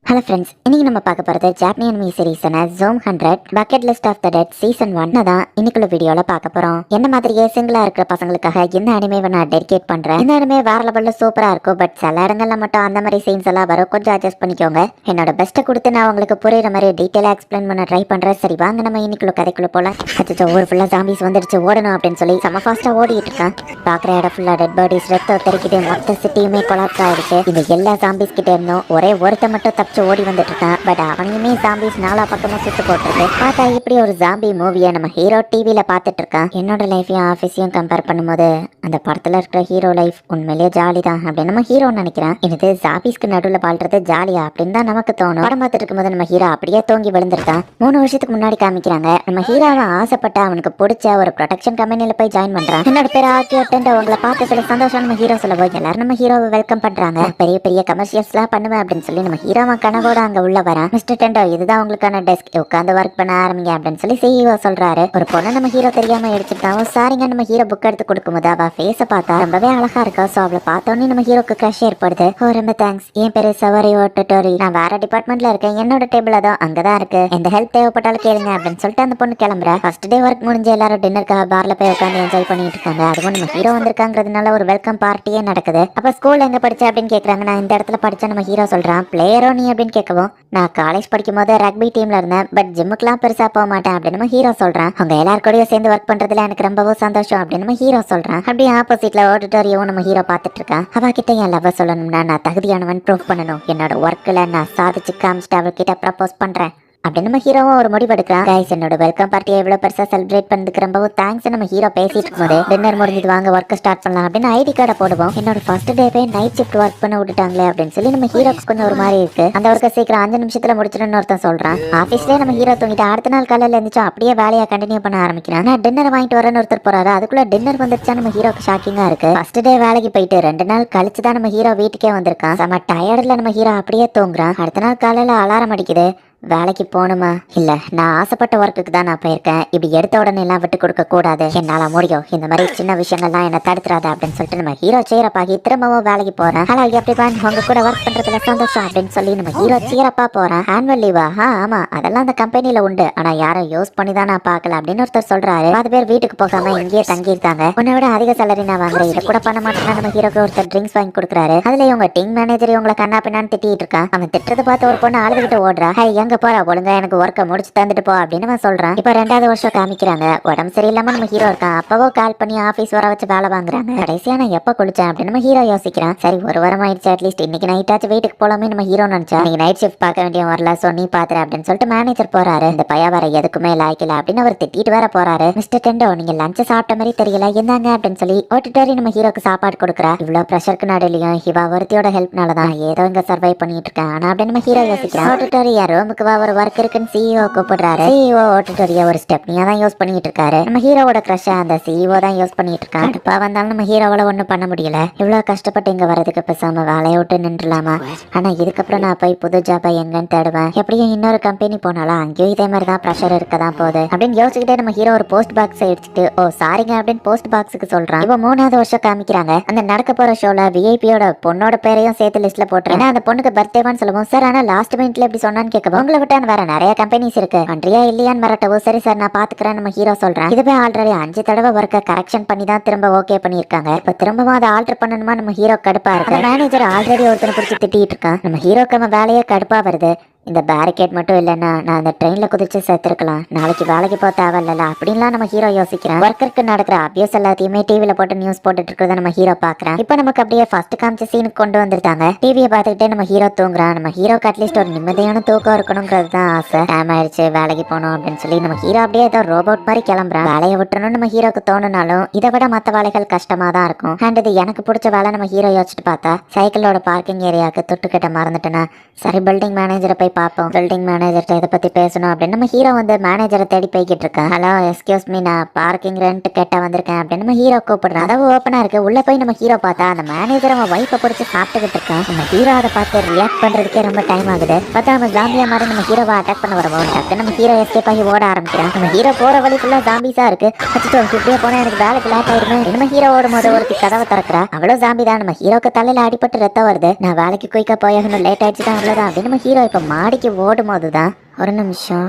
Hello friends, இன்னைக்கு நம்ம பார்க்க போகிறது ஜாப்பனீஸ் அனிமி சீரிஸான Zom 100 bucket list of the dead season 1 தான் இன்னைக்குள்ள வீடியோவில் பார்க்க போகிறோம். என்ன மாதிரியே சிங்கிளாக இருக்கிற பசங்களுக்காக இந்த அனிமேவை நான் டெடிகேட் பண்ணுறேன். இந்த அனிமே வேற லெவலில் சூப்பராக இருக்கும். பட் சில இடங்கள்ல மட்டும் அந்த மாதிரி சீன்ஸ் எல்லாம் வரும். கொஞ்சம் அட்ஜஸ்ட் பண்ணிக்கோங்க. என்னோட பெஸ்ட்டை கொடுத்து நான் உங்களுக்கு புரியுற மாதிரி டீட்டெயிலாக எக்ஸ்பிளைன் பண்ண ட்ரை பண்ணுறேன். சரி வாங்க நம்ம இன்னைக்குள்ள கதைக்குள்ள போகலாம். அச்சோ, ஒரு ஃபுல்லாக ஜாம்பிஸ் வந்துடுச்சு, ஓடணும் அப்படின்னு சொல்லி செம்ம ஃபாஸ்ட்டாக ஓடிட்டு இருக்கான். பார்க்குற இடம் ஃபுல்லாக டெட் பாடிஸ் ரத்தம் தெரிக்கிட்டு மொத்த சிட்டியுமே கொலாப்ஸ் ஆயிடுச்சு. இந்த எல்லா ஜாம்பிஸ் கிட்டே இருந்தும் ஒரே ஒருத்த மட்டும் தப்பிச்சு ஓடி வந்துட்டு இருக்கான். பட் அவனையுமே ஜாம்பிஸ் நாலா பக்கமும் சுட்டு போட்டிருக்கு. பார்த்தா இப்படி ஒரு ஜாம்பி மூவியை நம்ம ஹீரோ டிவியில பார்த்துட்டு இருக்கான். என்னோட லைஃபையும் ஆஃபீஸையும் கம்பேர் பண்ணும்போது அந்த படத்துல இருக்கிற ஹீரோ லைஃப் உண்மையிலேயே ஜாலி தான் அப்படின்னு நம்ம ஹீரோ நினைக்கிறான். இது ஜாம்பிஸ்க்கு நடுவில் வாழ்றது ஜாலியா அப்படின்னு தான் நமக்கு தோணும். படம் பார்த்துட்டு இருக்கும்போது நம்ம ஹீரோ அப்படியே தூங்கி விழுந்திருக்கான். 3 வருஷத்துக்கு முன்னாடி காமிக்கிறாங்க. நம்ம ஹீரோவை ஆசைப்பட்ட அவனுக்கு பிடிச்ச ஒரு ப்ரொடக்ஷன் கம்பெனியில போய் ஜாயின் பண்றான். என்னோட பேர் ஆக்கியோட்டன்ட். உங்களை பார்த்ததுல சந்தோஷம் நம்ம ஹீரோ சொல்லுவோம். எல்லாரும் நம்ம ஹீரோவை வெல்கம் பண்றாங்க. பெரிய பெரிய கமர்ஷியல்ஸ் எல்லாம் பண்ணுவேன் அப்படின்னு சொல்லி நம்ம ஹீரோவன் கனவோட அங்க உள்ள வரேன். மிஸ்டர் டெண்டோ, இதுதான் உங்களுக்கான டெஸ்க், உட்காந்து ஒர்க் பண்ண ஆரம்பிங்க அப்படின்னு சொல்லி சிஇஓ சொல்றாரு. ஒரு பொண்ணு நம்ம ஹீரோ தெரியாம எடுத்துட்டான். சாரிங்க நம்ம ஹீரோ புக் எடுத்து கொடுக்கும்போது அவ ஃபேஸை பார்த்தா ரொம்பவே அழகா இருக்கா. ஸோ அவளை பார்த்தோன்னே நம்ம ஹீரோக்கு க்ரஷ் ஏற்படுது. ஓ ரொம்ப தேங்க்ஸ். என் பேரு சவாரி ஓட்டோரி. நான் வேற டிபார்ட்மெண்ட்ல இருக்கேன். என்னோட டேபிள் தான் அங்கதான் இருக்கு. எந்த ஹெல்ப் தேவைப்பட்டாலும் கேளுங்க அப்படின்னு சொல்லிட்டு அந்த பொண்ணு கிளம்புறா. ஃபர்ஸ்ட் டே ஒர்க் முடிஞ்சு எல்லாரும் டின்னருக்காக பார்ல போய் உட்காந்து என்ஜாய் பண்ணிட்டு இருக்காங்க. அதுவும் நம்ம ஹீரோ வந்திருக்காங்கிறதுனால ஒரு வெல்கம் பார்ட்டியே நடக்குது. அப்ப ஸ்கூல் எங்க படிச்ச அப்படின்னு கேக்குறாங்க. நான் இந்த இடத்துல படிச்ச நம்ம ஹீரோ சொல்றான். பிளேயரோ நீ அப்படின்னு கேட்கவும், நான் காலேஜ் படிக்கும் போது ரக்பி டீம்ல இருந்தேன். பட் ஜிம்முக்குலாம் பெருசா போக மாட்டேன் அப்படின்னு நம்ம ஹீரோ சொல்றான். அவங்க எல்லாருக்கூடயும் சேர்ந்து ஒர்க் பண்றதுல எனக்கு ரொம்பவும் சந்தோஷம் அப்படின்னு நம்ம ஹீரோ சொல்றான். அப்படியே ஆப்போசிட்ல ஆடிட்டோரியவும் நம்ம ஹீரோ பார்த்துட்டு இருக்கான். அவகிட்ட என் லவ் சொல்லணும்னா நான் தகுதியானவன் ப்ரூவ் பண்ணணும். என்னோட ஒர்க்ல நான் சாதிச்சு காமிச்சிட்டு அவகிட்ட ப்ரப்போஸ் பண்றேன் அப்படின்னு நம்ம ஹீரோவும் ஒரு முடிவு எடுக்கிறான். கைஸ், என்னோட வெல்கம் பார்ட்டியை எவ்வளவு பெருசா செலிப்ரேட் பண்ணதுக்கு ரொம்பவும் தேங்க்ஸ் நம்ம ஹீரோ பேசிட்டு இருக்கும்போது டின்னர் முடிஞ்சது, வாங்க ஒர்க் ஸ்டார்ட் பண்ணலாம் அப்படின்னு ஐடி கார்டை போடுவோம். என்னோட ஃபர்ஸ்ட் டே போய் நைட் ஷிஃப்ட் ஒர்க் பண்ண விட்டுட்டாங்களே அப்படின்னு சொல்லி நம்ம ஹீரோக்கு கொஞ்சம் ஒரு மாதிரி இருக்கு. அந்த ஒர்க்கை சீக்கிரம் 5 நிமிஷத்துல முடிச்சிடணும்னு ஒருத்தன் சொல்றான். ஆஃபீஸ்லேயே நம்ம ஹீரோ தூங்கிட்டு அடுத்த நாள் காலையில இருந்துச்சு அப்படியே வேலையை கண்டினியூ பண்ண ஆரம்பிக்கிறான். நான் டின்னர் வாங்கிட்டு வரேன்னு ஒருத்தர் போறாரு. அதுக்குள்ள டின்னர் வந்துருச்சா நம்ம ஹீரோக்கு ஷாக்கிங்கா இருக்கு. ஃபர்ஸ்ட் டே வேலைக்கு போயிட்டு 2 நாள் கழிச்சு தான் நம்ம ஹீரோ வீட்டுக்கே வந்திருக்கான். செம்ம டயர்ட்ல நம்ம ஹீரோ அப்படியே தூங்குறான். அடுத்த நாள் காலையில அலாரம் அடிக்குது. வேலைக்கு போகணுமா? இல்ல, நான் ஆசைப்பட்ட ஒர்க்குக்கு தான் நான் போயிருக்கேன். இப்படி எடுத்த உடனே எல்லாம் விட்டு கொடுக்க கூடாது. என்னால முடியும். இந்த மாதிரி சின்ன விஷயங்கள்லாம் என்ன தடுத்துறாது அப்படின்னு சொல்லிட்டு நம்ம ஹீரோ சீரப்பாகி திரும்பவும் வேலைக்கு போறேன். ஹலோ எப்படிப்பான், உங்க கூட ஒர்க் பண்றதுல சந்தோஷம் அப்படின்னு சொல்லி நம்ம ஹீரோ சீரப்பா போறேன். ஆனுவல் லீவா? ஆமா, அதெல்லாம் அந்த கம்பெனில உண்டு. ஆனா யாரும் யூஸ் பண்ணி தான் நான் பாக்கல அப்படின்னு ஒருத்தர் சொல்றாரு. 10 பேர் வீட்டுக்கு போகாம இங்கேயே தங்கியிருந்தாங்க. உன்னை விட அதிக சேலரி நான் வாங்குறேன், இதை கூட பண்ண மாட்டேன்னா நம்ம ஹீரோக்கு ஒருத்தர் ட்ரிங்க்ஸ் வாங்கி கொடுக்குறாரு. அதுல இவங்க டீம் மேனேஜர் இவங்களை கண்ணா பின்னான்னு திட்டிட்டு இருக்கான். அவன் திட்டத்தை பார்த்து ஒரு பொண்ணு அழுதுகிட்டு ஓடுறா. ஹை எங்க போறா, ஒழுங்கா எனக்கு ஒர்க்கை முடிச்சு தந்துட்டு போ அப்படின்னு அவன் சொல்றான். இப்ப 2வது வருஷம் காமிக்கிறாங்க. உடம்பு சரியில்லாம நம்ம ஹீரோ இருக்கான். அப்பவோ கால் பண்ணி ஆபீஸ் வர வச்சு வேலை வாங்குறாங்க. கடைசியா நான் எப்ப குளிச்சேன் அப்படின்னு நம்ம ஹீரோ யோசிக்கிறான். சரி, ஒரு வாரம் ஆயிடுச்சு, அட்லீஸ்ட் இன்னைக்கு நைட்டாச்சும் வீட்டுக்கு போலாமே நம்ம ஹீரோ நினைச்சா. நீங்க நைட் ஷிஃப்ட் பார்க்க வேண்டிய வரல, சோ நீ பாத்துற அப்படின்னு சொல்லிட்டு மேனேஜர் போறாரு. இந்த பையன் வேற எதுக்குமே லாய்க்கல அப்படின்னு அவர் திட்டிட்டு வேற போறாரு. மிஸ்டர் டெண்டோ, நீங்க லஞ்ச் சாப்பிட்ட மாதிரி தெரியல, என்னங்க அப்படின்னு சொல்லி ஓட்டுட்டாரி நம்ம ஹீரோக்கு சாப்பாடு கொடுக்குறா. இவ்வளவு ப்ரெஷருக்கு நடுலையும் இவ ஒருத்தியோட ஹெல்ப்னாலதான் ஏதோ இங்க சர்வை பண்ணிட்டு இருக்கேன். ஆனா அப்படின்னு நம்ம ஹீரோ யோசிக்கிறான். ஓட்டுட்டாரி ரூமுக்கு வா, ஒரு ஒர்க் இருக்குன்னு சிஇஓ கூப்பிடுறாரு. சிஇஓ ஓட்டுட்டோரிய ஒரு ஸ்டெப்னியா தான் யூஸ் பண்ணிட்டு இருக்காரு. நம்ம ஹீரோவோட கிரஷ் அந்த சிஇஓ தான் யூஸ் பண்ணிட்டு இருக்கான். அடுப்பா வந்தாலும் நம்ம ஹீரோவால ஒண்ணும் பண்ண முடியல. இவ்வளவு கஷ்டப்பட்டு இங்க வரதுக்கு பேசாம வேலையை விட்டு நின்றுலாமா? ஆனா இதுக்கப்புறம் நான் போய் புது ஜாபை எங்கன்னு தேடுவேன். எப்படியும் இன்னொரு கம்பெனி போனாலும் அங்கேயும் இதே மாதிரி தான் ப்ரெஷர் இருக்கதான் போகுது அப்படின்னு யோசிச்சுக்கிட்டே நம்ம ஹீரோ ஒரு போஸ்ட் பாக்ஸ் எடுத்துட்டு ஓ சாரிங்க அப்படின்னு போஸ்ட் பாக்ஸுக்கு சொல்றான். இப்போ 3வது வருஷம் காமிக்கிறாங்க. அந்த நடக்க போற ஷோல விஐபியோட பொண்ணோட பேரையும் சேர்த்து லிஸ்ட்ல போட்டுறேன். ஏன்னா அந்த பொண்ணுக்கு பர்த்டேவான்னு சொல்லுவோம். சார் ஆனா லாஸ்ட் மினிட்ல எப்படி சொன்னான்னு கேட்கவும், உங்களை விட்டு வேற நிறைய கம்பெனிஸ் இருக்கு, பண்றியா இல்லையான்னு மிரட்டவோ, சரி சார் நான் பாத்துக்கிறேன் நம்ம ஹீரோ சொல்றேன். இதுவே ஆல்ரெடி 5 தடவை ஒர்க்கை கரெக்ஷன் பண்ணி தான் திரும்ப ஓகே பண்ணிருக்காங்க. இப்ப திரும்பவும் அதை ஆல்டர் பண்ணணுமா நம்ம ஹீரோ கடுப்பா இருக்கு. மேனேஜர் ஆல்ரெடி ஒருத்தனை பிடிச்சி திட்டிட்டு இருக்கான். நம்ம ஹீரோக்கு அவன் வேலையே கடுப்பா வருது. இந்த பேரிகேட் மட்டும் இல்லைன்னா நான் அந்த ட்ரெயின்ல குதிச்சு சேர்த்திருக்கலாம், நாளைக்கு வேலைக்கு போக தேவையில்ல அப்படின்லாம் நம்ம ஹீரோ யோசிக்கிறேன். ஒர்க்கருக்கு நடக்கிற அபியூஸ் எல்லாத்தையுமே டிவில போட்டு நியூஸ் போட்டுட்டு இருக்கிறத நம்ம ஹீரோ பாக்குறேன். இப்போ நமக்கு அப்படியே ஃபர்ஸ்ட் காமிச்ச சீனுக்கு கொண்டு வந்துருந்தாங்க. டிவியை பார்த்துக்கிட்டே நம்ம ஹீரோ தூங்குறான். நம்ம ஹீரோக்கு அட்லீஸ்ட் ஒரு நிம்மதியான தூக்கம் இருக்கணுங்கிறது தான் ஆசை. டைம் ஆயிடுச்சு, வேலைக்கு போகணும் அப்படின்னு சொல்லி நம்ம ஹீரோ அப்படியே ஏதோ ரோபோட் மாதிரி கிளம்புறான். வேலையை விட்டுறணும் நம்ம ஹீரோக்கு தோணுனாலும் இதை விட மற்ற வேலைகள் கஷ்டமா தான் இருக்கும். அண்ட் இது எனக்கு பிடிச்ச வேலை நம்ம ஹீரோ யோசிச்சுட்டு பார்த்தா சைக்கிளோட பார்க்கிங் ஏரியாவுக்கு தொட்டுக்கிட்ட மறந்துட்டேன்னா சரி பில்டிங் மேனேஜரை போய் பார்ப்போம். பில்டிங் மேனேஜர்கிட்ட இதை பத்தி பேசணும் அப்படின்னு நம்ம ஹீரோ வந்து மேனேஜரை தேடி போய்கிட்டு இருக்கேன். ஹலோ எஸ்கியூஸ் மீ, நான் பார்க்கிங் ரெண்ட் கேட்ட வந்திருக்கேன் அப்படின்னு நம்ம ஹீரோ கூப்பிடுறேன். அதாவது ஓப்பனா இருக்கு. உள்ள போய் நம்ம ஹீரோ பார்த்தா அந்த மேனேஜர் அவன் வைஃபை பிடிச்சி சாப்பிட்டுக்கிட்டு இருக்கான். நம்ம ஹீரோ அதை பார்த்து ரியாக்ட் பண்றதுக்கே ரொம்ப டைம் ஆகுது. பார்த்தா நம்ம ஜாம்பியா மாதிரி நம்ம ஹீரோவை அட்டாக் பண்ண வரவும் டக்கு நம்ம ஹீரோ எஸ்கேப் ஆகி ஓட ஆரம்பிக்கிறான். நம்ம ஹீரோ போற வழி ஃபுல்லா ஜாம்பிஸா இருக்கு. அச்சோ இப்படியே போனா எனக்கு வேலைக்கு லேட் ஆயிருமே. நம்ம ஹீரோ ஓடும் போது ஒருத்தி கதவை திறக்கிறா. அவ்வளவு ஜாம்பி தான். நம்ம ஹீரோக்கு தலையில அடிபட்டு ரத்தம் வருது. நான் வேலைக்கு குயிக்கா போயாகணும், லேட் ஆயிடுச்சு தான் அவ்வளவுதான் அப்படின்னு நம்ம ஹீரோ இப்ப மாடிக்கு ஓடும் போதுதான் ஒரு நிமிஷம்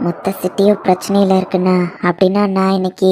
மொத்த சிட்டியும் பிரச்சனையில இருக்குன்னா அப்படின்னா நான் இன்னைக்கு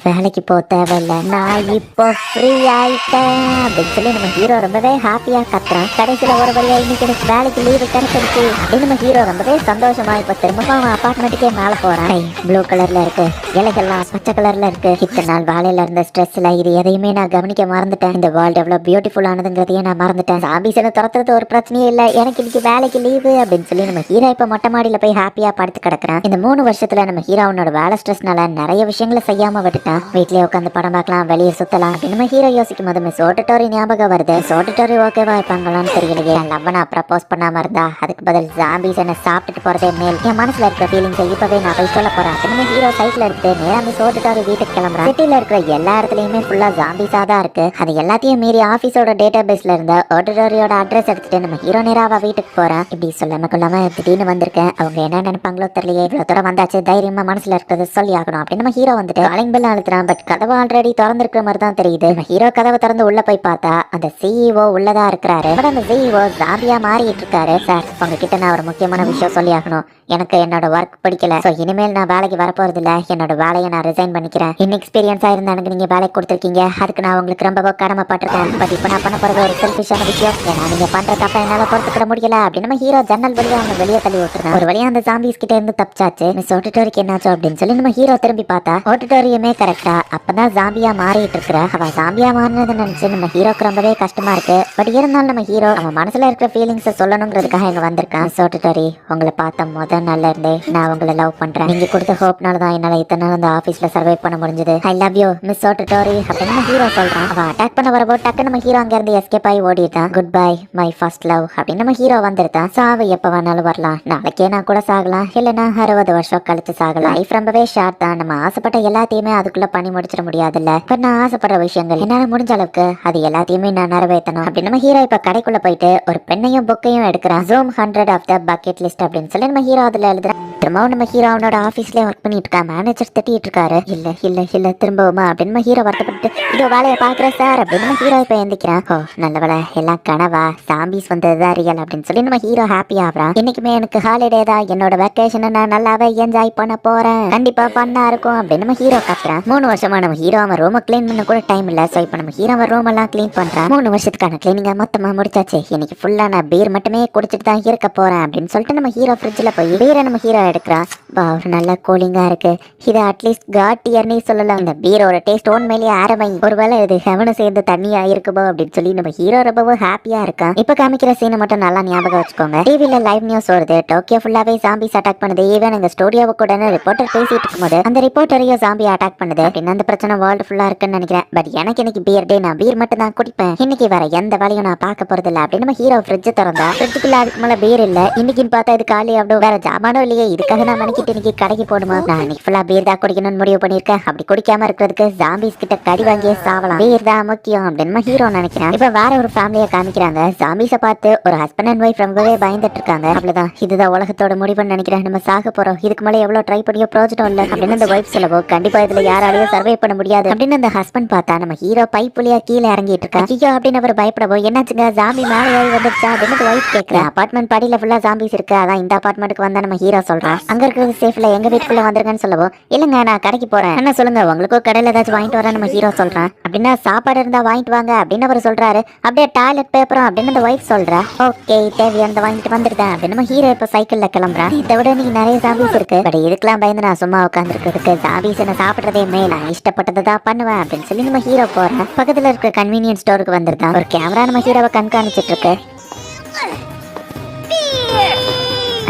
வேலைக்கு போக தேவையில்லை, நான் இப்போ ஃப்ரீ ஆயிட்டேன் அப்படின்னு சொல்லி நம்ம ஹீரோ ரொம்பவே ஹாப்பியா கத்துறான். கடைசியில ஒரு வழியா இன்னைக்கு எனக்கு வேலைக்கு லீவு கிடைச்சிருச்சு அப்படின்னு நம்ம ஹீரோ ரொம்பவே சந்தோஷமா இப்ப திரும்ப அவன் அபார்ட்மெண்ட்டுக்கே மேல போறான். ப்ளூ கலர்ல இருக்கு, இலைகள்லாம் பச்சை கலர்ல இருக்கு. இத்தனை நாள் வேலையில இருந்த ஸ்ட்ரெஸ்ல இது எதையுமே நான் கவனிக்க மறந்துட்டேன். இந்த வேர்ல்டு எவ்வளவு பியூட்டிஃபுல் ஆனதுங்கிறதையே நான் மறந்துட்டேன். சாம்பிஸனை துரத்துறது ஒரு பிரச்சனையே இல்லை, எனக்கு இன்னைக்கு வேலைக்கு லீவு அப்படின்னு சொல்லி நம்ம ஹீரோ இப்ப மொட்டை மாடியில போய் ஹாப்பியா படுத்து கிடக்குறான். இந்த 3 வருஷத்துல நம்ம ஹீரோனோட வேலை ஸ்ட்ரெஸ்னால நிறைய விஷயங்களை செய்யாம விட்டுட்டான். வீட்லயே உட்காந்து படம் பார்க்கலாம், வெளியே சுத்தலாம் அப்படின்னு நம்ம ஹீரோ யோசிக்கும் போது மிஸ் ஆடிட்டோரி ஞாபகம் வருது. ஆடிட்டோரி ஓகேவா இருப்பாங்களான்னு தெரியலையே. லவ் நான் ப்ரப்போஸ் பண்ணாம இருந்தா அதுக்கு பதில் ஜாம்பிஸ் என்ன சாப்பிட்டுட்டு போறதே மேல். என் மனசுல இருக்கிற ஃபீலிங்ஸை இப்பவே நான் போய் சொல்ல போறேன். நம்ம ஹீரோ சைக்கிள் எடுத்து நேரா மிஸ் ஆடிட்டோரி வீட்டுக்கு கிளம்புறான். சிட்டில இருக்கிற எல்லா இடத்துலயுமே ஃபுல்லா ஜாம்பிஸா தான் இருக்கு. அது எல்லாத்தையும் மீறி ஆபீஸோட டேட்டா பேஸ்ல இருந்த ஆடிட்டோரியோட அட்ரஸ் எடுத்துட்டு நம்ம ஹீரோ நேராவா வீட்டுக்கு போறேன். இப்படி சொல்லாம கொள்ளாம திடீர்னு வந்திருக்கேன், அவங்க என்ன நினைப்பாங்களோ தெரியலையே. இவ்வளவு தூரம் வந்தாச்சு, தைரியமா மனசுல இருக்கிறது சொல்லி ஆகணும் அப்படின்னு நம்ம ஹீரோ வந்துட்டு காலிங் பெல் அழுத்துறான். பட் கதவு ஆல்ரெடி திறந்திருக்கிற மாதிரி தான் தெரியுது. நம்ம ஹீரோ கதவை திறந்து உள்ள போய் பார்த்தா அந்த சிஇஓ உள்ளதா இருக்கிறாரு. பட் அந்த சிஇஓ ஜாம்பியா மாறிட்டு இருக்காரு. சார் உங்ககிட்ட நான் ஒரு முக்கியமான விஷயம் சொல்லி ஆகணும். எனக்கு என்னோட ஒர்க் பிடிக்கல. ஸோ இனிமேல் நான் வேலைக்கு வரப்போறது இல்லை. என்னோட வேலையை நான் ரிசைன் பண்ணிக்கிறேன். இன்எக்ஸ்பீரியன்ஸா இருந்தா எனக்கு நீங்க வேலைக்கு கொடுத்துருக்கீங்க, அதுக்கு நான் உங்களுக்கு ரொம்ப கடமைப்பட்டிருக்கேன். பட் இப்போ நான் பண்ண போறது ஒரு செல்ஃபிஷான விஷயம். ஏன்னா நீங்க பண்ற தப்ப என்னால பொறுத்துக்கிட முடியல அப்படின்னு நம்ம ஹீரோ ஜன்னல் வழியா அவங்க வெளியே தள்ளி விட்டுருந்தேன். ஒரு வழியா அந்த ஜாம்பிஸ் கிட்ட இருந்து தப்பிச்சாச்சு. மிஸ் ஆடிட்டோரிக்கு என்னாச்சோ அப்படின்னு சொல்லி நம்ம ஹீரோ திரும்பி பார்த்தா ஆடிட்டோரியமே கரெக்டா அப்பதான் ஜாம்பியா மாறிட்டு இருக்கிற. அவன் ஜாம்பியா மாறினதை நினைச்சு நம்ம ஹீரோக்கு ரொம்பவே கஷ்டமா இருக்கு. பட் இருந்தாலும் நம்ம ஹீரோ அவன் மனசுல இருக்கிற ஃபீலிங்ஸை சொல்லணுங்கிறதுக்காக இங்க வந்திருக்கான். மிஸ் ஆடிட்டோரி உங்களை பார்த்த முதல் நாள்ல இருந்தே நான் உங்களை லவ் பண்றேன். நீங்க கொடுத்த ஹோப்னால தான் என்னால இத்தனை நாள் அந்த ஆபீஸ்ல சர்வை பண்ண முடிஞ்சது. ஐ லவ் யூ மிஸ் ஆடிட்டோரி அப்படின்னு நம்ம ஹீரோ சொல்றான். அவன் அட்டாக் பண்ண வரப்போ டக்கு நம்ம ஹீரோ அங்க இருந்து எஸ்கேப் ஆகி ஓடிட்டான். Good bye my first love அப்படின்னு நம்ம ஹீரோ வந்துருந்தான். சாவு எப்ப வேணாலும் வரலாம், நாளைக்கே நான் கூட சாகலாம், இல்லைன்னா 60 வருஷம் கழிச்சு சாகலாம். லைஃப் ரொம்பவே ஷார்ட் தான். நம்ம ஆசைப்பட்ட எல்லாத்தையுமே அதுக்குள்ள பண்ணி முடிச்சிட முடியாதுல்ல. பட் நான் ஆசைப்படுற விஷயங்கள் என்னால முடிஞ்ச அளவுக்கு அது எல்லாத்தையுமே நான் நிறைவேற்றணும் அப்படின்னு நம்ம ஹீரோ இப்ப கடைக்குள்ள போயிட்டு ஒரு பெண்ணையும் புக்கையும் எடுக்கிறான். Zom 100 of the bucket list அப்படின்னு சொல்லி நம்ம ஹீரோ அதுல எழுதுறான். திரும்பவும் நம்ம ஹீரோ அவனோட ஆபீஸ்லயே ஒர்க் பண்ணிட்டு இருக்கா. மேனேஜர் திட்டிட்டு இருக்காரு. இல்ல இல்ல இல்ல திரும்பவுமா அப்படின்னு நம்ம ஹீரோ வருத்தப்பட்டு இதோ வேலையை பாக்குறேன் சார் அப்படின்னு நம்ம ஹீரோ இப்ப எந்திக்கிறான். ஓ நல்ல வேலை, எல்லாம் கனவா, சாம்பிஸ் வந்ததுதான் ரியல் அப்படின்னு சொல்லி நம்ம ஹீரோ ஹாப்பி ஆகுறான். இன்னைக்குமே எனக்கு ஹாலிடே தான், என்னோட வெக்கேஷனை நான் நல்லாவே என்ஜாய் பண்ண போறேன், கண்டிப்பா ஃபன்னா இருக்கும் அப்படின்னு நம்ம ஹீரோ கத்துறான். 3 வருஷமா நம்ம ஹீரோ அவன் ரூமை கிளீன் பண்ண கூட டைம் இல்ல. சோ இப்ப நம்ம ஹீரோ அவன் ரூம் எல்லாம் கிளீன் பண்றான். 3 வருஷத்துக்கான கிளீனிங்க மொத்தமா முடிச்சாச்சு. இன்னைக்கு ஃபுல்லா நான் பீர் மட்டுமே குடிச்சிட்டு தான் இருக்க போறேன் அப்படின்னு சொல்லிட்டு நம்ம ஹீரோ ஃப்ரிட்ஜ்ல போய் பீரை நம்ம ஹீரோ எடுக்கிறான். ஒரு நல்ல கூலிங்கா இருக்கு. இது அட்லீஸ்ட் காட் டியர்னே சொல்லலாம். இந்த பீரோட டேஸ்ட் உண்மையிலேயே ஆரம்பி. ஒருவேளை இது ஹெவனு சேர்ந்து தண்ணியா இருக்குமோ அப்படின்னு சொல்லி நம்ம ஹீரோ ரொம்பவும் ஹாப்பியா இருக்கான். இப்ப காமிக்கிற சீனை மட்டும் நல்லா ஞாபகம் வச்சுக்கோங்க. டிவில லைவ் நியூஸ் வருது, டோக்கியோ ஃபுல்லாவே ஜாம்பிஸ் அட்டாக் பண்ணுது. ஈவன் எங்க ஸ்டூடியோவை கூட ரிப்போர்ட்டர் பேசிட்டு இருக்கும்போது அந்த ரிப்போர்ட்டரையும் ஜாம்பி அட்டாக் பண்ணுது அப்படின்னு அந்த பிரச்சனை வேர்ல்டு ஃபுல்லா இருக்குன்னு நினைக்கிறேன். பட் எனக்கு இன்னைக்கு பீர் டே, நான் பீர் மட்டும் தான் குடிப்பேன். இன்னைக்கு வேற எந்த வேலையும் நான் பார்க்க போறது இல்லை அப்படின்னு நம்ம ஹீரோ ஃப்ரிட்ஜ் திறந்தா ஃப்ரிட்ஜுக்குள்ள அதுக்கு மேல பீர் இல்ல. இன்னைக்குன்னு பார்த்தா இது காலி ஆகும். வேற ஜாமானோ இல்லையே, இதுக்காக நான் மணிக்கிட்டு இன்னைக்கு கடைக்கு போடுமா? நான் இன்னைக்கு ஃபுல்லா பீர் தான் குடிக்கணும்னு முடிவு பண்ணிருக்கேன். அப்படி குடிக்காம இருக்கிறதுக்கு ஜாம்பிஸ் கிட்ட கடி வாங்கியே சாவலாம். பீர் தான் முக்கியம் அப்படின்னு நம்ம ஹீரோ நினைக்கிறேன். இப்ப வேற ஒரு ஃபேமிலியை காமிக்கிறாங்க. ஜாம்பிஸை பார்த்து ஒரு ஹஸ்பண்ட் அண்ட் ஒய்ஃப் ரொம்பவே பயந்துட்டு இருக்காங்க. அவ்வளவுதான், இதுதான் உலகத்தோட முடிவுன்னு நினைக்கிறேன். நம்ம சாக போறோம், இதுக்கு மேலே எவ்வளவு ட்ரை பண்ணியோ பிரோஜனம் இல்ல அப்படின்னு அந்த ஒய்ஃப் சொல்லவோ கண்டிப்பா இதுல யாராலையும் சர்வே பண்ண முடியாது அப்படின்னு அந்த ஹஸ்பண்ட் பார்த்தா நம்ம ஹீரோ பைப்புலியா கீழே இறங்கிட்டு இருக்கா. ஐயோ அப்படின்னு அவர் பயப்படவோ என்னாச்சுங்க ஜாம்பி மேலே ஏறி வந்துருச்சா அப்படின்னு ஒய்ஃப் கேட்கிறேன். அபார்ட்மெண்ட் படியில ஃபுல்லா ஜாம்பிஸ் இருக்கு, அதான் இந்த அபார்ட்மெண்ட்டுக்கு வந்தா நம்ம ஹீரோ சொல்றான். அங்க இருக்கிறது சேஃப்ல, எங்க வீட்டுக்குள்ள வந்திருக்கேன்னு சொல்லவோ இல்லங்க நான் கடைக்கு போறேன், என்ன சொல்லுங்க உங்களுக்கும் கடையில ஏதாச்சும் வாங்கிட்டு வரேன் நம்ம ஹீரோ சொல்றான். அப்படின்னா சாப்பாடு இருந்தா வாங்கிட்டு வாங்க அப்படின்னு அவர் சொல்றாரு. அப்படியே டாய்லெட் பேப்பரும் அப்படின்னு அந்த ஒய்ஃப் சொல்றா. ஓகே தேவையானதை வாங்கிட்டு வந்துருந்தேன் அப்படின்னு நம்ம ஹீரோ இப்ப சைக்கிள்ல கிளம்புறான். இதை விட நீங்க நிறைய ஜாம்பிஸ் இருக்கு, பட் இதுக்கெல்லாம் பயந்து நான் சும்மா உட்காந்துருக்கிறதுக்கு ஜாம்பிஸ் என்ன சாப்பிட்றதே மேல், நான் இஷ்டப்பட்டதை தான் பண்ணுவேன் அப்படின்னு சொல்லி நம்ம ஹீரோ போறேன். பக்கத்துல இருக்க கன்வீனியன்ஸ் ஸ்டோருக்கு வந்துருந்தான். ஒரு கேமரா நம்ம ஹீரோவை கண்காணிச்சிட்டு இருக்கு.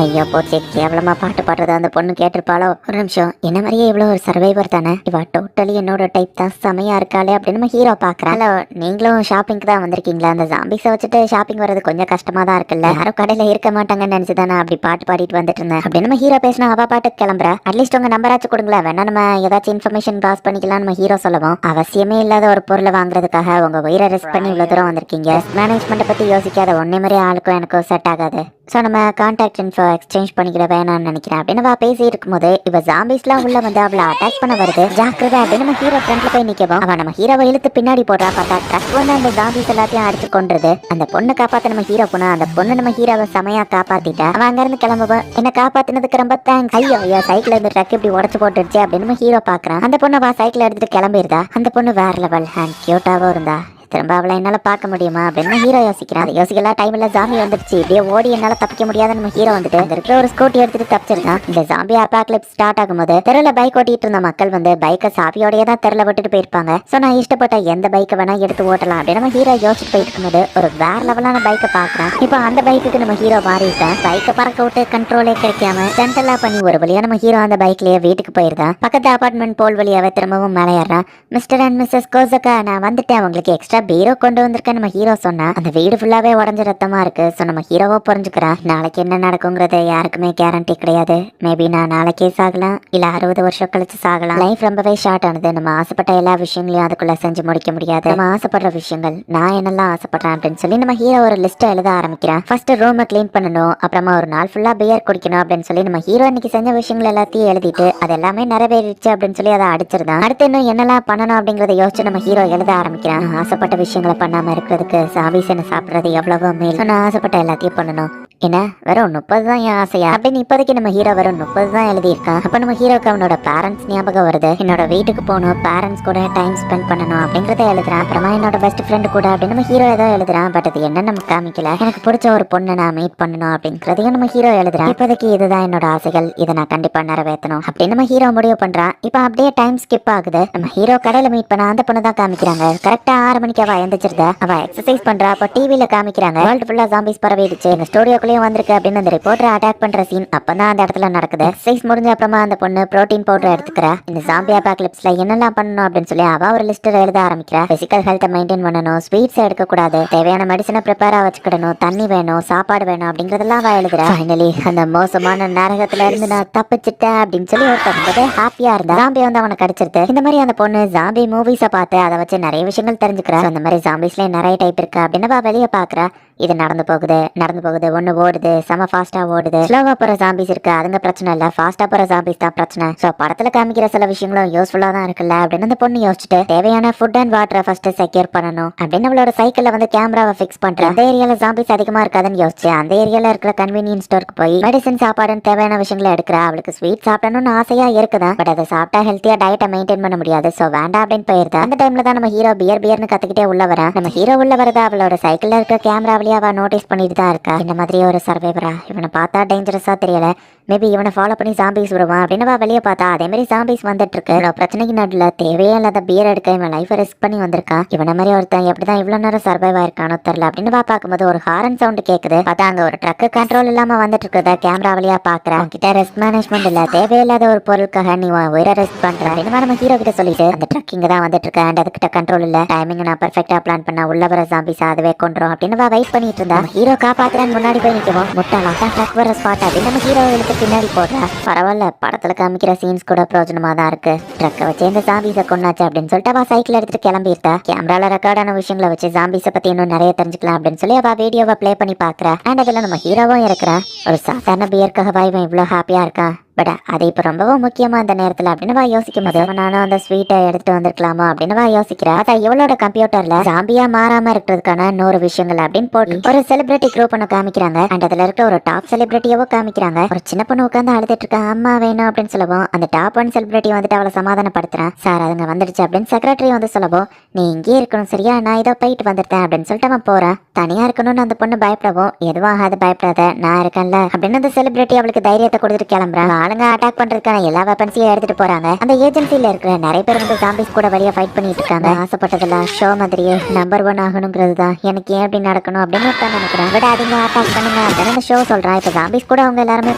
ஐயோ போச்சு, கேவலமா பாட்டு பாடுறது அந்த பொண்ணு கேட்டிருப்பாளோ. ஒரு நிமிஷம், என்ன மாதிரியே இவ்வளவு ஒரு சர்வைவர் தானே இவ, டோட்டலி என்னோட டைப் தான், செமையா இருக்காளே அப்படின்னு நம்ம ஹீரோ பாக்குறேன். ஹலோ, நீங்களும் ஷாப்பிங்க்கு தான் வந்திருக்கீங்களா? அந்த ஜாம்பிஸை வச்சுட்டு ஷாப்பிங் வர்றது கொஞ்சம் கஷ்டமா தான் இருக்குல்ல, யாரும் கடையில இருக்க மாட்டாங்கன்னு நினைச்சுதானே அப்படி பாட்டு பாடிட்டு வந்துட்டு இருந்தேன் அப்படின்னு நம்ம ஹீரோ பேசினா அவ பாட்டுக்கு கிளம்புற. அட்லீஸ்ட் உங்க நம்பராச்சும் கொடுங்களேன், வேணா நம்ம ஏதாச்சும் இன்ஃபர்மேஷன் பாஸ் பண்ணிக்கலாம் நம்ம ஹீரோ சொல்லவும். அவசியமே இல்லாத ஒரு பொருளை வாங்குறதுக்காக உங்க உயிரை ரிஸ்க் பண்ணி இவ்வளவு தூரம் வந்திருக்கீங்க. மேனேஜ்மெண்ட் பத்தி யோசிக்காத ஒன்னே மாதிரி ஆளுக்கும் எனக்கும் செட் ஆகாது. ஸோ நம்ம கான்டாக்ட் இன்ஃபோ எக்ஸ்சேஞ்ச் பண்ணிக்கிற வேணாம்னு நினைக்கிறேன் அப்படின்னு அவ பேசி இருக்கும்போது இவ ஜாம்பிஸ்லாம் உள்ள வந்து அவளை அட்டாக் பண்ண வருது. ஜாக்கிரதை அப்படின்னு நம்ம ஹீரோ ஃப்ரண்ட்ல போய் நிற்கவும் அவன் நம்ம ஹீரோவை இழுத்து பின்னாடி போடுறா. பார்த்தா ட்ரக் வந்து அந்த ஜாம்பிஸ் எல்லாத்தையும் அடிச்சு கொண்டுருது. அந்த பொண்ணை காப்பாத்த நம்ம ஹீரோ போனா அந்த பொண்ணு நம்ம ஹீரோவை செமையா காப்பாத்திட்டா. அவன் அங்கிருந்து கிளம்புவோம், என்ன காப்பாத்தினதுக்கு ரொம்ப தேங்க்ஸ். ஐயோ ஐயோ, சைக்கிள் இருந்து ட்ரக் இப்படி உடச்சு போட்டுருச்சு அப்படின்னு நம்ம ஹீரோ பாக்குறான். அந்த பொண்ணை வா சைக்கிள் எடுத்துட்டு கிளம்பிடுதா. அந்த பொண்ணு வேற லெவல் ஹேண்ட் கியூட்டாவும் இருந்தா. திரும்ப அவளை என்னால பார்க்க முடியுமா அப்படின்னு ஹீரோ யோசிக்கிறான். அது யோசிக்கலாம் டைம் இல்ல, ஜாம்பி வந்துருச்சு. இப்படியே ஓடி என்னால தப்பிக்க முடியாத நம்ம ஹீரோ வந்துட்டு அங்க இருக்கிற ஒரு ஸ்கூட்டி எடுத்துட்டு தப்பிச்சிருக்கான். இந்த ஜாம்பி அபாக்லிப்ஸ் ஸ்டார்ட் ஆகும்போது தெருல பைக் ஓட்டிட்டு இருந்த மக்கள் வந்து பைக்கை சாவியோடய தான் தெருல விட்டுட்டு போயிருப்பாங்க. சோ நான் இஷ்டப்பட்ட எந்த பைக்கை வேணா எடுத்து ஓட்டலாம் அப்படின்னு நம்ம ஹீரோ யோசிச்சு போயிட்டு இருக்கும்போது ஒரு வேற லெவலான பைக்கை பாக்குறான். இப்போ அந்த பைக்குக்கு நம்ம ஹீரோ மாறிட்டான். பைக்கை பறக்க விட்டு கண்ட்ரோலே கிடைக்காம சென்டர்லாம் பண்ணி ஒரு வழியா நம்ம ஹீரோ அந்த பைக்லயே வீட்டுக்கு போயிருந்தான். பக்கத்து அபார்ட்மெண்ட் போல் வழியாவே திரும்பவும் மேலே ஏறான். மிஸ்டர் அண்ட் மிஸ்ஸஸ் கோசக்கா, நான் வந்துட்டேன், உங்களுக்கு எக்ஸ்ட்ரா பீரோ கொண்டு வந்திருக்கேன் நம்ம ஹீரோ சொன்னா. அந்த வீடு ஃபுல்லாவே உடஞ்ச ரத்தமா இருக்கு. சோ நம்ம ஹீரோவோ புரிஞ்சுக்கிறான். நாளைக்கு என்ன நடக்குங்கிறது யாருக்குமே கேரண்டி கிடையாது. மேபி நான் நாளைக்கே சாகலாம், இல்ல 60 வருஷம் கழிச்சு சாகலாம். லைஃப் ரொம்பவே ஷார்ட் ஆனது. நம்ம ஆசைப்பட்ட எல்லா விஷயங்களையும் அதுக்குள்ள செஞ்சு முடிக்க முடியாது. நம்ம ஆசைப்படுற விஷயங்கள், நான் என்னெல்லாம் ஆசைப்படுறேன் அப்படின்னு சொல்லி நம்ம ஹீரோ ஒரு லிஸ்ட் எழுத ஆரம்பிக்கிறான். ஃபர்ஸ்ட் ரூமை கிளீன் பண்ணணும், அப்புறமா ஒரு நாள் ஃபுல்லா பியர் குடிக்கணும் அப்படின்னு சொல்லி நம்ம ஹீரோ இன்னைக்கு செஞ்ச விஷயங்கள் எல்லாத்தையும் எழுதிட்டு அது எல்லாமே நிறைவேறிடுச்சு அப்படின்னு சொல்லி அதை அடிச்சிருந்தான். அடுத்து இன்னும் என்னெல்லாம் பண்ணணும் அப்படிங்கறத யோசிச்சு நம்ம ஹீரோ எழுத ஆரம்பிக்கிறான். ஆசைப்பட்ட விஷயங்களை பண்ணாம இருக்கிறதுக்கு சாவிசனை சாப்பிடுறது எவ்வளவோ மேல். நான் ஆசைப்பட்ட எல்லாத்தையும் பண்ணணும். என்ன வெறும் 30 தான் என் ஆசையா அப்படின்னு இப்போதைக்கு நம்ம ஹீரோ வெறும் 30 தான் எழுதியிருக்கான். அப்ப நம்ம ஹீரோக்கு அவனோட பேரண்ட்ஸ் ஞாபகம் வருது. என்னோட வீட்டுக்கு போகணும், பேரண்ட்ஸ் கூட டைம் ஸ்பெண்ட் பண்ணணும் அப்படிங்கறத எழுதுறான். அப்புறமா என்னோட பெஸ்ட் ஃப்ரெண்டு கூட அப்படின்னு நம்ம ஹீரோ ஏதோ எழுதுறான். பட் அது என்ன நம்ம காமிக்கல. எனக்கு பிடிச்ச ஒரு பொண்ணை நான் மீட் பண்ணணும் அப்படிங்கறதையும் நம்ம ஹீரோ எழுதுறான். இப்போதைக்கு இதுதான் என்னோட ஆசைகள், இதை நான் கண்டிப்பா நிறைவேற்றணும் அப்படின்னு நம்ம ஹீரோ முடிவு பண்றான். இப்ப அப்படியே டைம் ஸ்கிப் ஆகுது. நம்ம ஹீரோ கடையில மீட் பண்ண அந்த பொண்ணு தான் காமிக்கிறாங்க. கரெக்டா 6 மணிக்கு அவ எந்திரிச்சிருந்தா. அவ எக்ஸசைஸ் பண்றா. அப்ப டிவில காமிக்கிறாங்க வேர்ல்டு ஃபுல்லா ஜாம்பிஸ் பரவிடுச்சு, இந்த ஸ்டுடியோக்குள்ளேயும் வந்திருக்கு அப்படின்னு அந்த ரிப்போர்ட்டர் அட்டாக் பண்ற சீன் அப்பதான் அந்த இடத்துல நடக்குது. எக்ஸசைஸ் முடிஞ்ச அப்புறமா அந்த பொண்ணு புரோட்டீன் பவுடர் எடுத்துக்கிறா. இந்த ஜாம்பி அபாக்லிப்ஸ்ல என்னெல்லாம் பண்ணணும் அப்படின்னு சொல்லி அவ ஒரு லிஸ்ட் எழுத ஆரம்பிக்கிறா. பிசிக்கல் ஹெல்த்தை மெயின்டைன் பண்ணணும், ஸ்வீட்ஸ் எடுக்க கூடாது, தேவையான மெடிசனை ப்ரிப்பேரா வச்சுக்கிடணும், தண்ணி வேணும், சாப்பாடு வேணும் அப்படிங்கறதெல்லாம் அவ எழுதுறா. ஃபைனலி அந்த மோசமான நரகத்துல இருந்து நான் தப்பிச்சிட்டேன் அப்படின்னு சொல்லி ஒருத்தர் ஹாப்பியா இருந்தா. ஜாம்பி வந்து அவனை கடிச்சிருது. இந்த மாதிரி அந்த பொண்ணு ஜாம்பி மூவிஸை பார்த்து அதை வச்சு நிறைய விஷயங்கள் தெரிஞ்சுக்கிறா. அந்த மாதிரி ஜாம்பிஸ்ல நிறைய டைப் இருக்கு அப்படின்னு வெளியே பாக்குறா. இது நடந்து போகுது, ஒண்ணு ஓடுது, செம ஃபாஸ்டா ஓடுது. ஸ்லோவா போற ஜாம்பிஸ் இருக்கு, அதுங்க பிரச்சனை இல்ல, ஃபாஸ்டா போற ஜாம்பிஸ் தான் பிரச்சனை. சோ படத்துல காமிக்கிற சில விஷயங்களும் யூஸ்ஃபுல்லா தான் இருக்குல்ல அப்படின்னு அந்த பொண்ணு யோசிச்சுட்டு தேவையான ஃபுட் அண்ட் வாட்டரை ஃபர்ஸ்ட் செக்யூர் பண்ணணும் அப்படின்னு அவளோட சைக்கிள்ல வந்து கேமராவை ஃபிக்ஸ் பண்றேன். அந்த ஏரியால ஜாம்பிஸ் அதிகமா இருக்காதுன்னு யோசிச்சு அந்த ஏரியால இருக்கிற கன்வீனியன்ஸ் ஸ்டோருக்கு போய் மெடிசன் சாப்பாடுன்னு தேவையான விஷயங்களை எடுக்கிறா. அவளுக்கு ஸ்வீட் சாப்பிடணும்னு ஆசையா இருக்குதான். பட் அதை சாப்பிட்டா ஹெல்த்தியா டயட்டை மெயின்டைன் பண்ண முடியாது. சோ வேண்டாம் அப்படின்னு போயிருந்தா. அந்த டைம்ல தான் நம்ம ஹீரோ பியர்னு கத்துக்கிட்டே உள்ள வரா. நம்ம ஹீரோ உள்ள வரதா அவளோட சைக்கிள்ல இருக்க கேமராவிலேயே அவ நோட்டீஸ் பண்ணிட்டு தான் இருக்கா. இந்த மாதிரி ஒரு சர்வைவரா, இவனை பார்த்தா டேஞ்சரஸா தெரியல, மேபி இவனை ஃபாலோ பண்ணி ஜாம்பிஸ் வருவான் அப்படின்னு வெளியே பார்த்தா அதே மாதிரி ஜாம்பிஸ் வந்துட்டு இருக்கு. பிரச்சனைக்கு நடுல தேவையே இல்லாத பியர் எடுக்க இவன் லைஃபை ரிஸ்க் பண்ணி வந்திருக்கான். இவனை மாதிரி ஒருத்தன் எப்படிதான் இவ்வளவு நேரம் சர்வைவ் ஆயிருக்கானோ தெரியல அப்படின்னு பார்க்கும்போது ஒரு ஹாரன் சவுண்ட் கேக்குது. பார்த்தா அங்க ஒரு ட்ரக் கண்ட்ரோல் இல்லாம வந்துட்டு இருக்கிறத கேமரா வழியா பாக்குறேன். கிட்ட ரிஸ்க் மேனேஜ்மெண்ட் இல்ல, தேவையில்லாத ஒரு பொருளுக்காக நீ உயிரை ரிஸ்க் பண்ற அப்படின்னு நம்ம ஹீரோ கிட்ட சொல்லிட்டு அந்த ட்ரக் இங்க தான் வந்துட்டு இருக்க அண்ட் அதுக்கிட்ட கண்ட்ரோல் இல்ல, டைமிங் நான் பெர்ஃபெக்டா பிளான் பண்ண உள்ள வர ஜாம்பிஸ் அதுவே கொண்டுரும் அப்படின்னு வெயிட் பண்ணிட்டு இருந்தா. ஹீரோ காப்பாத்துறேன்னு முன்னாடி போய் நிற்கவும் முட்டாளா தான் ட்ரக் வர ஸ்பாட் அப்படின்னு நம்ம ஹீரோ எடுத்து பின்னாடி போடுறா. பரவாயில்ல, படத்துல காமிக்கிற சீன்ஸ் கூட பிரயோஜனமா தான் இருக்கு. ட்ரக்கை வச்சு இந்த ஜாம்பிஸை கொண்டாச்சு அப்படின்னு சொல்லிட்டு அவ சைக்கிள் எடுத்துட்டு கிளம்பிட்டா. கேமரால ரெக்கார்டான விஷயங்களை வச்சு ஜாம்பிஸை பத்தி இன்னும் நிறைய தெரிஞ்சுக்கலாம் அப்படின்னு சொல்லி அவ வீடியோவை பிளே பண்ணி பாக்குறா. அண்ட் அதுல நம்ம ஹீரோவும் இருக்கிறான். ஒரு சாதாரண பியர்க்காக இவன் இவ்வளவு ஹாப்பியா இருக்கான். பட் அது இப்போ ரொம்பவும் முக்கியமா அந்த நேரத்தில் அப்படின்னு யோசிக்கும் போது நானும் அந்த ஸ்வீட்டை எடுத்துட்டு வந்திருக்கலாமா அப்படின்னு யோசிக்கிறேன். அதான் இவளோட கம்ப்யூட்டர்ல ஜாம்பியா மாறாம இருக்கிறதுக்கான 100 விஷயங்கள் அப்படின்னு போட்டு ஒரு செலிபிரிட்டி குரூப் ஒன்று காமிக்கிறாங்க. அண்ட் அதுல இருக்க ஒரு டாப் செலிபிரிட்டியவோ காமிக்கிறாங்க. ஒரு சின்ன பொண்ணு உட்காந்து அழுதுட்டு இருக்கா, அம்மா வேணும் அப்படின்னு சொல்லவும் அந்த டாப் 1 செலிபிரிட்டி வந்துட்டு அவளை சமாதானப்படுத்துறேன். சார் அதுங்க வந்துடுச்சு அப்படின்னு செக்ரட்டரி வந்து சொல்லவும் நீ இங்கே இருக்கணும் சரியா, நான் இதோ போயிட்டு வந்துட்டேன் அப்படின்னு சொல்லிட்டு அவன் போறேன். தனியா இருக்கணும்னு அந்த பொண்ணு பயப்படவும் எதுவும் ஆகாது, பயப்படாத நான் இருக்கேன்ல அப்படின்னு அந்த செலிபிரிட்டி அவளுக்கு தைரியத்தை கொடுத்துட்டு கிளம்புறேன். ஆளுங்க அட்டாக் பண்றதுக்கான எல்லா வெப்பன்ஸையும் எடுத்துட்டு போறாங்க. அந்த ஏஜென்சில இருக்கிற நிறைய பேர் வந்து ஜாம்பிஸ் கூட வெளியே ஃபைட் பண்ணிட்டு இருக்காங்க. ஆசைப்பட்டதுல ஷோ மாதிரியே நம்பர் 1 ஆகணுங்கிறது தான் எனக்கு ஏன் அப்படி நடக்கணும் அப்படின்னு தான் நினைக்கிறேன். பட் அதிக அட்டாக் பண்ணுங்க அப்படின்னு அந்த ஷோ சொல்றான். இப்ப ஜாம்பிஸ் கூட அவங்க எல்லாருமே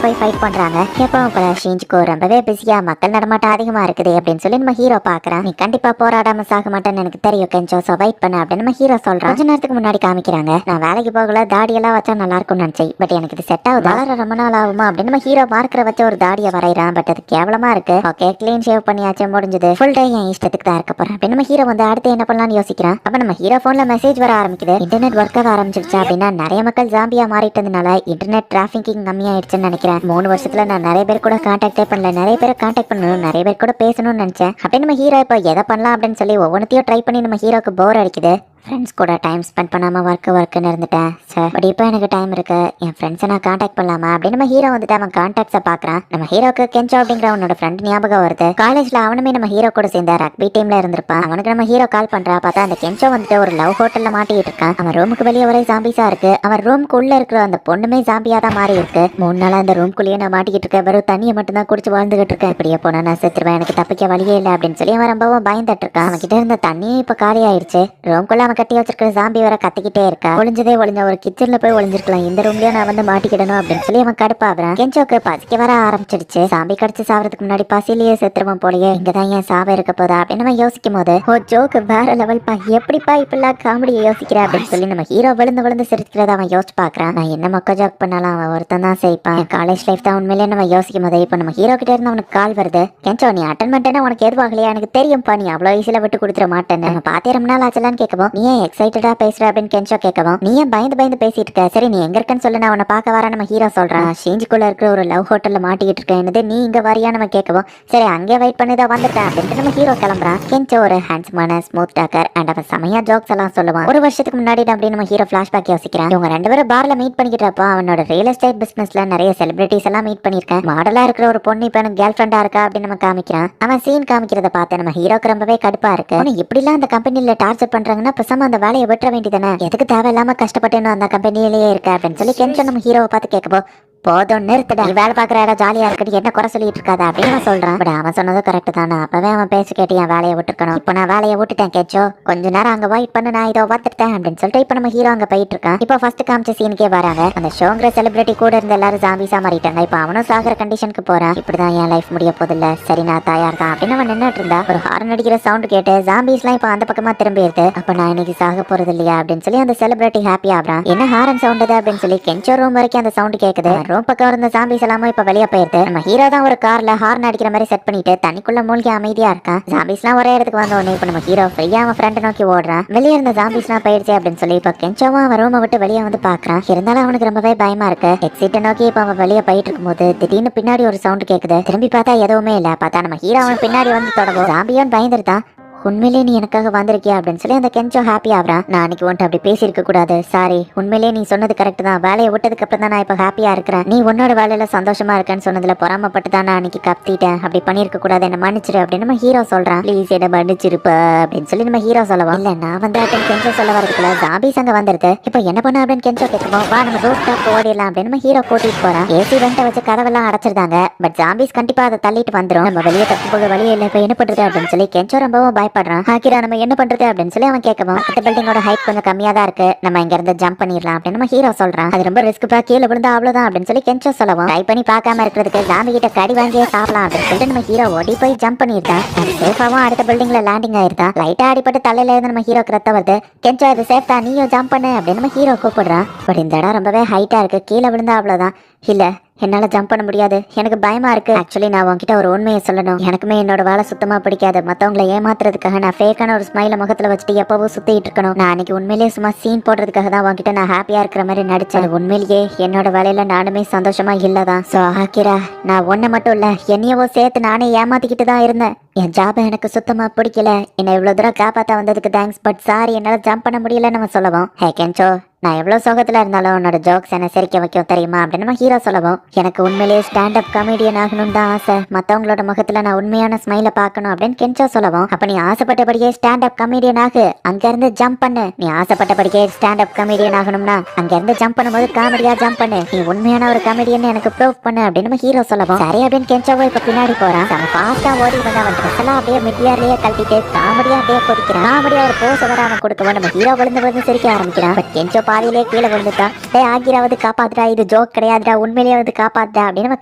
போய் ஃபைட் பண்றாங்க. எப்போ ஷிஞ்சுகோ ரொம்பவே பிஸியா மக்கள் நடமாட்டம் அதிகமா இருக்குது அப்படின்னு சொல்லி நம்ம ஹீரோ பாக்குறான். நீ கண்டிப்பா போராடாம சாக மாட்டேன்னு எனக்கு தெரியும் கென்சோ, சோ வெயிட் பண்ண அப்படின்னு நம்ம ஹீரோ சொல்றான். கொஞ்ச நேரத்துக்கு முன்னாடி காமிக்கிறாங்க, நான் வேலைக்கு போகல தாடி எல்லாம் வச்சா நல்லா இருக்கும்னு நினைச்சேன். பட் எனக்கு இது செட் ஆகுது, வளர ரொம்ப நாள் ஆகுமா அப்படின்னு நம்ம ஹீரோ மார்க்கரை வச்ச ஒரு தாடியை வரைகிறான். பட் அது கேவலமா இருக்கு. ஓகே கிளீன் ஷேவ் பண்ணியாச்சு, முடிஞ்சது. ஃபுல் டே என் இஷ்டத்துக்கு தான் இருக்க போறேன் அப்படின்னு நம்ம ஹீரோ வந்து அடுத்து என்ன பண்ணலாம்னு யோசிக்கிறான். அப்ப நம்ம ஹீரோ போன்ல மெசேஜ் வர ஆரம்பிக்குது. இன்டர்நெட் ஒர்க் ஆக ஆரம்பிச்சிருச்சு அப்படின்னா நிறைய மக்கள் ஜாம்பியா மாறிட்டதுனால இன்டர்நெட் டிராபிக்கிங் கம்மியாயிடுச்சுன்னு நினைக்கிறேன். 3 வருஷத்துல நான் நிறைய பேர் கூட கான்டாக்டே பண்ணல, நிறைய பேரை கான்டாக்ட் பண்ணணும், நிறைய பேர் கூட பேசணும்னு நினைச்சேன். அப்படின்னு நம்ம ஹீரோ இப்போ எதை பண்ணலாம் அப்படின்னு சொல்லி ஒவ்வொன்றையும் ட்ரை பண்ணி நம்ம ஹீரோக்கு போர் அடிக்குது. ஃப்ரெண்ட்ஸ் கூட டைம் ஸ்பெண்ட் பண்ணாமல் ஒர்க்குன்னு இருந்துட்டேன் சார். பட் இப்போ எனக்கு டைம் இருக்கு, என் ஃப்ரெண்ட்ஸை நான் கான்டாக்ட் பண்ணலாமா அப்படின்னு நம்ம ஹீரோ வந்துட்டு அவன் கான்டாக்ட்ஸை பார்க்குறான். நம்ம ஹீரோக்கு கென்சோ அப்படிங்கிற அவனோட ஃப்ரெண்ட் ஞாபகம் வருது. காலேஜில் அவனுமே நம்ம ஹீரோ கூட சேர்ந்த ரக்பி டீமில் இருந்திருப்பான். அவனுக்கு நம்ம ஹீரோ கால் பண்ணுறா. பார்த்தா அந்த கென்சோ வந்துட்டு ஒரு லவ் ஹோட்டலில் மாட்டிக்கிட்டு இருக்கான். அவன் ரூமுக்கு வெளியே ஒரே ஜாம்பிஸாக இருக்கு. அவன் ரூமுக்கு உள்ள இருக்கிற அந்த பொண்ணுமே ஜாம்பியாக தான் மாறி இருக்கு. 3 நாளாக அந்த ரூம்குள்ளேயே நான் மாட்டிக்கிட்டு இருக்கேன், வெறும் தண்ணியை மட்டும் தான் குடிச்சு வாழ்ந்துகிட்டு இருக்கேன். இப்படியே போனால் நான் செத்துருவேன், எனக்கு தப்பிக்க வழியே இல்லை அப்படின்னு சொல்லி அவன் ரொம்பவும் பயந்துட்டு இருக்கான். அவன் கிட்ட இருந்த தண்ணியும் இப்போ காலி ஆயிடுச்சு. ரூம்குள்ள அவன் கட்டி வச்சிருக்கிற ஜாம்பி வர கத்திக்கிட்டே இருக்கா. ஒளிஞ்சதே ஒளிஞ்ச ஒரு கிச்சன்ல போய் ஒளிஞ்சிருக்கலாம், இந்த ரூம்லயே நான் வந்து மாட்டிக்கிடணும் அப்படின்னு சொல்லி அவன் கடுப்பாகிறான். கென்சோக்கு பசிக்க வர ஆரம்பிச்சிடுச்சு. சாம்பி கடிச்சு சாவறதுக்கு முன்னாடி பசிலேயே செத்துருவான் போலயே, இங்கதான் ஏன் சாவ இருக்க போதா அப்படின்னு நம்ம யோசிக்கும் போது ஓ ஜோக்கு வேற லெவல் பா, எப்படிப்பா இப்பெல்லாம் காமெடியை யோசிக்கிற அப்படின்னு சொல்லி நம்ம ஹீரோ விழுந்து சிரிக்கிறத அவன் யோசிச்சு பாக்குறான். நான் என்ன மொக்க ஜோக் பண்ணாலும் அவன் ஒருத்தன் தான் செய்ப்பான். காலேஜ் லைஃப் தான் உண்மையிலே நம்ம யோசிக்கும் போது இப்போ நம்ம ஹீரோ கிட்ட இருந்து அவனுக்கு கால் வருது. கென்சோ நீ அட்டன் பண்ணிட்டேன்னா உனக்கு எதுவாகலையா, எனக்கு தெரியும்பா நீ அவ்வளோ ஈஸியில விட்டு கொடுத்துட மாட்டேன்னு. நம்ம பார்த்தே ரொம்ப நாள் ஆச்சலான்னு கேட்கவும் நீ ஏன் எக்ஸைட்டடா பேசுற அப்படின்னு கென்சோ கேட்கவும் நீ ஏன் பயந்து பேசிட்டு இருக்க, சரி நீ எங்க இருக்கன்னு சொல்லு, நான் உன்னை பார்க்க வர நம்ம ஹீரோ சொல்றான். ஷீஞ்சுக்குள்ள இருக்கிற ஒரு லவ் ஹோட்டல்ல மாட்டிக்கிட்டு இருக்கேன், நீ இங்க வரியா நம்ம கேட்கவும் சரி அங்கே வெயிட் பண்ணிதான் வந்துட்டேன் அப்படின்ட்டு நம்ம ஹீரோ கிளம்புறான். கென்சோ ஒரு ஹேண்ட்ஸமான ஸ்மூத் டாக்கர் அண்ட் அவன் செமையா ஜோக்ஸ் எல்லாம் சொல்லுவான். ஒரு வருஷத்துக்கு முன்னாடி அப்படின்னு நம்ம ஹீரோ பிளாஷ்பேக் யோசிக்கிறான். இவங்க 2 பேரும் பார்ல மீட் பண்ணிக்கிட்டப்ப அவனோட ரியல் எஸ்டேட் பிசினஸ்ல நிறைய செலிபிரிட்டிஸ் எல்லாம் மீட் பண்ணிருக்கேன். மாடலா இருக்கிற ஒரு பொண்ணு இப்ப எனக்கு கேர்ள் ஃப்ரெண்டா இருக்கா அப்படின்னு நம்ம காமிக்கிறான். அவன் சீன் காமிக்கிறத பார்த்து நம்ம ஹீரோக்கு ரொம்பவே கடுப்பா இருக்கு. இப்படிலாம் அந்த கம்பெனில டார்ச்சர் பண்றாங்கன்னா பேசாம அந்த வேலையை விட்டுற வேண்டியதானே, எதுக்கு தேவையில்லாம கஷ்டப்பட்டு அந்த கம்பெனிலேயே இருக்க அப்படின்னு சொல்லி கென்சோ நம்ம ஹீரோவை பார்த்து கேட்கப்போ போதும் நிறுத்துடா, நீ வேலை பார்க்குற இடம் ஜாலியா இருக்கட்டு என்ன குறை சொல்லிட்டு இருக்காது அப்படின்னு அவன் சொல்றான். பட் அவன் சொன்னதும் கரெக்ட் தானே, அப்பவே அவன் பேசி கேட்டு என் வேலையை விட்டுருக்கணும். இப்போ நான் வேலையை விட்டுட்டேன் கெச்சோ, கொஞ்ச நேரம் அங்க வெயிட் பண்ணு, நான் இதோ வந்துட்டேன் அப்படின்னு சொல்லிட்டு இப்போ நம்ம ஹீரோ அங்க போயிட்டு இருக்கான். இப்போ ஃபர்ஸ்ட் காமிச்ச சீனுக்கே வராங்க. அந்த ஷோங்கிற செலிபிரிட்டி கூட இருந்த எல்லாரும் ஜாம்பிஸா மாறிட்டாங்க. இப்போ அவனும் சாகிற கண்டிஷனுக்கு போறான். இப்படிதான் என் லைஃப் முடிய போதில்ல, சரி நான் தயார் தான் அப்படின்னு அவன் நின்றுட்டு இருந்தா ஒரு ஹார்ன் அடிக்கிற சவுண்ட் கேட்டு ஜாம்பிஸ்லாம் இப்போ அந்த பக்கமா திரும்பி இருக்கு. அப்ப நான் இன்னைக்கு சாக போறது இல்லையா அப்படின்னு சொல்லி அந்த செலிபிரிட்டி ஹாப்பி ஆகிறான். என்ன ஹாரன் சவுண்ட் அப்படின்னு சொல்லி கென்சோ ரூம் வரைக்கும் அந்த சவுண்ட் கேக்குது. ரூம் பக்கம் இருந்த ஜாம்பிஸ் எல்லாமே இப்ப வெளியே போயிருது. நம்ம ஹீரோ தான் ஒரு கார்ல ஹார்ன் அடிக்கிற மாதிரி செட் பண்ணிட்டு தண்ணிக்குள்ள மூழ்கி அமைதியா இருக்கான். ஜாம்பிஸ்லாம் ஒரே இடத்துக்கு வந்த உடனே இப்ப நம்ம ஹீரோ ஃப்ரீயா அவன் ஃப்ரெண்ட் நோக்கி ஓடுறான். வெளியே இருந்த ஜாம்பிஸ்லாம் போயிடுச்சு அப்படின்னு சொல்லி இப்ப கென்சோவும் அவன் ரூமை விட்டு வெளியே வந்து பாக்குறான். இருந்தாலும் அவனுக்கு ரொம்பவே பயமா இருக்கு. எக்ஸிட்டை நோக்கி இப்ப அவன் வெளியே போயிட்டு இருக்கும்போது திடீர்னு பின்னாடி ஒரு சவுண்ட் கேக்குது. திரும்பி பார்த்தா எதுவுமே இல்ல. பார்த்தா நம்ம ஹீரோ அவன் பின்னாடி வந்து தொடங்கும். ஜாம்பியோன்னு பயந்துருதான். உண்மையிலே நீ எனக்காக வந்திருக்கியா அப்படின்னு சொல்லி அந்த கென்சோ ஹாப்பி ஆகிறான். நான் அன்னைக்கு உன்ட்டு அப்படி பேசியிருக்க கூடாது, சாரி. உண்மையிலே நீ சொன்னது கரெக்ட் தான், வேலையை விட்டதுக்கு அப்புறம் தான் நான் இப்போ ஹாப்பியா இருக்கிறேன். நீ உன்னோட வேலையில சந்தோஷமா இருக்கேன்னு சொன்னதுல பொறாமப்பட்டு தான் நான் அன்னைக்கு கத்திட்டேன். அப்படி பண்ணிருக்க கூடாது, என்ன மன்னிச்சிரு அப்படின்னு நம்ம ஹீரோ சொல்றான். ப்ளீஸ் என்ன மன்னிச்சிருப்ப அப்படின்னு சொல்லி நம்ம ஹீரோ சொல்லவும் இல்ல நான் வந்து அப்படின்னு கென்சோ சொல்ல வரதுக்குள்ள ஜாம்பிஸ் அங்க வந்துருது. இப்போ என்ன பண்ண அப்படின்னு கென்சோ கேட்குவோம். வா நம்ம ரூஃப் டாப் ஓடிடலாம் அப்படின்னு நம்ம ஹீரோ கூட்டிட்டு போறான். ஏசி வெண்ட வச்சு கதவெல்லாம் அடைச்சிருந்தாங்க. பட் ஜாம்பிஸ் கண்டிப்பா அதை தள்ளிட்டு வந்துடும். நம்ம வெளியே தப்பு போக வழியே இல்லை, இப்போ என்ன பண்றது அப்படின்னு சொல்லி கென்சோ ரொம்பவும் பயப்படுறான். ஹாக்கிரா நம்ம என்ன பண்றது அப்படின்னு சொல்லி அவன் கேட்கவும் அந்த பில்டிங்கோட ஹைட் கொஞ்சம் கம்மியா தான் இருக்கு, நம்ம இங்க இருந்து ஜம்ப் பண்ணிடலாம் அப்படின்னு நம்ம ஹீரோ சொல்றான். அது ரொம்ப ரிஸ்க் பா, கீழே விழுந்தா அவ்வளவுதான் அப்படின்னு சொல்லி கென்சோ சொல்லவும் ட்ரை பண்ணி பார்க்காம இருக்கிறதுக்கு ஜாம்பி கிட்ட கடி வாங்கியே சாப்பிடலாம் அப்படின்னு சொல்லிட்டு நம்ம ஹீரோ ஓடி போய் ஜம்ப் பண்ணிருந்தான். அது சேஃபாவும் அடுத்த பில்டிங்ல லேண்டிங் ஆயிருந்தான். லைட்டா அடிப்பட்டு தலையில இருந்து நம்ம ஹீரோக்கு ரத்தம் வருது. கென்சோ இது சேஃப் தான், நீயும் ஜம்ப் பண்ணு அப்படின்னு நம்ம ஹீரோ கூப்பிடுறான். பட் இந்த இடம் ரொம்பவே ஹைட்டா இருக்கு, கீழே விழுந்தா அவ்வளவுதான். இல்ல என்னால ஜம்ப் பண்ண முடியாது, எனக்கு பயமா இருக்கு. ஆக்சுவலி நான் உன்கிட்ட ஒரு உண்மையை சொல்லணும். எனக்குமே என்னோட வேலை சுத்தமா பிடிக்காது. மத்தவங்களை ஏமாத்துறதுக்காக நான் ஃபேக்கான ஒரு ஸ்மைல முகத்துல வச்சுட்டு எப்பவும் சுத்திட்டு இருக்கணும். நான் அன்னைக்கு உண்மையிலேயே சும்மா சீன் போடுறதுக்காக தான் உன்கிட்ட நான் ஹாப்பியா இருக்கிற மாதிரி நடிச்சேன். உண்மையிலேயே என்னோட வேலையில நானுமே சந்தோஷமா இல்லதான். சோ ஆக்கிரா, நான் ஒன்ன மட்டும் இல்ல என்னையவோ சேர்த்து நானே ஏமாத்திக்கிட்டு தான் இருந்தேன். என் ஜாபை எனக்கு சுத்தமா பிடிக்கல. என்னை இவ்வளவு தூரம் காப்பாத்த வந்ததுக்கு தேங்க்ஸ், பட் சாரி என்னால ஜம்ப் பண்ண முடியல நம்ம சொல்லவும். ஹே கென்சோ, நான் எவ்வளவு சோகத்துல இருந்தாலும் உன்னோட ஜோக்ஸ் என்ன சிரிக்க வைக்கும் தெரியுமா அப்படின்னு நம்ம ஹீரோ சொல்லவும், எனக்கு உண்மையிலேயே ஸ்டாண்ட் அப் கமெடியன் ஆகணும் தான் ஆசை, மத்தவங்களோட முகத்துல நான் உண்மையான ஸ்மைல பார்க்கணும் அப்படின்னு கென்சோ சொல்லவும், அப்ப நீ ஆசைப்பட்டபடியே ஸ்டாண்ட் அப் கமெடியன் ஆகு, அங்க இருந்து ஜம்ப் பண்ணு. நீ ஆசைப்பட்டபடியே ஸ்டாண்ட் அப் கமெடியன் ஆகணும்னா அங்க இருந்து ஜம்ப் பண்ணும்போது காமெடியா ஜம்ப் பண்ணு, நீ உண்மையான ஒரு கமெடியன் எனக்கு ப்ரூவ் பண்ணு அப்படின்னு நம்ம ஹீரோ சொல்லவும், சரி அப்படின்னு கென்சோவோ இப்ப பின்னாடி போறான். அவன் ஃபாஸ்டா ஓடி வந்து அவன் ட்ரெஸ் எல்லாம் அப்படியே மிட்டியாரிலேயே கழட்டிட்டு காமெடியா அப்படியே குதிக்கிறான். காமெடியா ஒரு போஸ் வர அவன் கொடுக்கவும் நம்ம ஹீரோ விழுந்து சிரிக்க ஆரம்பிக்கிறான். பட் கென்சோ பாதியிலே கீழே விழுந்துட்டான். ஆகிராவது காப்பாத்துடா, இது ஜோக் கிடையாதுடா, உண்மையிலேயே வந்து காப்பாத்துடா அப்படின்னு நம்ம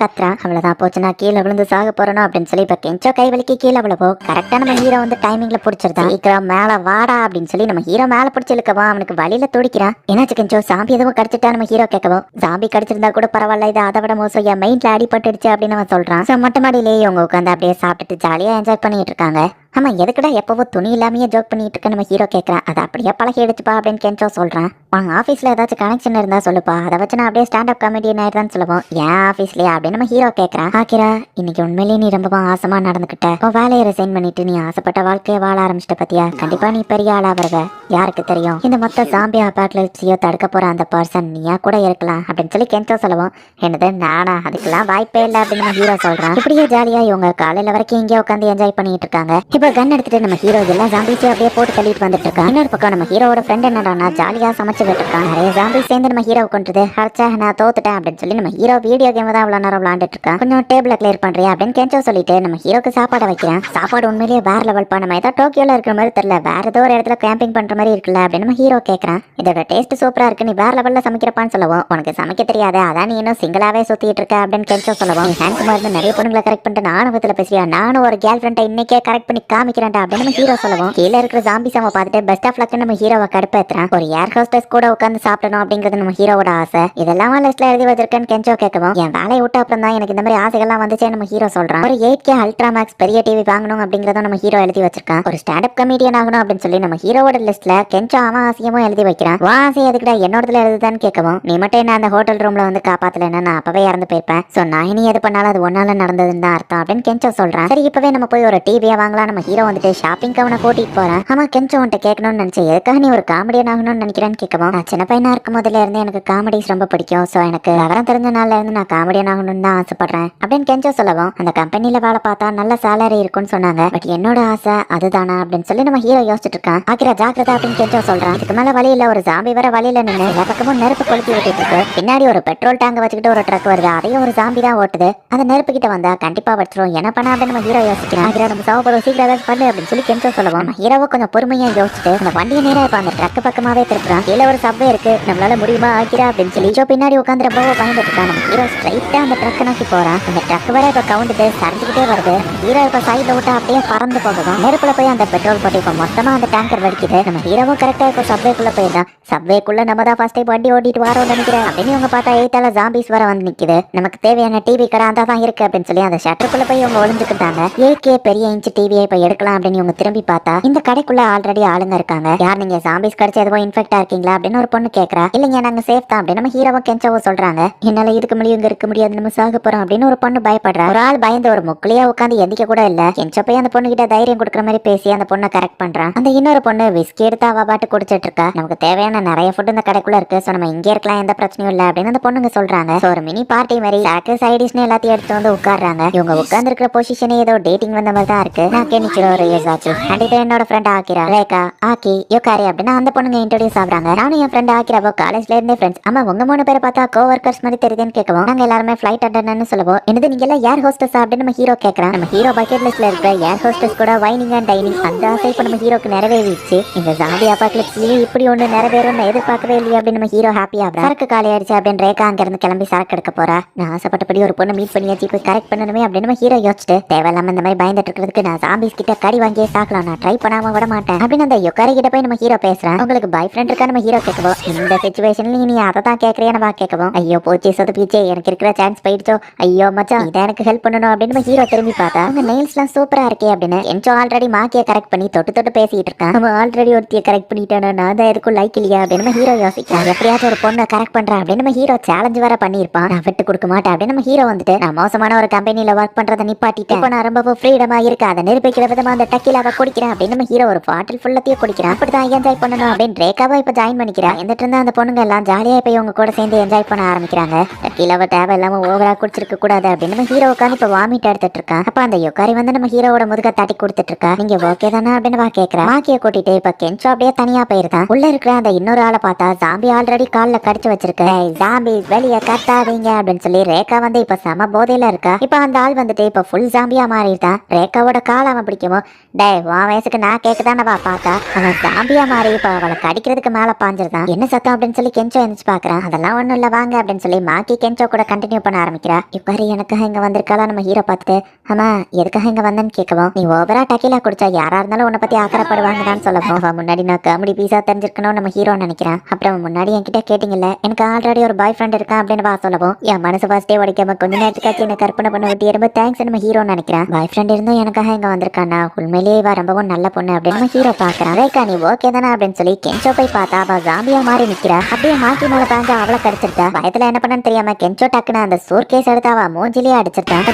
கத்துறான். அவ்வளவுதான் போச்சு, நான் கீழே விழுந்து சாக போறணும் அப்படின்னு சொல்லி இப்ப கென்சோ கை வலிக்கு கீழே விழவோ கரெக்டா நம்ம ஹீரோ வந்து டைமிங்ல பிடிச்சிருந்தான். சீக்கிரம் மேல வாடா அப்படின்னு சொல்லி நம்ம ஹீரோ மேல பிடிச்சி இழுக்கவோ அவனுக்கு வழியில துடிக்கிறான். என்னாச்சு கென்சோ, சாம்பி எதுவும் கடிச்சிட்டா நம்ம ஹீரோ கேட்கவும், சாம்பி கடிச்சிருந்தா கூட பரவாயில்ல, இது அதை விட மோசம், என் மைண்ட்ல அடிபட்டுடுச்சு அப்படின்னு அவன் சொல்றான். மொட்டை மாடியிலேயே இவங்க உட்காந்து அப்படியே சாப்பிட்டுட்டு ஜாலியா என்ஜாய் பண்ணிட்டு இருக்காங்க. ஆமா, எதுக்குடா எப்பவோ துணி இல்லாமையே ஜோக் பண்ணிட்டு இருக்க நம்ம ஹீரோ கேட்கறான். அதை அப்படியே பழகி எடுத்துப்பா அப்படின்னு கென்சோ சொல்றான். உங்க ஆஃபீஸ்ல ஏதாச்சும் கனெக்ஷன் இருந்தா சொல்லுப்பா, அதை வச்சு நான் அப்படியே ஸ்டாண்ட் அப் கமெடியன் ஆயிடுதான் சொல்லுவோம். ஏன் ஆஃபீஸ்லயா அப்படின்னு நம்ம ஹீரோ கேட்கறான். ஆக்கிரா, இன்னைக்கு உண்மையிலேயே நீ ரொம்பவும் ஆசமா நடந்துக்கிட்ட. உன் வேலையை ரிசைன் பண்ணிட்டு நீ ஆசைப்பட்ட வாழ்க்கையை வாழ ஆரம்பிச்சிட்ட பத்தியா, கண்டிப்பா நீ பெரிய ஆளா வருவ, யாருக்கு தெரியும், இந்த மொத்த ஜாம்பி அபாக்கலிப்ஸையோ தடுக்க போற அந்த பர்சன் நீயா கூட இருக்கலாம் அப்படின்னு சொல்லி கென்சோ சொல்லுவோம். என்னது நானா, அதுக்கெல்லாம் வாய்ப்பே இல்லை அப்படின்னு நம்ம ஹீரோ சொல்றான். இப்படியே ஜாலியா இவங்க காலையில வரைக்கும் இங்கே உட்காந்து என்ஜாய் பண்ணிட்டு இருக்காங்க. இப்ப கன் எடுத்துட்டு நம்ம ஹீரோ எல்லாம் ஜாம்பிஸையும் அப்படியே போட்டு தள்ளிட்டு வந்துட்டு இருக்கான். இன்னொரு பக்கம் நம்ம ஹீரோட ஃப்ரெண்ட் என்னடானா ஜாலியா சமைச்சுட்டு இருக்கான். நிறைய ஜாம்பி சேர்ந்து நம்ம ஹீரோ கொண்டுது. ஹர்ச்சா நான் தோத்துட்டேன் அப்படின்னு சொல்லி நம்ம ஹீரோ வீடியோ கேம் தான் அவ்வளவு நேரம் விளையாண்டுட்டு இருக்கான். கொஞ்சம் டேபிள கிளியர் பண்றியா அப்படின்னு கென்சோ சொல்லிட்டு நம்ம ஹீரோக்கு சாப்பாடு வைக்கிறான். சாப்பாடு உண்மையிலேயே வேற லெவல் பா, நம்ம ஏதோ டோக்கியோல இருக்கிற மாதிரி தெரியல, வேற ஏதோ ஒரு இடத்துல கேம்பிங் பண்ற மாதிரி இருக்குல்ல அப்படின்னு நம்ம ஹீரோ கேட்கறான். இதோட டேஸ்ட் சூப்பரா இருக்கு, நீ வேற லெவல்ல சமைக்கிறப்பான்னு சொல்லவும், உனக்கு சமைக்க தெரியாத, அதான் நீ இன்னும் சிங்கிளாவே சுத்திட்டு இருக்க அப்படின்னு கென்சோ சொல்லவும், ஹேண்ட்ஸமா இருந்து நிறைய பொண்ணுங்களை கரெக்ட் பண்ணிட்டு நானுவத்துல பேசுறியா, நானும் ஒரு கேர்ள் ஃப்ரெண்டை இன்னைக்கே கரெக்ட் பண்ணி காமிக்கிறேன்டா அப்படின்னு நம்ம ஹீரோ சொல்லுவோம். கீழே இருக்கிற ஜாம்பி சம பார்த்துட்டு பெஸ்ட் ஆஃப் லக் நம்ம ஹீரோவை கடுப்பேத்துறான். ஒரு ஏர் ஹோஸ்டஸ் கூட உட்காந்து சாப்பிடணும் அப்படிங்கிறது நம்ம ஹீரோவோட ஆசை. இதெல்லாம் லிஸ்ட்ல எழுதி வச்சிருக்கேன்னு கென்சோ கேட்கவும், என் வேலையை விட்ட அப்புறம் தான் எனக்கு இந்த மாதிரி ஆசைகள்லாம் வந்துச்சே நம்ம ஹீரோ சொல்றான். ஒரு 8K அல்ட்ரா மேக்ஸ் பெரிய டிவி வாங்கணும் அப்படிங்கறத நம்ம ஹீரோ எழுதி வச்சிருக்கான். ஒரு ஸ்டாண்ட் அப் கமெடியன் ஆகணும் அப்படின்னு சொல்லி நம்ம ஹீரோவோட லிஸ்ட்ல கென்சோ அவன் ஆசையமும் எழுதி வைக்கிறான். வா ஆசை எதுக்குடா என்னோடதுல எழுதுதான்னு கேட்கவும், நீ மட்டும் என்ன அந்த ஹோட்டல் ரூம்ல வந்து காப்பாத்தலன்னா நான் அப்பவே இறந்து போயிருப்பேன், சோ நான் இனி எது பண்ணாலும் அது ஒன்னால நடந்ததுன்னு தான் அர்த்தம் அப்படின்னு கென்சோ சொல்றான். சரி இப்பவே நம்ம போய் ஒரு டிவியை வாங்கலாம் நம்ம ஹீரோ வந்துட்டு ஷாப்பிங் அவனை கூட்டிட்டு போறேன். ஆமா கென்சோ உன்ட்ட கேட்கணும்னு நினைச்சேன், எதுக்காக நீ ஒரு காமெடியன் ஆகணும்னு நினைக்கிறேன்னு கேட்கவும், நான் சின்ன பையனா இருக்கும் போதுல இருந்து எனக்கு காமெடிஸ் ரொம்ப பிடிக்கும், சோ எனக்கு விவரம் தெரிஞ்ச நாள்ல இருந்து நான் காமெடியன் ஆகணும்னு தான் ஆசைப்படுறேன் அப்படின்னு கென்சோ சொல்லவும், அந்த கம்பெனில வேலை பார்த்தா நல்ல சேலரி இருக்கும்னு சொன்னாங்க, பட் என்னோட ஆசை அதுதானா அப்படின்னு சொல்லி நம்ம ஹீரோ யோசிச்சுட்டு இருக்கான். ஆக்கிரா ஜாக்கிரதா அப்படின்னு கென்சோ சொல்றான். இதுக்கு மேல வழி இல்ல, ஒரு ஜாம்பி வர வழியில நின்று எல்லா பக்கமும் நெருப்பு கொளுத்தி விட்டுட்டு இருக்கு. பின்னாடி ஒரு பெட்ரோல் டேங்க் வச்சுக்கிட்டு ஒரு ட்ரக் வருது, அதையும் ஒரு ஜாம்பி தான் ஓட்டுது. அந்த நெருப்பு கிட்ட வந்தா கண்டிப்பா வச்சிரும், என்ன பண்ண அப்படின்னு நம்ம ஹீரோ யோசிக்கிறான். ஆக்கிரா நம்ம சாவப்படும் சீக்கிரம் ஏதாவது பண்ணு அப்படின்னு சொல்லி கென்சோ சொல்லுவோம். நம்ம ஹீரோவை கொஞ்சம் பொறுமையா யோசிச்சுட்டு அந்த வண்டியை நேரா இப்ப அந்த ட்ரக் பக்கமாவே திருப்புறான். கீழே ஒரு சப்வே இருக்கு, நம்மளால முடியுமா ஆக்கிரா அப்படின்னு சொல்லி பின்னாடி உட்காந்து ரொம்பவோ பயந்துட்டு இருக்கான். நம்ம ஹீரோ ஸ்ட்ரைட்டா அந்த ட்ரக் நோக்கி போறான். அந்த ட்ரக் வர இப்ப கவுண்டுட்டு சரிஞ்சுக்கிட்டே வருது. ஹீரோ இப்ப சைட்ல விட்டு அப்படியே பறந்து போகுதும். நெருப்புல போய் அந்த பெட்ரோல் போட்டு இப்ப மொத்தமா அந்த டேங்கர் வெடிக்குது. நம்ம ஹீரோவும் கரெக்டா இப்ப சப்வேக்குள்ள போயிடுறான். சப்வேக்குள்ள நம்ம தான் ஃபர்ஸ்ட் டைம் வண்டி ஓட்டிட்டு வரோம்னு நினைக்கிறேன் அப்படின்னு இவங்க பார்த்தா எய்த்தால ஜாம்பிஸ் வர வந்து நிக்குது. நமக்கு தேவையான டிவி கடை அந்த தான் இருக்கு அப்படின்னு சொல்லி அந்த ஷட்டருக்குள்ள போய் இவங்க ஒளிஞ்சுக்கிட்டாங்க. 8K பெரிய இன்ச் டிவியை இப்ப எடுக்கலாம் அப்படின்னு இவங்க திரும்பி பார்த்தா இந்த கடைக்குள்ள ஆல்ரெடி ஆளுங்க இருக்காங்க. யார் நீங்க ஜாம்பிஸ் கடிச்சு எதுவும் இன்ஃபெக்ட் இருக்கீங்களா அப்படின்னு ஒரு பொண்ணு கேக்குறா. இல்லைங்க நாங்க சேஃப் தான் அப்படின்னு நம்ம ஹீரோவும் கென்சோவும் சொல்றாங்க. என்னால இருக்க முடியும் இங்க இருக்க முடியாது, நம்ம சாக போறோம் அப்படின்னு ஒரு பொண்ணு பயப்படுறா. ஒரு ஆள் பயந்து ஒரு முக்கிலியா உட்காந்து எந்திக்க கூட இல்ல. கென்சோ போய் அந்த பொண்ணு கிட்ட தைரியம் கொடுக்குற மாதிரி பேசி அந்த பொண்ணை கரெக்ட் பண்றான். அந்த இன்னொரு பொண்ணு விஸ்கி எடுத்து அவ பாட்டு குடிச்சிட்டு இருக்கா. நமக்கு தேவையான நிறைய ஃபுட் இந்த கடைக்குள்ள இருக்கு, சோ நம்ம இங்கே இருக்கலாம், எந்த பிரச்சனையும் இல்ல அப்படின்னு அந்த பொண்ணுங்க சொல்றாங்க. சோ ஒரு மினி பார்ட்டி மாதிரி சாக்கு சைடிஷ்னு எல்லாத்தையும் எடுத்து வந்து உட்கார்றாங்க. இவங்க உட்கார்ந்து இருக்கிற பொசிஷனே ஏதோ டேட்டிங் வந்த மாதிரி தான் இருக்கு. நான் கெனிச்சிரோ ரியோசாச்சி அண்ட் இது என்னோட ஃப்ரெண்ட் ஆக்கிரா, ரேகா, ஆக்கி, யோகாரி அப்படின்னு அந்த பொண்ணுங்க இன்ட்ரோடியூஸ் ஆகுறாங்க. நானும் என் ஃப்ரெண்ட் ஆக்கிராவோ காலேஜ்ல இருந்தே ஃப்ரெண்ட்ஸ். ஆமா உங்க 3 பேரை பார்த்தா கோவர்க்கர்ஸ் மாதிரி தெரியுதுன்னு கேட்கவும், நாங்க எல்லாருமே ஃபிளைட் அட்டெண்டன்ட்னு சொல்லுவோம். என்னது நீங்க எல்லாம் ஏர் ஹோஸ்டஸ் அப்படின்னு நம்ம ஹீரோ கேட்கறான். நம்ம ஹீரோ பக்கெட் லிஸ்ட்ல இருக்கிற ஏர் ஹோஸ்டஸ் கூட வைனிங் அண்ட் டைனிங் அந்த ஆசை இப்ப நம்ம ஹீரோக்கு நிறைவேறிடுச்சு. இந்த ஜாம்பி அபாக்கலிப்ஸ்லயும் இப்படி ஒண்ணு நிறைவேறும் எதிர்பார்க்கவே இல்லையா அப்படின்னு நம்ம ஹீரோ ஹாப்பி ஆகுறா. சரக்கு காலி ஆயிடுச்சு அப்படின்னு ரேகா அங்க இருந்து கிளம்பி சரக்கு எடுக்க போறா. நான் ஆசைப்பட்டபடி ஒரு பொண்ணு மீட் பண்ணியாச்சு, போய் கரெக்ட் பண்ணணுமே அப்படின்னு நம்ம ஹீரோ யோசிச்சுட்டு தேவையில்லாம இந்த மாதிரி பயந்துட்டு இருக்கிறதுக்கு நான் ஜாம்பிஸ் கிட்ட கறி வாங்கியே சாக்கலாம், நான் ட்ரை பண்ணாம விட மாட்டேன் அப்படின்னு அந்த யோகாரி கிட்ட போய் நம்ம ஹீரோ பேசுறேன். உங்களுக்கு பாய் ஃப்ரெண்ட் இருக்கா நம்ம ஹீரோ கேட்கவும், இந்த சிச்சுவேஷன்ல நீ அதை தான் கேட்கறியா நம்ம கேட்கவும், ஐயோ போச்சு சொதப்பிச்சே, எனக்கு இருக்கிற சான்ஸ் போயிடுச்சோ, ஐயோ மச்சான் இதை எனக்கு ஹெல்ப் பண்ணணும் அப்படின்னு நம்ம ஹீரோ திரும்பி பார்த்தா அவங்க நெயில்ஸ் எல்லாம் சூப்பரா இருக்கே அப்படின்னு கென்சோ ஆல்ரெடி மாக்கிய கரெக்ட் பண்ணி தொட்டு தொட்டு பேசிட்டு இருக்கான். நம்ம ஆல்ரெடி ஒருத்திய கரெக்ட் பண்ணிட்டானோ, நான் தான் எதுக்கும் லைக் இல்லையா அப்படின்னு நம்ம ஹீரோ யோசிக்கிறான். எப்படியாச்சும் ஒரு பொண்ணை கரெக்ட் பண்றேன் அப்படின்னு நம்ம ஹீரோ சேலஞ்ச் வர பண்ணிருப்பான். நான் விட்டு கொடுக்க மாட்டேன் அப்படின்னு நம்ம ஹீரோ வந்துட்டு நான் மோசமான ஒரு கம்பெனில ஒர்க் பண்றதை நிப்பாட்டிட்டேன், இப்போ நான் ரொம்ப ஃப்ரீடமா இருக்கு, அதை நிரூபிக்க பிடிக்கிற விதமா அந்த டக்கிலாவை குடிக்கிறேன் அப்படின்னு நம்ம ஹீரோ ஒரு பாட்டில் ஃபுல்லத்தையும் குடிக்கிறான். அப்படிதான் என்ஜாய் பண்ணணும் அப்படின்னு ரேகாவை இப்ப ஜாயின் பண்ணிக்கிறேன். எந்திட்டு இருந்தா அந்த பொண்ணுங்க எல்லாம் ஜாலியா இப்ப இவங்க கூட சேர்ந்து என்ஜாய் பண்ண ஆரம்பிக்கிறாங்க. டக்கிலாவை தேவை இல்லாம ஓவரா குடிச்சிருக்க கூடாது அப்படின்னு நம்ம ஹீரோ உட்காந்து இப்ப வாமிட் எடுத்துட்டு இருக்கான். அப்ப அந்த யுக்காரி வந்து நம்ம ஹீரோவோட முதுக தட்டி கொடுத்துட்டு இருக்கா. நீங்க ஓகே தானே அப்படின்னு வா கேக்குறா. மாக்கிய கூட்டிட்டு இப்ப கென்சோ அப்படியே தனியா போயிருக்கான். உள்ள இருக்கிற அந்த இன்னொரு ஆளை பார்த்தா ஜாம்பி ஆல்ரெடி கால்ல கடிச்சு வச்சிருக்கு. ஜாம்பி வெளியே கத்தாதீங்க அப்படின்னு சொல்லி ரேகா வந்து இப்ப சம போதையில இருக்கா. இப்ப அந்த ஆள் வந்துட்டு இப்ப ஃபுல் ஜாம்பியா மாறிட்டான். ரேகாவோட கால் அவன் பிடிக்குமோ டே உன் வயசுக்கு நான் கேக்குதானவா பார்த்தா அவன் ஜாம்பியா மாறி இப்ப அவளை கடிக்கிறதுக்கு மேல பாஞ்சிருந்தான். என்ன சத்தம் அப்படின்னு சொல்லி கென்சோ எந்திரிச்சு பாக்குறான். அதெல்லாம் ஒண்ணும் இல்ல வாங்க அப்படின்னு சொல்லி மாக்கி கென்சோ கூட கண்டினியூ பண்ண ஆரம்பிக்கிறா. இவ்வாறு எனக்காக இங்க வந்திருக்காளா நம்ம ஹீரோ பார்த்துட்டு ஆமா எதுக்காக இங்க வந்தேன்னு கேட்கவும் நீ ஓவரா டக்கிலா குடிச்சா யாரா இருந்தாலும் உன்னை பத்தி ஆக்கறப்படுவாங்கன்னு சொல்லவும் முன்னாடி நான் காமெடி பீஸா தெரிஞ்சிருக்கணும் நம்ம ஹீரோ நினைக்கிறேன். அப்புறம் முன்னாடி என்கிட்ட கேட்டீங்கல்ல எனக்கு ஆல்ரெடி ஒரு பாய் ஃப்ரெண்ட் இருக்கான் அப்படின்னு வா சொல்லவும் என் மனசு ஃபர்ஸ்டே உடைக்காம கொஞ்ச நேரத்துக்காச்சும் என்ன கற்பனை பண்ண விட்டு ரொம்ப தேங்க்ஸ் நம்ம ஹீரோ நினைக்கிறேன். பாய் ஃப்ரெண்ட் இருந்தும் எனக்காக இங்க வந்திருக்கானா உண்மையிலேயே இவ ரொம்பவும் நல்ல பொண்ணு அப்படின்னு நம்ம ஹீரோ பாக்குறான். ரேகா நீ ஓகே தானே அப்படின்னு சொல்லி கென்சோ போய் பார்த்தா அவ ஜாம்பியா மாறி நிக்கிறா. அப்படியே மாக்கி மேல பாஞ்சா அவளை கடிச்சிருக்கா. பயத்துல என்ன பண்ணன்னு தெரியாம கென்சோ டக்குன்னு அந்த சூர்கேஸ் எடுத்து அவ மூஞ்சிலேயே அடிச்சிருக்கான்.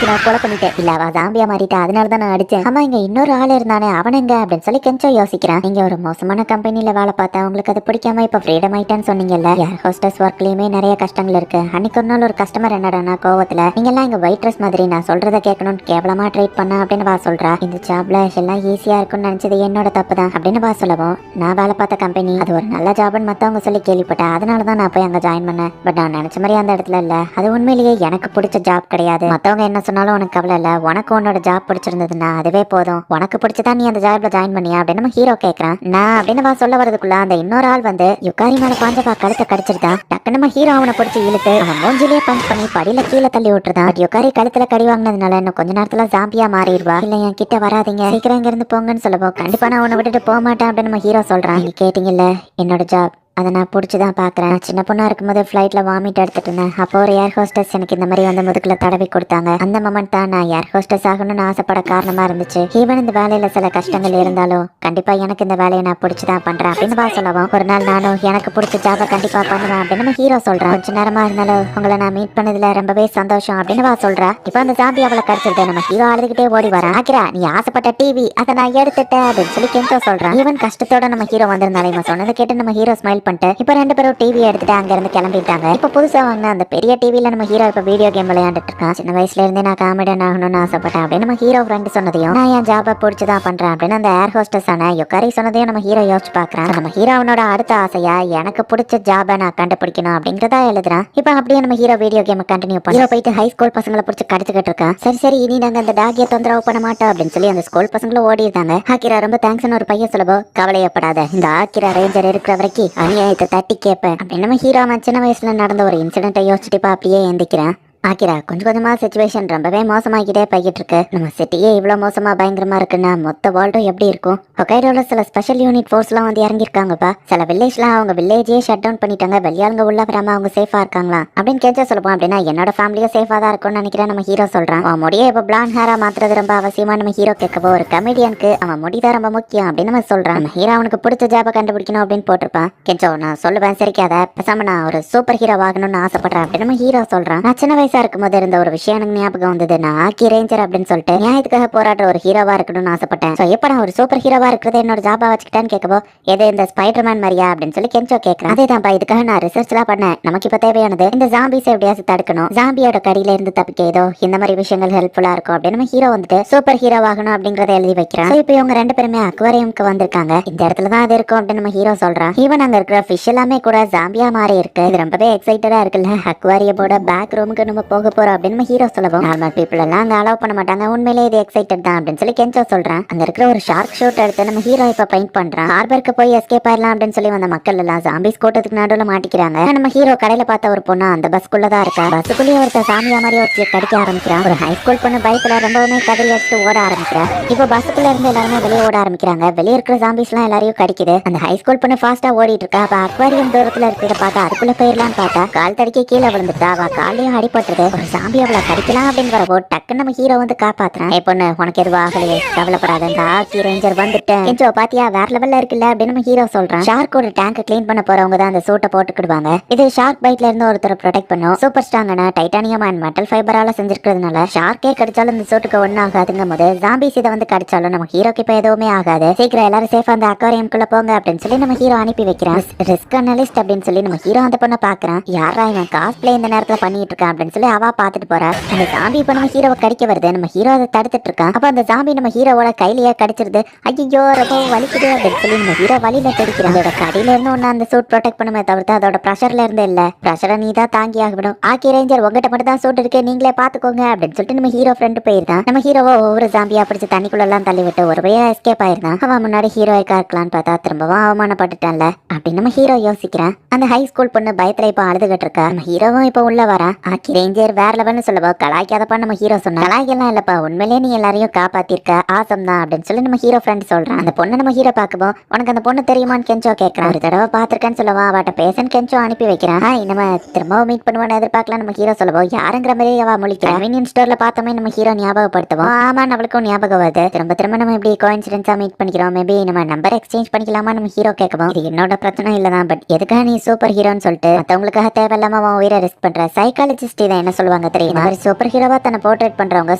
நான் கொலை பண்ணிட்டேன் இல்ல அவ ஜாம்பியா மாறிட்டா அதனாலதான் நான் அடிச்சேன். ஆமா இங்க இன்னொரு ஆள் இருந்தானே அவன் எங்க அப்படின்னு சொல்லி கென்சோ யோசிக்கிறான். நீங்க ஒரு மோசமான கம்பெனில வேலை பார்த்தா உங்களுக்கு அது பிடிக்காம இப்ப ஃப்ரீடம் ஆயிட்டான்னு சொன்னீங்கல்ல. ஏர் ஹோஸ்டஸ் ஒர்க்லயுமே நிறைய கஷ்டங்கள் இருக்கு. அன்னைக்கு ஒரு நாள் ஒரு கஸ்டமர் என்னடானா கோவத்துல நீங்க எல்லாம் இங்க வெயிட்ரஸ் மாதிரி நான் சொல்றத கேட்கணும்னு கேவலமா ட்ரீட் பண்ண அப்படின்னு வா சொல்றா. இந்த ஜாப்ல எல்லாம் ஈஸியா இருக்கும்னு நினைச்சது என்னோட தப்பு தான் அப்படின்னு வா சொல்லவும் நான் வேலை பார்த்த கம்பெனி அது ஒரு நல்ல ஜாப்னு மத்தவங்க சொல்லி கேள்விப்பட்டேன். அதனாலதான் நான் போய் அங்க ஜாயின் பண்ணேன். பட் நான் நினைச்ச மாதிரி அந்த இடத்துல இல்ல. அது உண்மையிலேயே எனக்கு பிடிச்ச ஜாப் கிடையாது. மத்தவங்க என்ன சொன்னாலும் உனக்கு கவலை இல்ல. உனக்கு உன்னோட ஜாப் பிடிச்சிருந்ததுன்னா அதுவே போதும். உனக்கு பிடிச்சதா நீ அந்த ஜாப்ல ஜாயின் பண்ணியா அப்படின்னு நம்ம ஹீரோ கேட்கறான். நான் அப்படின்னு வா சொல்ல வரதுக்குள்ள அந்த இன்னொரு ஆள் வந்து யுக்காரி மேல பாஞ்ச கழுத்தை கடிச்சிருக்கான். டக்குன்னு நம்ம ஹீரோ அவனை பிடிச்சி இழுத்து அவன் மூஞ்சிலேயே பஞ்ச் பண்ணி படியில கீழே தள்ளி விட்டுருதான். யுக்காரி கழுத்துல கடி வாங்கினதுனால இன்னும் கொஞ்ச நேரத்துல ஜாம்பியா மாறிடுவா. இல்ல என் கிட்ட வராதீங்க சீக்கிரம் இங்க இருந்து போங்கன்னு சொல்லவும் கண்டிப்பா நான் உன்னை விட்டுட்டு போக மாட்டேன் அப்படின்னு நம்ம ஹீரோ சொல்றான். நீ கேட்டீங்கல்ல என்னோட ஜாப் அதை நான் பிடிச்சிதான் பாக்குறேன். சின்ன பொண்ணா இருக்கும்போது ஃபிளைட்ல வாமிட் எடுத்துட்டு இருந்தேன். அப்போ ஒரு ஏர் ஹோஸ்டஸ் எனக்கு இந்த மாதிரி வந்து முதுகுல தடவி கொடுத்தாங்க. அந்த மொமெண்ட் தான் நான் ஏர் ஹோஸ்டஸ் ஆகணும்னு ஆசைப்பட காரணமா இருந்துச்சு. ஈவன் இந்த வேலையில சில கஷ்டங்கள் இருந்தாலும் கண்டிப்பா எனக்கு இந்த வேலையை நான் பிடிச்சிதான் பண்றேன் அப்படின்னு வா சொல்லவும் ஒரு நாள் நானும் எனக்கு பிடிச்ச ஜாபை கண்டிப்பா பண்ணுவேன் அப்படின்னு நம்ம ஹீரோ சொல்றேன். கொஞ்ச நேரமா இருந்தாலும் உங்களை நான் மீட் பண்ணதுல ரொம்பவே சந்தோஷம் அப்படின்னு வா சொல்றா. இப்ப அந்த ஜாம்பி அவளை கடிச்சிருக்கேன். நம்ம ஹீரோ அழுதுகிட்டே ஓடி வரான். ஆக்கிரா நீ ஆசைப்பட்ட டிவி அதை நான் எடுத்துட்டேன் அப்படின்னு சொல்லி கென்சோ சொல்றான். ஈவன் கஷ்டத்தோட நம்ம ஹீரோ வந்திருந்தாலே இவன் சொன்னதை கேட்டு நம்ம ஹீரோ ஸ்மைல் பண்ணிட்டு இப்ப ரெண்டு பேரும் டிவி எடுத்துட்டு அங்க இருந்து கிளம்பிட்டாங்க. இப்ப புதுசா வாங்கின அந்த பெரிய டிவில நம்ம ஹீரோ இப்ப வீடியோ கேம் விளையாண்டுட்டு இருக்கான். சின்ன வயசுல இருந்தே நான் காமெடியன் ஆகணும்னு ஆசைப்பட்டேன் அப்படின்னு நம்ம ஹீரோ ஃப்ரெண்ட் சொன்னதையும் நான் என் ஜாபை பிடிச்சதான் பண்றேன் அப்படின்னு அந்த ஏர் ஹோஸ்டஸ் ஆன யுக்காரி சொன்னதையும் நம்ம ஹீரோ யோசிச்சு பாக்குறான். நம்ம ஹீரோனோட அடுத்த ஆசையா எனக்கு பிடிச்ச ஜாபை நான் கண்டுபிடிக்கணும் அப்படின்றதா எழுதுறான். இப்ப அப்படியே நம்ம ஹீரோ வீடியோ கேம் கண்டினியூ பண்ணி போயிட்டு ஹை ஸ்கூல் பசங்களை பிடிச்சி கடிச்சுக்கிட்டு இருக்கான். சரி சரி இனி நாங்க அந்த டாகியை தொந்தரவு பண்ண மாட்டோம் அப்படின்னு சொல்லி அந்த ஸ்கூல் பசங்களும் ஓடி இருந்தாங்க. ஆக்கிரா ரொம்ப தேங்க்ஸ்னு ஒரு பையன் சொல்லவோ கவலையப்படாத இந்த ஆக்கிரா ரேஞ்சர் இருக்கிற வரைக்கும் அநியாயத்தை தட்டி கேட்பேன் அப்படின்னு நம்ம ஹீரோ சின்ன வயசுல நடந்த ஒரு இன்சிடென்ட்டை யோசிச்சுட்டு அப்படியே எந்திக்கிறேன். ஆக்கிரா கொஞ்சம் கொஞ்சமா சிச்சுவேஷன் ரொம்பவே மோசமாகிட்டே போய்கிட்டு இருக்கு. நம்ம சிட்டியே இவ்வளவு மோசமா பயங்கரமா இருக்குன்னா மொத்த வேர்ல்டும் எப்படி இருக்கும். ஹொக்கைடோல சில ஸ்பெஷல் யூனிட் ஃபோர்ஸ் எல்லாம் வந்து இறங்கிருக்காங்கப்பா. சில வில்லேஜ்லாம் அவங்க வில்லேஜே ஷட் டவுன் பண்ணிட்டாங்க. வெளியாளுங்க உள்ள வராம அவங்க சேஃபா இருக்காங்களா அப்படின்னு கேட்க சொல்லுவோம். அப்படின்னா என்னோட ஃபேமிலியும் சேஃபா தான் இருக்கும்னு நினைக்கிறேன் நம்ம ஹீரோ சொல்றான். அவன் முடிய இப்ப பிளான் ஹேரா மாத்துறது ரொம்ப அவசியமா நம்ம ஹீரோ கேட்கவோ ஒரு கமெடியனுக்கு அவன் முடிதான் ரொம்ப முக்கியம் அப்படின்னு நம்ம சொல்றான். நம்ம ஹீரோ அவனுக்கு பிடிச்ச ஜாபை கண்டுபிடிக்கணும் அப்படின்னு போட்டிருப்பான். கெஞ்சோ நான் சொல்லுவேன் சரிக்காத பேசாம நான் ஒரு சூப்பர் ஹீரோ ஆகணும்னு ஆசைப்படுறேன் அப்படின்னு நம்ம ஹீரோ சொல்றான். நான் சின்ன வயசா இருக்கும்போது இருந்த ஒரு விஷயம் எனக்கு ஞாபகம் வந்தது. நான் ஆக்கி ரேஞ்சர் அப்படின்னு சொல்லிட்டு நியாயத்துக்காக போராடுற ஒரு ஹீரோவா இருக்கணும்னு ஆசைப்பட்டேன். சோ எப்ப நான் ஒரு சூப்பர் ஹீரோவா இருக்கிறது என்னோட ஜாபா வச்சுக்கிட்டேன்னு கேட்கவோ எது இந்த ஸ்பைடர்மேன் மாதிரியா அப்படின்னு சொல்லி கெஞ்சோ கேட்கறேன். அதேதான்ப்பா இதுக்காக நான் ரிசர்ச் எல்லாம் பண்ணேன். நமக்கு இப்ப தேவையானது இந்த ஜாம்பிஸ் எப்படியாவது தடுக்கணும். ஜாம்பியோட கடியில இருந்து தப்பிக்க ஏதோ இந்த மாதிரி விஷயங்கள் ஹெல்ப்ஃபுல்லா இருக்கும் அப்படின்னு நம்ம ஹீரோ வந்துட்டு சூப்பர் ஹீரோ ஆகணும் அப்படிங்கறத எழுதி வைக்கிறேன். இப்ப இவங்க ரெண்டு பேருமே அக்வாரியம்க்கு வந்திருக்காங்க. இந்த இடத்துல தான் அது இருக்கும் அப்படின்னு நம்ம ஹீரோ சொல்றான். ஈவன் அங்க இருக்கிற ஃபிஷ் எல்லாமே கூட ஜாம்பியா மாறி இருக்கு. இது ரொம்பவே எக்ஸைட்டடா இருக்குல்ல. அக்வாரியமோட பேக் ரூமுக்கு நம்ம போக போறோம் அப்படின்னு நம்ம ஹீரோ சொல்லவும் நார்மல் பீப்புள் எல்லாம் அங்க அலோவ் பண்ண மாட்டாங்க. உண்மையிலேயே இது எக்ஸைட்டட் தான் அப்படின்னு சொல்லி கெஞ்சோ சொல்றான். அங்க இருக்கிற ஒரு ஷார்க் ஷூட் எடுத்து நம்ம ஹீரோ இப்ப பெயிண்ட் பண்றான். ஹார்பருக்கு போய் எஸ்கேப் ஆயிடலாம் அப்படின்னு சொல்லி வந்த மக்கள் எல்லாம் ஜாம்பிஸ் கூட்டத்துக்கு நடுவுல மாட்டிக்கிறாங்க. நம்ம ஹீரோ கடையில பார்த்த ஒரு பொண்ணு அந்த பஸ்குள்ளதான் இருக்கா. பஸ்ஸுக்குள்ளேயே ஒருத்தர் சாமியா மாதிரி ஒரு கடிக்க ஆரம்பிக்கிறான். ஒரு ஹை ஸ்கூல் பொண்ணு பயத்துல ரொம்பவுமே கதறி அடிச்சு ஓட ஆரம்பிக்கிறான். இப்ப பஸ்ஸுக்குள்ள இருந்து எல்லாருமே வெளியே ஓட ஆரம்பிக்கிறாங்க. வெளியே இருக்கிற ஜாம்பிஸ் எல்லாம் எல்லாரையும் கடிக்குது. அந்த ஹை ஸ்கூல் பொண்ணு ஃபாஸ்டா ஓடிட்டு இருக்கா. அப்ப அக்வாரியம் தூரத்துல இருக்கிறத பார்த்தா அதுக்குள்ள போயிடலான்னு பார்த்தா கால் தடிக்க கீழே விழுந்துட்டா. அவ காலையும் அடிபட்டு இருக்குது. ஒரு சாம்பி அவளை கடிக்கலாம் அப்படின்னு வரப்போ டக்குன்னு நம்ம ஹீரோ வந்து காப்பாத்துறான். பொண்ணு உனக்கு எதுவும் ஆகலையே, கவலைப்படாத, இந்த ஆக்கி ரேஞ்சர் வந்துட்டேன். கெஞ்சோ பாத்தியா வேற லெவல்ல இருக்குல்ல அப்படின்னு நம்ம ஹீரோ சொல்றான். ஷார்க்கோட டேங்க் கிளீன் பண்ண போறவங்க தான் அந்த சூட்டை போட்டுக்கிடுவாங்க. இது ஷார்க் பைட்ல இருந்து ஒருத்தரை ப்ரொடெக்ட் பண்ணும். சூப்பர் ஸ்ட்ராங்கான டைட்டானியம் அண்ட் மெட்டல் ஃபைபரால செஞ்சிருக்கிறதுனால ஷார்க்கே கடிச்சாலும் இந்த சூட்டுக்கு ஒன்னும் ஆகாதுங்கும் போது ஜாம்பிஸ் இதை வந்து கடிச்சாலும் நம்ம ஹீரோக்கு இப்ப எதுவுமே ஆகாது. சீக்கிரம் எல்லாரும் சேஃபா அந்த அக்வாரியம்குள்ள போங்க அப்படின்னு சொல்லி நம்ம ஹீரோ அனுப்பி வைக்கிறான். ரிஸ்க் அனலிஸ்ட் அப்படின்னு சொல்லி நம்ம ஹீரோ அந்த பொண்ணை பாக்குறான். யாரா இவன் காஸ்பிளே இந்த நேரத்துல பண்ணிட்டு இருக்கான் அப்படின்னு சொல்லி அவ பாத்துட்டு போறா. அந்த ஜாம்பி இப்ப நம்ம ஹீரோவை கடிக்க வருது. நம்ம ஹீரோ அதை தடுத்துட்டு இருக்கான். அப்ப அந்த ஜாம்பி நம்ம ஹீரோவோட கையிலேயே கடிச்சிருது. ஐயோ ரொம்ப வலிக்குது அப்படின்னு சொல்லி நம்ம ஹீரோ வலியில கடிக்கிறான். அதோட கடியில இருந்து ஒண்ணு அந்த சூட் ப்ரொடெக்ட் பண்ணுமே தவிர்த்து அதோட ப்ரெஷர்ல இருந்து இல்ல. ப்ரெஷரை நீ தான் தாங்கி ஆகணும். ஆக்கி ரேஞ்சர் உங்ககிட்ட மட்டும் தான் சூட் இருக்கு, நீங்களே பாத்துக்கோங்க அப்படின்னு சொல்லிட்டு நம்ம ஹீரோ ஃப்ரெண்டு போயிருந்தான். நம்ம ஹீரோவை ஒவ்வொரு ஜாம்பியா பிடிச்சு தண்ணிக்குள்ள எல்லாம் தள்ளி விட்டு ஒரு வழியா எஸ்கேப் ஆயிருந்தான். அவன் முன்னாடி ஹீரோய்க்கா இருக்கலான்னு பார்த்தா திரும்பவும் அவமானப்பட்டுட்டான்ல அப்படின்னு நம்ம ஹீரோ யோசிக்கிறான். அந்த ஹை ஸ்கூல் பொண்ணு பயத்துல இப்ப அழுதுகிட்டு இருக்கா. நம்ம ஹீரோவும் இப்ப உள்ள வரான். ஆக்கி ரேஞ்சர் வேற லெவல்னு சொல்லவோ கலாய்க்காதப்பா நம்ம ஹீரோ சொன்னா. கலாய்க்கெல்லாம் இல்லப்பா, உண்மையிலேயே நீ எல்லாரையும் காப்பாத்திருக்க, ஆசம் தான் அப்படின்னு சொல்லி நம்ம ஹீரோ ஃப்ரெண்ட் சொல்றான். அந்த பொண்ணு நம்ம ஹீரோ பாக்குவோம். உனக்கு அந்த பொண்ணு தெரியுமான்னு கெஞ்சோ கேட்கறான். ஒரு தடவை பாத்திருக்கேன்னு சொல்லவா அவட்ட பேசன்னு கெஞ்சோ அனுப்பி வைக்கிறான். நம்ம திரும்பவும் மீட் பண்ணுவோன்னு எதிர்பார்க்கலாம் நம்ம ஹீரோ சொல்லவோ யாருங்கிற மாதிரி அவ முழிக்கிறான். கன்வீனியன்ஸ் ஸ்டோர்ல பார்த்தோமே நம்ம ஹீரோ ஞாபகப்படுத்துவோம். ஆமா நம்மளுக்கும் ஞாபகம் வருது. திரும்ப திரும்ப நம்ம இப்படி கோஇன்சிடென்ஸா மீட் பண்ணிக்கிறோம். மேபி நம்ம நம்பர் எக்ஸ்சேஞ்ச் பண்ணிக்கலாமா நம்ம ஹீரோ கேட்கவும். இது என்னோட பிரச்சனை இல்லதான், பட் எதுக்காக நீ சூப்பர் ஹீரோன்னு சொல்லிட்டு மத்தவங்களுக்காக தேவையில்லாம அவன் உயிரை ரிஸ்க் பண்ற. சைக்காலஜிஸ்ட் இதை என்ன சொல்லுவாங்க தெரியுமா? சூப்பர் ஹீரோவா தன்னை போர்ட்ரேட் பண்றவங்க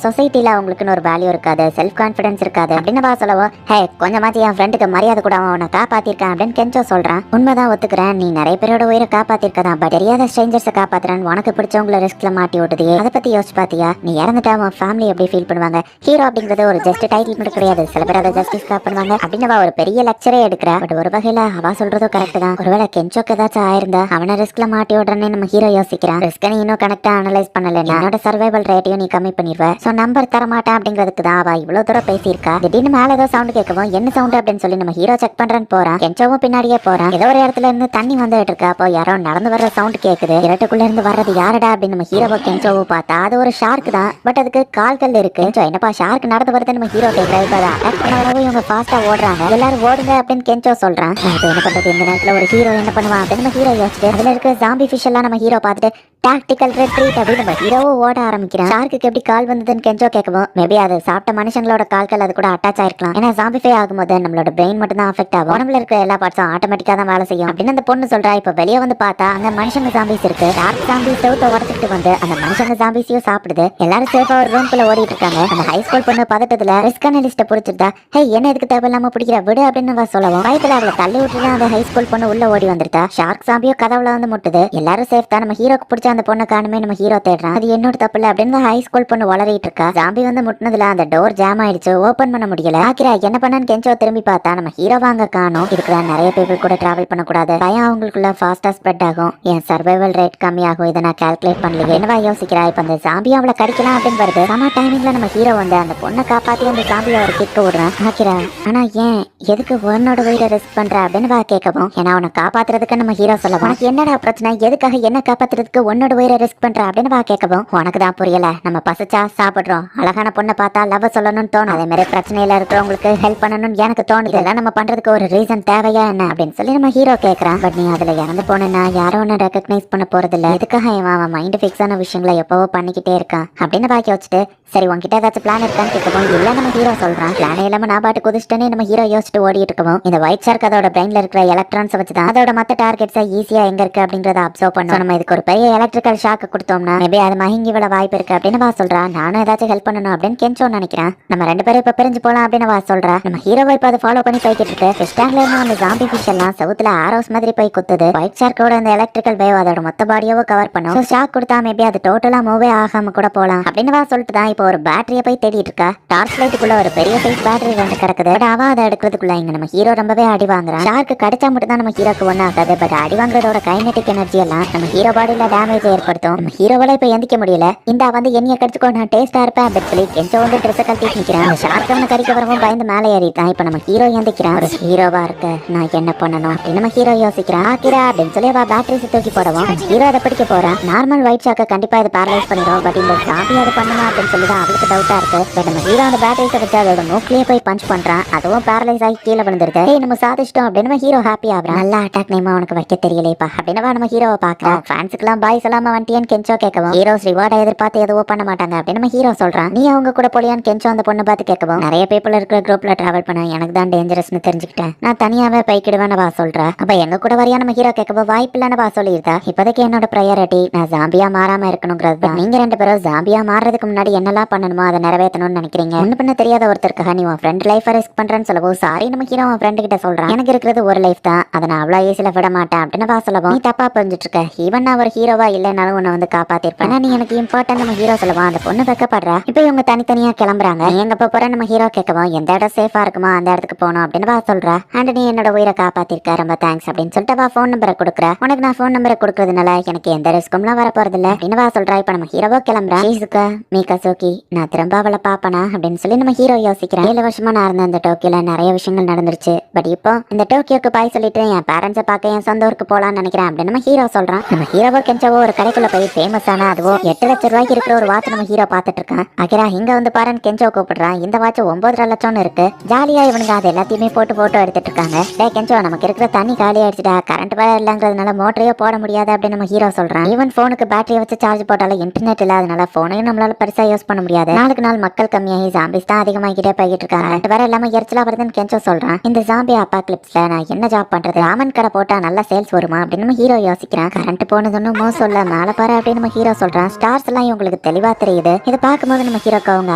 சொசைட்டில அவங்களுக்குன்னு ஒரு வேல்யூ இருக்காது, செல்ஃப் கான்பிடன்ஸ் இருக்காது அப்படின்னு வா சொல்லவோ. ஹே கொஞ்சமாச்சு என் ஃப்ரெண்டுக்கு மரியாதை கூட அவனை காப்பாத்திருக்கான் அப்படின்னு கெஞ்சோ சொல்றான். உண்மைதான் ஒத்துக்கிறேன், நீ நிறைய பேரோட உயிரை காப்பாத்திருக்கதான், பட் தெரியாத ஸ்ட்ரேஞ்சர்ஸை காப்பாத்துறேன்னு உனக்கு பிடிச்சவங்களை ரிஸ்க்ல மாட்டி விடுது. அதை பத்தி யோசிச்சு பாத்தியா? நீ இறந்துட்டா அவன் ஃபேமிலி எப்படி ஃபீல் பண்ணுவாங்க? ஹீரோ அப்படிங்கிறது ஒரு ஜஸ்ட் டைட்டில் மட்டும் கிடையாது, சில பேர் அதை ஜஸ்டிஸ் பண்ணுவாங்க அப்படின்னு ஒரு பெரிய லெக்சரே எடுக்கிறா. பட் ஒரு வகையில அவ சொல்றதும் கரெக்ட் தான். ஒருவேளை கெஞ்சோக்கு ஏதாச்சும் ஆயிருந்தா அவனை ரிஸ்க்ல மாட்டி விடுறேன்னு நம்ம ஹீரோ யோசிக்கிறான். ரிஸ்க நீ இன்னும் கனெக்டா அனலைஸ் பண்ணல, என்னோட சர்வைவல் ரேட்டையும் நீ கம்மி பண்ணிடுவ, சோ நம்பர் தர மாட்டேன் அப்படிங்கிறதுக்கு தான் அவ இவ்வளவு தூரம் பேசியிருக்கா. திடீர்னு மேல ஏதோ சவுண்ட் கேட்கவும் என்ன சவுண்ட் அப்படின்னு சொல்லி நம்ம ஹீரோ செக் பண்றேன்னு போறான். கெஞ்சோவும் பின்னாடியே போறான். ஏதோ ஒரு இடத்துல இருந்து தண்ணி வந்துட்டு இருக்கா. அப்போ யாரோ நடந்து வர்ற சவுண்ட் கேக்குது. இரட்டுக்குள்ள இருந்து வர்றது யாரடா அப்படின்னு நம்ம ஹீரோவை கெஞ்சோவும் பார்த்தா அது ஒரு ஷார்க் தான், பட் அதுக்கு கால்கள் இருக்கு. என்னப்பா ஷார்க் நடந்து வருது நம்ம ஹீரோ கேட்கறாரு. அட்டாக் பண்ணவரவும் இவங்க ஃபாஸ்டா ஓடுறாங்க. எல்லாரும் ஓடுங்க அப்படின்னு கெஞ்சோ சொல்றான். என்ன பண்றது இந்த நேரத்துல ஒரு ஹீரோ என்ன பண்ணுவான் அப்படின்னு நம்ம ஹீரோ யோசிச்சு அதுல இருக்க ஜாம்பி ஃபிஷ் எல்லாம் நம்ம ஹீரோ பார்த்துட்டு டாக்டிக்கல் ரெட்ரீட் அப்படின்னு நம்ம ஹீரோவும் ஓட ஆரம்பிக்கிறான். ஷார்க்கு எப்படி கால் வந்ததுன்னு கெஞ்சோ கேட்கவும் மேபி அது சாப்பிட்ட மனுஷங்களோட கால்கள் அது கூட அட்டாச் ஆயிருக்கலாம். ஏன்னா ஜாம்பிஃபை ஆகும்போது நம்மளோட பிரெயின் மட்டும் தான் அஃபெக்ட் ஆகும், உடம்புல இருக்க எல்லா பார்ட்ஸும் ஆட்டோமேட்டிக்கா தான் வேலை செய்யும் அப்படின்னு அந்த பொண்ணு சொல்றா. இப்ப வெளியே வந்து பார்த்தா அங்க மனுஷங்க ஜாம்பிஸ் இருக்கு. டார்க் ஜாம்பிஸ் செவுத்த உடச்சிட்டு வந்து அந்த மனுஷங்க ஜாம்பிஸையும் சாப்பிடுது. எல்லாரும் சேஃபா ஒரு ரூம்குள்ள ஓடிட்டு இருக்காங்க. அந்த ஹை ஸ்கூல் பொண்ணு பதட்டத்துல ரிஸ்க் அனலிஸ்ட புடிச்சிருந்தா. ஹே என்ன இதுக்கு தேவையில்லாம பிடிக்கிற விடு அப்படின்னு சொல்லவும் பயத்துல அவளை தள்ளி விட்டுட்டு அந்த ஹை ஸ்கூல் பொண்ணு உள்ள ஓடி வந்துருக்கா. ஷார்க் ஜாம்பியோ கதவுல வந்து முட்டுது. எல்லாரும் சேஃப் தான். நம்ம ஹீரோக்கு பிடிச்ச அந்த பொண்ணு காணுமே நம்ம ஹீரோ தேடுறான். அது என்னோட தப்பு இல்ல அப்படின்னு ஹை ஸ்கூல் பொண்ணு வளரிட்டு இருக்கா. ஜாம்பி வந்து முட்டினதுல அந்த டோர் ஜாம் ஆயிடுச்சு, ஓபன் பண்ண முடியல. ஆக்கிரா என்ன பண்ணான்னு கெஞ்சோ திரும்பி பார்த்தா நம்ம ஹீரோ வாங்க காணோம். இதுக்குதான் நிறைய பீப்புள் கூட டிராவல் பண்ணக்கூடாது, பயம் அவங்களுக்குள்ள ஃபாஸ்டா ஸ்ப்ரெட் ஆகும், என் சர்வைவல் ரேட் கம்மியாகும், இதை நான் கால்குலேட் பண்ணல. என்னவா யோசிக்கிறா? இப்ப அந்த ஜாம்பி அவளை கடிக்கலாம் அப்படின்னு வருது. சம டைமிங்ல நம்ம ஹீரோ வந்து அந்த பொண்ணை காப்பாத்தி அந்த ஜாம்பியை ஒரு கிக்க விடுறான். ஆக்கிரா ஆனா ஏன் எதுக்கு உன்னோட உயிரை ரிஸ்க் பண்ற அப்படின்னு வா கேட்கவும் ஏன்னா அவனை காப்பாத்துறதுக்கு நம்ம ஹீரோ சொல்ல உனக்கு என்னடா பிரச்சனை, எதுக்காக என்ன காப்பாத்துறதுக்கு உன்னோட உயிரை ரிஸ்க் பண்ற அப்படின்னு வா கேட்கவும் உனக்கு தான் புரியல, நம்ம பசிச்சா சாப்பிடுறோம், அழகான பொண்ணை பார்த்தா லவ் சொல்லணும்னு தோணும், அதே மாதிரி பிரச்சனையில இருக்கிறவங்களுக்கு ஹெல்ப் பண்ணணும்னு எனக்கு தோணுது, இதெல்லாம் நம்ம பண்றதுக்கு ஒரு ரீசன் தேவையா என்ன அப்படின்னு சொல்லி நம்ம ஹீரோ கேட்கறான். பட் நீ அதுல இறந்து போனா யாரும் ஒன்னு ரெகக்னைஸ் பண்ண போறது இல்ல, எதுக்காக அவன் மைண்ட் ஃபிக்ஸ் ஆன விஷயங்களை எப்பவோ பண்ணிக்கிட்டே இருக்கான் அப்படின்னு பாக்கி வச்சுட்டு சரி உங்ககிட்ட ஏதாச்சும் பிளான் இருக்கான்னு கேட்கவும் இல்ல நம்ம ஹீரோ சொல்றான். பிளான் இல்லாம நான் பாட்டு குதிச்சிட்டேன்னு நம்ம ஹீரோ யோசிச்சுட்டு ஓடிட்டு இருக்கவும் இந்த ஒயிட் ஷார்க் அதோட பிரெயின்ல இருக்கிற எலக்ட்ரான்ஸ் வச்சுதான் அதோட மத்த டார்கெட்ஸை ஈஸியா எங்க இருக்கு அப்படிங்கறத அப்சர்வ் பண்ணும். நம்ம இதுக்கு ஒரு பெரிய எலக்ட்ரிக்கல் ஷாக் கொடுத்தோம்னா மேபி அது மயங்கி விட வாய்ப்பு இருக்கு அப்படின்னு வா சொல்றா. நானும் ஏதாச்சும் ஹெல்ப் பண்ணணும் அப்படின்னு கெஞ்சோ நினைக்கிறேன். நம்ம ரெண்டு பேரும் இப்ப பிரிஞ்சு போலாம் அப்படின்னு வா சொல்றா. நம்ம ஹீரோவை இப்ப அதை ஃபாலோ பண்ணி போய்கிட்டு இருக்கு. ஃபிஷ் டேங்க்ல இருந்து அந்த ஜாம்பி ஃபிஷ் எல்லாம் செவுத்துல ஆரோஸ் மாதிரி போய் குத்துது. ஒயிட் ஷார்க்கோட அந்த எலக்ட்ரிக்கல் வேவ் அதோட மொத்த பாடியவோ கவர் பண்ணும். ஷாக் கொடுத்தா மேபி அது டோட்டலா மூவே ஆகாம கூட போலாம் அப்படின்னு வா சொல்லிட்டு தான் இப்போ ஒரு பேட்டரிய போய் தேடிட்டு இருக்கா. டார்ச் லைட்டுக்குள்ள ஒரு பெரிய சைஸ் பேட்டரி ரெண்டு கிடக்குது. பட் அவ அதை எடுக்கிறதுக்குள்ள இங்க நம்ம ஹீரோ ரொம்பவே அடி வாங்குறான். ஷார்க்கு கடிச்சா மட்டும் தான் நம்ம ஹீரோக்கு ஒண்ணு ஆகாது, பட் அடி வாங்குறதோட கைனெட்டிக் எனர்ஜி எல்லாம் நம்ம ஹீரோ பாடியில டேமேஜ் ஏற்படுத்தும். நம்ம ஹீரோவால இப்ப எந்திக்க முடியல. இந்த வந்து என்னைய கடிச்சுக்கோ நான் டேஸ்டா இருப்பேன் அப்படின்னு சொல்லி கெஞ்சோ வந்து ட்ரெஸ் கழட்டிட்டு நிக்கிறான். ஷார்க் அவனை கடிக்க வரவும் பயந்து மேலே ஏறிட்டான். இப்ப நம்ம ஹீரோ எந்திக்கிறான். ஒரு ஹீரோவா இருக்க நான் என்ன பண்ணணும் அப்படின்னு நம்ம ஹீரோ யோசிக்கிறான். ஆக்கிரா அப்படின்னு சொல்லி அவ பேட்டரிஸ் தூக்கி போடவும் ஹீரோ அதை பிடிக்க போறான். நார்மல் ஒயிட் ஷார்க்கை கண்டிப்பா இது பேரலைஸ் பண்ணிடும், பட் இந்த ஜாம்பி அதை பண்ணுமா அப்படின்னு சொல்லி தான் அவளுக்கு டவுட்டா இருக்கு. பட் நம்ம ஹீரோ அந்த பேட்டரிஸை வச்சு அதோட மூக்கிலேயே போய் பஞ்ச் பண்றான். அதுவும் பேரலைஸ் ஆகி கீழே விழுந்துருது. நம்ம சாதிச்சிட்டோம் அப்படின்னு நம்ம ஹீரோ ஹாப்பி ஆகுறான். நல்லா அட்டாக் நேமா அவனுக்கு வைக்க தெரியலைப்பா அப்படின்னு நம்ம ஹீரோவை பாக்குறான். ஃபேன்ஸுக்குலாம் பாய் சொல்லாம வந்துட்டியன்னு கென்சோ கேட்கவும், ஹீரோஸ் ரிவார்டை எதிர்பார்த்து எதுவும் பண்ண மாட்டாங்க அப்படின்னு நம்ம ஹீரோ சொல்றான். நீ அவங்க கூட போலியான்னு கென்சோ அந்த பொண்ணு பார்த்து கேட்கவும், நிறைய பீப்புள் இருக்கிற குரூப்ல டிராவல் பண்ண எனக்கு தான் டேஞ்சரஸ்னு தெரிஞ்சுக்கிட்டேன், நான் தனியாவே பைக்கிடுவேன்னு வா சொல்றேன். அப்ப எங்க கூட வரையா நம்ம ஹீரோ கேட்கவும், வாய்ப்பு இல்லன்னு வா சொல்லியிருந்தா. இப்போதைக்கு என்னோட ப்ரையாரிட்டி நான் ஜாம்பியா மாறாம இருக்கணுங்கிறது தான். நீங்க 2 பேரும் ஜாம்பியா மாறதுக்கு முன்னாடி என்னெல்லாம் பண்ணணுமோ அதை நிறைவேற்றணும்னு நினைக்கிறீங்க. ஒண்ணு பண்ண தெரியாத ஒருத்தருக்காக நீ உன் ஃப்ரெண்ட் லைஃபை ரிஸ்க் பண்றேன்னு சொல்லவும், சாரி நம்ம ஹீரோ உன் ஃப்ரெண்டு கிட்ட சொல்றான், எனக்கு இருக்கிறது ஒரு லைஃப் தான், அதை நான் அவ்வளோ ஈஸியில விட மாட்டேன் அப்படின்னு வா சொல்லவும், நீ தப்பா புரிஞ்சுட்டு இருக்க, ஈவன் நான் ஒரு ஹீரோவா இல்லைனாலும் உன்னை வந்து காப்பாத்திருப்பேன், நீ எனக்கு இம்பார்ட்டன் நம்ம ஹீரோ சொல்லுவான். அந்த பொண்ணு வைக்கப்படுறா. இப்போ இவங்க தனித்தனியா கிளம்புறாங்க. நீ எங்க போற நம்ம ஹீரோ கேட்கவும், எந்த இடம் சேஃபா இருக்குமோ அந்த இடத்துக்கு போகணும் அப்படின்னு வா சொல்றா. அண்ட் நீ என்னோட உயிரை காப்பாத்திருக்க, ரொம்ப தேங்க்ஸ் அப்படின்னு சொல்லிட்டு வா ஃபோன் நம்பரை கொடுக்குற. உனக்கு நான் ஃபோன் நம்பரை கொடுக்கறதுனால எனக்கு எந்த ரிஸ்க்கும்லாம் வர போறது இல்ல அப்படின்னு வா சொல்றா. இப்ப நம்ம ஹீரோவோ கிளம்புறா. ஷீசுகா மீகாசோகி நான் திரும்ப அவளை பாப்பனா அப்படின்னு சொல்லி நம்ம ஹீரோ யோசிக்கிறேன். 7 வருஷமா நான் இருந்த இந்த டோக்கியோல நிறைய விஷயங்கள் நடந்துருச்சு. பட் இப்போ இந்த டோக்கியோக்கு பாய் சொல்லிட்டு என் பேரண்ட்ஸை பார்க்க என் சொந்த ஊருக்கு போலான்னு நினைக்கிறேன் அப்படின்னு நம்ம ஹீரோ சொல்றான். நம்ம ஹீரோவோ கென்சோவோ ஒரு கடைக்குள்ள போய் ஃபேமஸ் ஆனா அதுவும் 8 லட்சம் ரூபாய்க்கு இருக்கிற ஒரு வாட்ச் நம்ம ஹீரோ பார்த்துட்டு இருக்கான். அகிரா இங்க வந்து பாருன்னு கென்சோ கூப்பிடுறான். இந்த வாட்ச் 9.5 லட்சம்னு இருக்கு. ஜாலியா இவனுங்க அது எல்லாத்தையுமே போட்டோ எடுத்துட்டு இருக்காங்க. டே கென்சோ நமக்கு இருக்கிற தண்ணி காலி ஆயிடுச்சுடா, கரண்ட் வேற இல்லங்கிறதுனால மோட்டரையோ போட முடியாது அப்படின்னு நம்ம ஹீரோ சொல்றான். ஈவன் போனுக்கு பேட்டரியை வச்சு சார்ஜ் போட்டாலும் இன்டர்நெட் இல்லாதனால போனையும் நம்மளால பெருசா யூஸ் பண்ண முடியாது. நாளுக்கு நாள் மக்கள் கம்மியாகி ஜாம்பிஸ் தான் அதிகமாகிட்டே போய்கிட்டு இருக்காங்க. கரண்ட் வேற எல்லாமே எரிச்சலா வருதுன்னு கென்சோ சொல்றான். இந்த ஜாம்பி அப்பாக்லிப்ஸ்ல நான் என்ன ஜாப் பண்றது, ராமன் கடை போட்டா நல்ல சேல்ஸ் வருமா அப்படின்னு நம்ம ஹீரோ யோசிக்கிறான். கரண்ட் போனதுன்னு மோசம் இல்ல, மேல பாரு அப்படின்னு நம்ம ஹீரோ சொல்றான். ஸ்டார்ஸ் எல்லாம் இவங்களுக்கு தெளிவா தெரியுது. இதை பார்க்கும்போது நம்ம ஹீரோக்கு அவங்க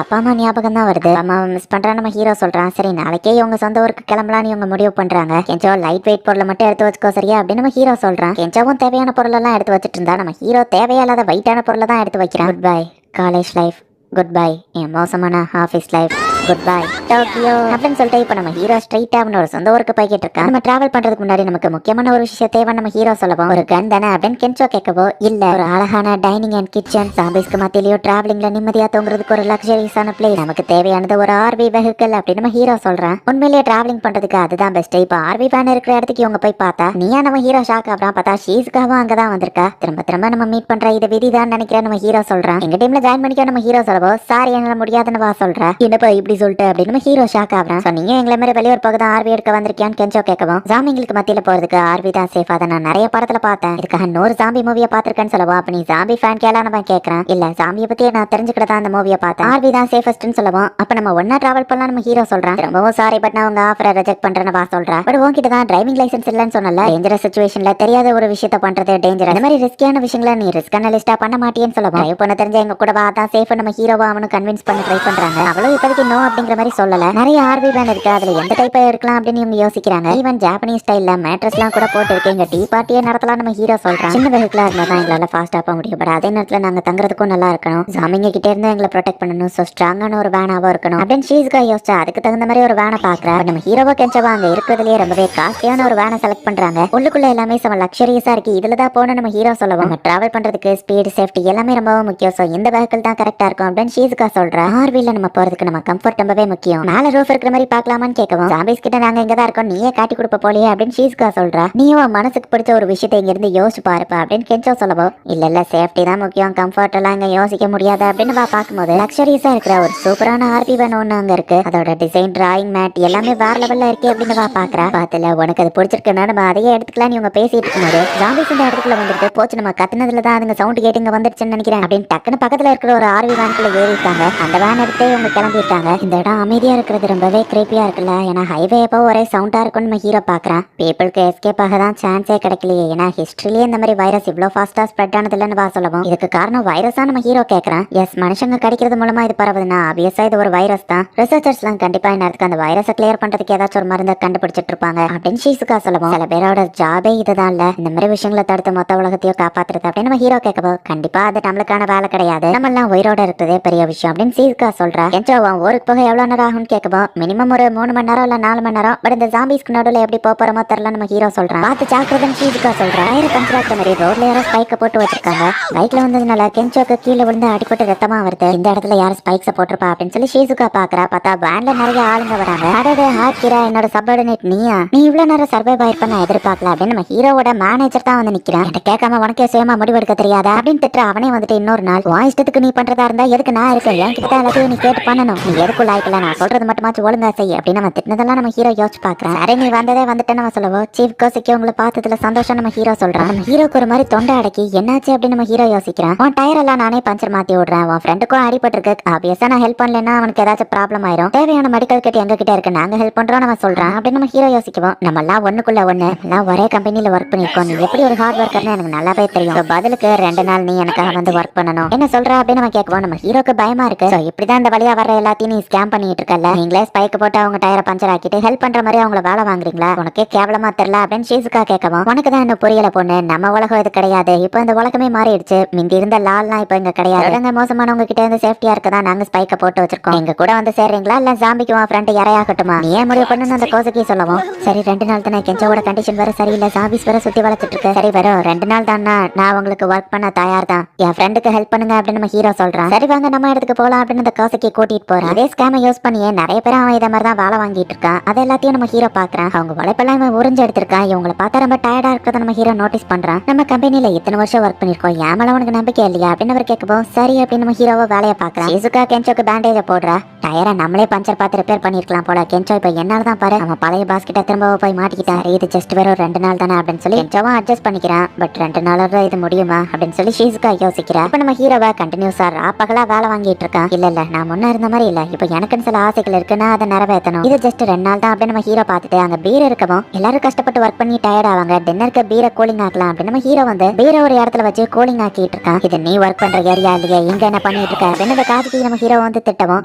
அப்பா அம்மா ஞாபகம் தான் வருது. அம்மாவை மிஸ் பண்றான் நம்ம ஹீரோ சொல்றான். சரி நாளைக்கே இவங்க சொந்த ஊருக்கு கிளம்பலான்னு இவங்க முடிவு பண்றாங்க. கென்சோ லைட் வெயிட் பொருளை மட்டும் எடுத்து வச்சுக்கோ சரியா அப்படின்னு நம்ம ஹீரோ சொல்றான். கென்சோவும் தேவையான பொருள் எல்லாம் எடுத்து வச்சுட்டு இருந்தா நம்ம ஹீரோ தேவையில்லாத வெயிட்டான பொருளை தான் எடுத்து வைக்கிறான். Goodbye college life, goodbye என் மோசமான office life, goodbye Tokyo அப்படின்னு சொல்லிட்டு இப்போ நம்ம ஹீரோ ஸ்ட்ரைட்டா அவனோட சொந்த ஊருக்கு போய்கிட்டு இருக்கான். நம்ம டிராவல் பண்றதுக்கு முன்னாடி நமக்கு முக்கியமான ஒரு விஷயம் தேவை நம்ம ஹீரோ சொல்லவும், ஒரு கன் தானே அப்படின்னு கென்சோ கேட்கவோ, இல்ல ஒரு அழகான டைனிங் அண்ட் கிச்சன், ஜாம்பிஸ்க்கு மத்தியிலயோ டிராவலிங்ல நிம்மதியா தூங்குறதுக்கு ஒரு லக்ஸரியஸான பிளேஸ், நமக்கு தேவையானது ஒரு ஆர்வி வெஹிக்கிள் அப்படின்னு நம்ம ஹீரோ சொல்றான். உண்மையிலேயே டிராவலிங் பண்றதுக்கு அதுதான் பெஸ்ட். இப்போ ஆர்வி வேன் இருக்கிற இடத்துக்கு இவங்க போய் பார்த்தா நீயா நம்ம ஹீரோ ஷாக் ஆகுறான். பார்த்தா ஷீஸ்காவும் அங்கதான் வந்திருக்கா. திரும்ப நம்ம மீட் பண்ற இது விதிதான் நினைக்கிறேன் நம்ம ஹீரோ சொல்றான். எங்க டீம்ல ஜாயின் பண்ணிக்க நம்ம ஹீரோ சொல்லவோ, சாரி என்னால முடியாதுன்னு வா சொல்ற. என்னப்பா இப்படி சொல்லிட்டு அப்படின்னு நம்ம ஹீரோ ஷாக் ஆகுறான். நீங்க எங்களை மாதிரி வெளியூர் போக தான் ஆர்வி எடுக்க வந்திருக்கியான்னு கென்சோ கேட்கவும், ஜாம்பிங்களுக்கு மத்தியில போறதுக்கு ஆர்வி தான் சேஃபா தான், நான் நிறைய படத்துல பார்த்தேன், இதுக்காக 100 ஜாம்பி மூவியை பார்த்திருக்கேன்னு சொல்லவா. அப்ப நீ ஜாம்பி ஃபேன் கேளான்னு கேட்கறேன். இல்ல ஜாம்பியை பத்தி நான் தெரிஞ்சுக்கிட்டதா அந்த மூவியை பார்த்தேன், ஆர்வி தான் சேஃபஸ்ட்னு சொல்லவும், அப்ப நம்ம ஒன்னா டிராவல் பண்ணலாம் நம்ம ஹீரோ சொல்றான். ரொம்பவும் சாரி பட் நான் உங்க ஆஃபரை ரிஜெக்ட் பண்றேன்னு வா சொல்றேன். பட் உங்ககிட்ட தான் டிரைவிங் லைசன்ஸ் இல்லன்னு சொன்னல, டேஞ்சரஸ் சிச்சுவேஷன்ல தெரியாத ஒரு விஷயத்த பண்றது டேஞ்சர், அந்த மாதிரி ரிஸ்கியான விஷயங்களை நீ ரிஸ்க் அனலிஸ்டா பண்ண மாட்டேன்னு சொல்லவும், டிரைவ் பண்ண தெரிஞ்ச எங்க கூட வா தான் சேஃப் நம்ம ஹீரோவா அவனு கன்வின்ஸ் பண்ண ட்ரை பண்றாங்க. அவளும் இப்போதைக்கு நோ அப்படிங்கிற மாதிரி சொல்லல. நிறைய ஆர்வி வேன் இருக்கு, அதுல எந்த டைப்பா இருக்கலாம் அப்படின்னு இவங்க யோசிக்கிறாங்க. ஈவன் ஜாப்பனீஸ் ஸ்டைல்ல மேட்ரஸ்லாம் கூட போட்டு இருக்கு. இங்க டீ பார்ட்டியே நடத்தலாம் நம்ம ஹீரோ சொல்றான். சின்ன வெஹிக்கிளா இருந்தா தான் எங்களால ஃபாஸ்டா போக முடியும், பட் அதே நேரத்துல நாங்க தங்குறதுக்கும் நல்லா இருக்கணும், ஜாமிங்க கிட்ட இருந்து எங்களை ப்ரொடெக்ட் பண்ணணும், சோ ஸ்ட்ராங்கான ஒரு வேனாவோ இருக்கணும் அப்படின்னு ஷீஸ்கா யோசிச்சா அதுக்கு தகுந்த மாதிரி ஒரு வேனை பாக்குறா. நம்ம ஹீரோவோ கென்சோவா அங்க இருக்கிறதுலயே ரொம்பவே காஸ்ட்லியான ஒரு வேனை செலக்ட் பண்றாங்க. உள்ளுக்குள்ள எல்லாமே செம லக்ஸரியஸா இருக்கு, இதுலதான் போன நம்ம ஹீரோ சொல்லவும், நம்ம டிராவல் பண்றதுக்கு ஸ்பீட் சேஃப்டி எல்லாமே ரொம்பவே முக்கியம், சோ இந்த வெஹிக்கிள் தான் கரெக்டா இருக்கும் அப்படின்னு ஷீஸ்கா சொல்றா. ஆர்வில நம்ம போறதுக்கு நம்ம கம்ஃபர்ட் ரொம்பவே முக்கியம், மேல ரூஃப் இருக்கிற மாதிரி பார்க்கலாமான்னு கேட்கவும், ஜாம்பிஸ் கிட்ட நாங்க இங்க தான் இருக்கோம், நீயே காட்டி கொடுப்ப போலியே அப்படின்னு ஷீஸ்கா சொல்றா. நீயும் மனசுக்கு பிடிச்ச ஒரு விஷயத்தை இங்க இருந்து யோசிச்சு பாருப்பா அப்படின்னு கென்சோ சொல்லவும், இல்ல சேஃப்டி தான் முக்கியம், கம்ஃபர்ட் எல்லாம் இங்க யோசிக்க முடியாது அப்படின்னு பார்க்கும்போது லக்ஸரியஸா இருக்கிற ஒரு சூப்பரான ஆர்வி வேன் ஒண்ணு அங்க இருக்கு. அதோட டிசைன், டிராயிங் மேட் எல்லாமே வேற லெவல்ல இருக்கு அப்படின்னு பாக்குறா. பாத்துல உனக்கு அது பிடிச்சிருக்குன்னா நம்ம அதையே எடுத்துக்கலாம் இவங்க பேசிட்டு இருக்கும்போது, ஜாம்பிஸ் இந்த இடத்துல வந்துட்டு போச்சு, நம்ம கத்துனதுல தான் அதுங்க சவுண்ட் கேட்டு இங்க வந்துருச்சுன்னு நினைக்கிறேன் அப்படின்னு டக்குன்னு பக்கத்துல இருக்கிற ஒரு ஆர்வி வேனுக்குள்ள ஏறிட்டாங்க. அந்த வேன் எடுத்தே இவங்க கிளம்பிட்டாங்க. இந்த இடம் அமைதியா இருக்கிறது ரொம்பவே கிரேப்பியா இருக்குல்ல, ஏன்னா ஹைவே எப்போ ஒரே சவுண்டா இருக்கும்னு நம்ம ஹீரோ பாக்குறான். பீப்புளுக்கு எஸ்கேப் ஆக தான் சான்ஸே கிடைக்கலையே, ஏன்னா ஹிஸ்டரியிலே இந்த மாதிரி வைரஸ் இவ்வளவு ஃபாஸ்டா ஸ்ப்ரெட் ஆனது இல்லைன்னு வா சொல்லவும், இதுக்கு காரணம் வைரஸா நம்ம ஹீரோ கேட்கறான். எஸ், மனுஷங்க கடிக்கிறது மூலமா இது பரவுதுன்னா ஆப்வியஸா இது ஒரு வைரஸ் தான். ரிசர்ச்சர்ஸ் எல்லாம் கண்டிப்பா நேரத்துக்கு அந்த வைரஸை கிளியர் பண்றதுக்கு ஏதாச்சும் ஒரு மருந்தை கண்டுபிடிச்சிட்டு இருப்பாங்க அப்படின்னு ஷீசுகா சொல்லவும், சில பேரோட ஜாபே இதுதான் இல்ல, இந்த மாதிரி விஷயங்களை தடுத்து மொத்த உலகத்தையும் காப்பாத்துறது அப்படின்னு நம்ம ஹீரோ கேட்கவும், கண்டிப்பா அது நம்மளுக்கான வேலை கிடையாது, நம்ம எல்லாம் உயிரோட இருக்கிறதே பெரிய விஷயம் அப்படின்னு ஷீசுகா சொல்றா. கென்சோவும் ஊருக்கு போக எவ்வளவு நேரம் ஆகும்னு கேட்கவும், மினிமம் ஒரு 3 மணி நேரம் இல்ல 4 மணி நேரம், பட் இந்த ஜாம்பிஸ்க்கு நடுவில் எப்படி போறோமோ தெரியல நம்ம ஹீரோ சொல்றான். பார்த்து ஜாக்கிரதைன்னு ஷீசுகா சொல்றா. டயர் பஞ்சர் ஆகிற மாதிரி ரோட்ல யாரோ ஸ்பைக்கை போட்டு வச்சிருக்காங்க. பைக்ல வந்ததுனால கென்சோக்கு கீழே விழுந்து அடிப்பட்டு ரத்தமா வருது. இந்த இடத்துல யாரும் ஸ்பைக்ஸை போட்டிருப்பா அப்படின்னு சொல்லி ஷீசுகா பாக்குறா. பார்த்தா வேன்ல நிறைய ஆளுங்க வராங்க. அடடே ஹாக்கிரா, என்னோட சப்பார்டினேட் நீயா, நீ இவ்வளவு நேரம் சர்வைவ் ஆயிருப்ப நான் எதிர்பார்க்கல அப்படின்னு நம்ம ஹீரோவோட மேனேஜர் தான் வந்து நிக்கிறான். என்கிட்ட கேட்காம உனக்கே சுயமா முடிவெடுக்க தெரியாதா அப்படின்னு திட்டுற. அவனே வந்துட்டு இன்னொரு நாள் உன் இஷ்டத்துக்கு நீ பண்றதா இருந்தா எதுக்கு நான் இருக்கேன், என்கிட்ட எல்லாத்தையும் நீ கேட்டு பண்ணணும், நீ எதுக்கு ஸ்கூல் ஆயிக்கல, நான் சொல்றது மட்டுமாச்சும் ஒழுங்கா செய் அப்படின்னு நம்ம திட்டினதெல்லாம் நம்ம ஹீரோ யோசிச்சு பாக்குறேன். சரி நீ வந்ததே வந்துட்டு நம்ம சொல்லவோ சீஃப் கோசிக்கு உங்களை பார்த்ததுல சந்தோஷம் நம்ம ஹீரோ சொல்றான். நம்ம ஹீரோக்கு ஒரு மாதிரி தொண்டை அடக்கி என்னாச்சு அப்படின்னு நம்ம ஹீரோ யோசிக்கிறேன். உன் டயர் எல்லாம் நானே பஞ்சர் மாத்தி விடுறேன், உன் ஃப்ரெண்டுக்கும் அடிபட்டிருக்கு, ஆப்வியஸா நான் ஹெல்ப் பண்ணலன்னா அவனுக்கு ஏதாச்சும் ப்ராப்ளம் ஆயிரும், தேவையான மெடிக்கல் கிட் எங்க கிட்ட இருக்கு, நாங்க ஹெல்ப் பண்றோம் நம்ம சொல்றேன் அப்படின்னு நம்ம ஹீரோ யோசிக்குவோம். நம்ம எல்லாம் ஒண்ணுக்குள்ள ஒண்ணு எல்லாம் ஒரே கம்பெனில ஒர்க் பண்ணிருக்கோம், நீ எப்படி ஒரு ஹார்ட் ஒர்க்கர்னு எனக்கு நல்லாவே தெரியும், பதிலுக்கு 2 நாள் நீ எனக்காக வந்து ஒர்க் பண்ணணும் என்ன சொல்ற அப்படின்னு நம்ம கேட்குவோம். நம்ம ஹீரோக்கு பயமா இருக்கு, இப்படிதான் இந்த வழியா வர எல்லாத்தையும் நீ ஸ்கேம் பண்ணிட்டு இருக்கல, நீங்களே ஸ்பைக் போட்டு அவங்க டயரை பஞ்சர் ஆக்கிட்டு ஹெல்ப் பண்ற மாதிரி அவங்கள வேலை வாங்குறீங்களா, உனக்கே கேவலமா தெரியல அப்படின்னு ஷீசுகா கேட்கவும். உனக்கு தான் இன்னும் புரியல பொண்ணு, நம்ம உலகம் இது கிடையாது, இப்போ இந்த உலகமே மாறிடுச்சு, மிந்தி இருந்த லால்லாம் இப்போ இங்க கிடையாது, மோசமானவங்க கிட்ட இருந்து சேஃப்டியா இருக்கதான் நாங்க ஸ்பைக்க போட்டு வச்சிருக்கோம், எங்க கூட வந்து சேர்றீங்களா இல்ல ஜாம்பிக்கு உன் ஃப்ரெண்ட் இரையாகட்டுமா, நீ ஏன் முடிவு பண்ணு அந்த கோசக்கி சொல்லவும். சரி 2 நாள் தானே, கெஞ்சோட கண்டிஷன் வேற சரியில்லை, ஜாம்பிஸ் வேற சுத்தி வளர்த்துட்டு இருக்கு, சரி வரும் 2 நாள் தானா, நான் உங்களுக்கு ஒர்க் பண்ண தயார் தான், என் ஃப்ரெண்டுக்கு ஹெல்ப் பண்ணுங்க அப்படின்னு நம்ம ஹீரோ சொல்றான். சரி வாங்க நம்ம இடத்துக்கு போலாம் அப்படின்னு அந்த கோசக்கி கூட்டிட்டு போறான். அதே ஸ்கேமை யூஸ் பண்ணியே நிறைய பேர் அவன் இதை மாதிரி தான் வேலை வாங்கிட்டு இருக்கான், அது எல்லாத்தையும் நம்ம ஹீரோ பாக்குறான். அவங்க உழைப்பெல்லாம் இவன் உறிஞ்சு எடுத்திருக்கான், இவங்களை பார்த்தா ரொம்ப டயர்டா இருக்கிறத நம்ம ஹீரோ நோட்டீஸ் பண்றான். நம்ம கம்பெனில இத்தனை வருஷம் ஒர்க் பண்ணிருக்கோம், ஏன் மேல உனக்கு நம்பிக்கை இல்லையா அப்படின்னு அவர் கேட்கவும். சரி அப்படின்னு நம்ம ஹீரோவை வேலையை பாக்குறான். ஷிசுகா கென்சோக்கு பேண்டேஜை போடுறா, டயரை நம்மளே பஞ்சர் பார்த்து ரிப்பேர் பண்ணிருக்கலாம் போல, கென்சோ இப்ப என்னால தான் பாரு அவன் பழைய பாஸ் கிட்ட திரும்ப போய் மாட்டிக்கிட்டான், இது ஜஸ்ட் வெறும் 2 நாள் தானே அப்படின்னு சொல்லி கென்சோவும் அட்ஜஸ்ட் பண்ணிக்கிறான். பட் 2 நாளோட இது முடியுமா அப்படின்னு சொல்லி ஷிசுகா யோசிக்கிறா. இப்ப நம்ம ஹீரோவை கண்டினியூஸா ராப்பகலா வேலை வாங்கிட்டு இருக்கான். இல்ல நான் முன்ன இருந்த மாதிரி இல்ல, இப்ப எனக்குன்னு சில ஆசைகள் இருக்குன்னா அதை நிறைவேற்றணும், இது ஜஸ்ட் 2 நாள் தான் அப்படின்னு நம்ம ஹீரோ பார்த்துட்டு அங்க பீர் இருக்கவும் எல்லாரும் கஷ்டப்பட்டு ஒர்க் பண்ணி டயர்ட் ஆவாங்க, டின்னருக்கு பீரை கூலிங் ஆக்கலாம் அப்படின்னு நம்ம ஹீரோ வந்து பீரை ஒரு இடத்துல வச்சு கூலிங் ஆக்கிட்டு இருக்கான். இது நீ ஒர்க் பண்ற ஏரியா இல்லையா, இங்க என்ன பண்ணிட்டு இருக்க அப்படின்னு காசுக்கு நம்ம ஹீரோ வந்து திட்டவும்.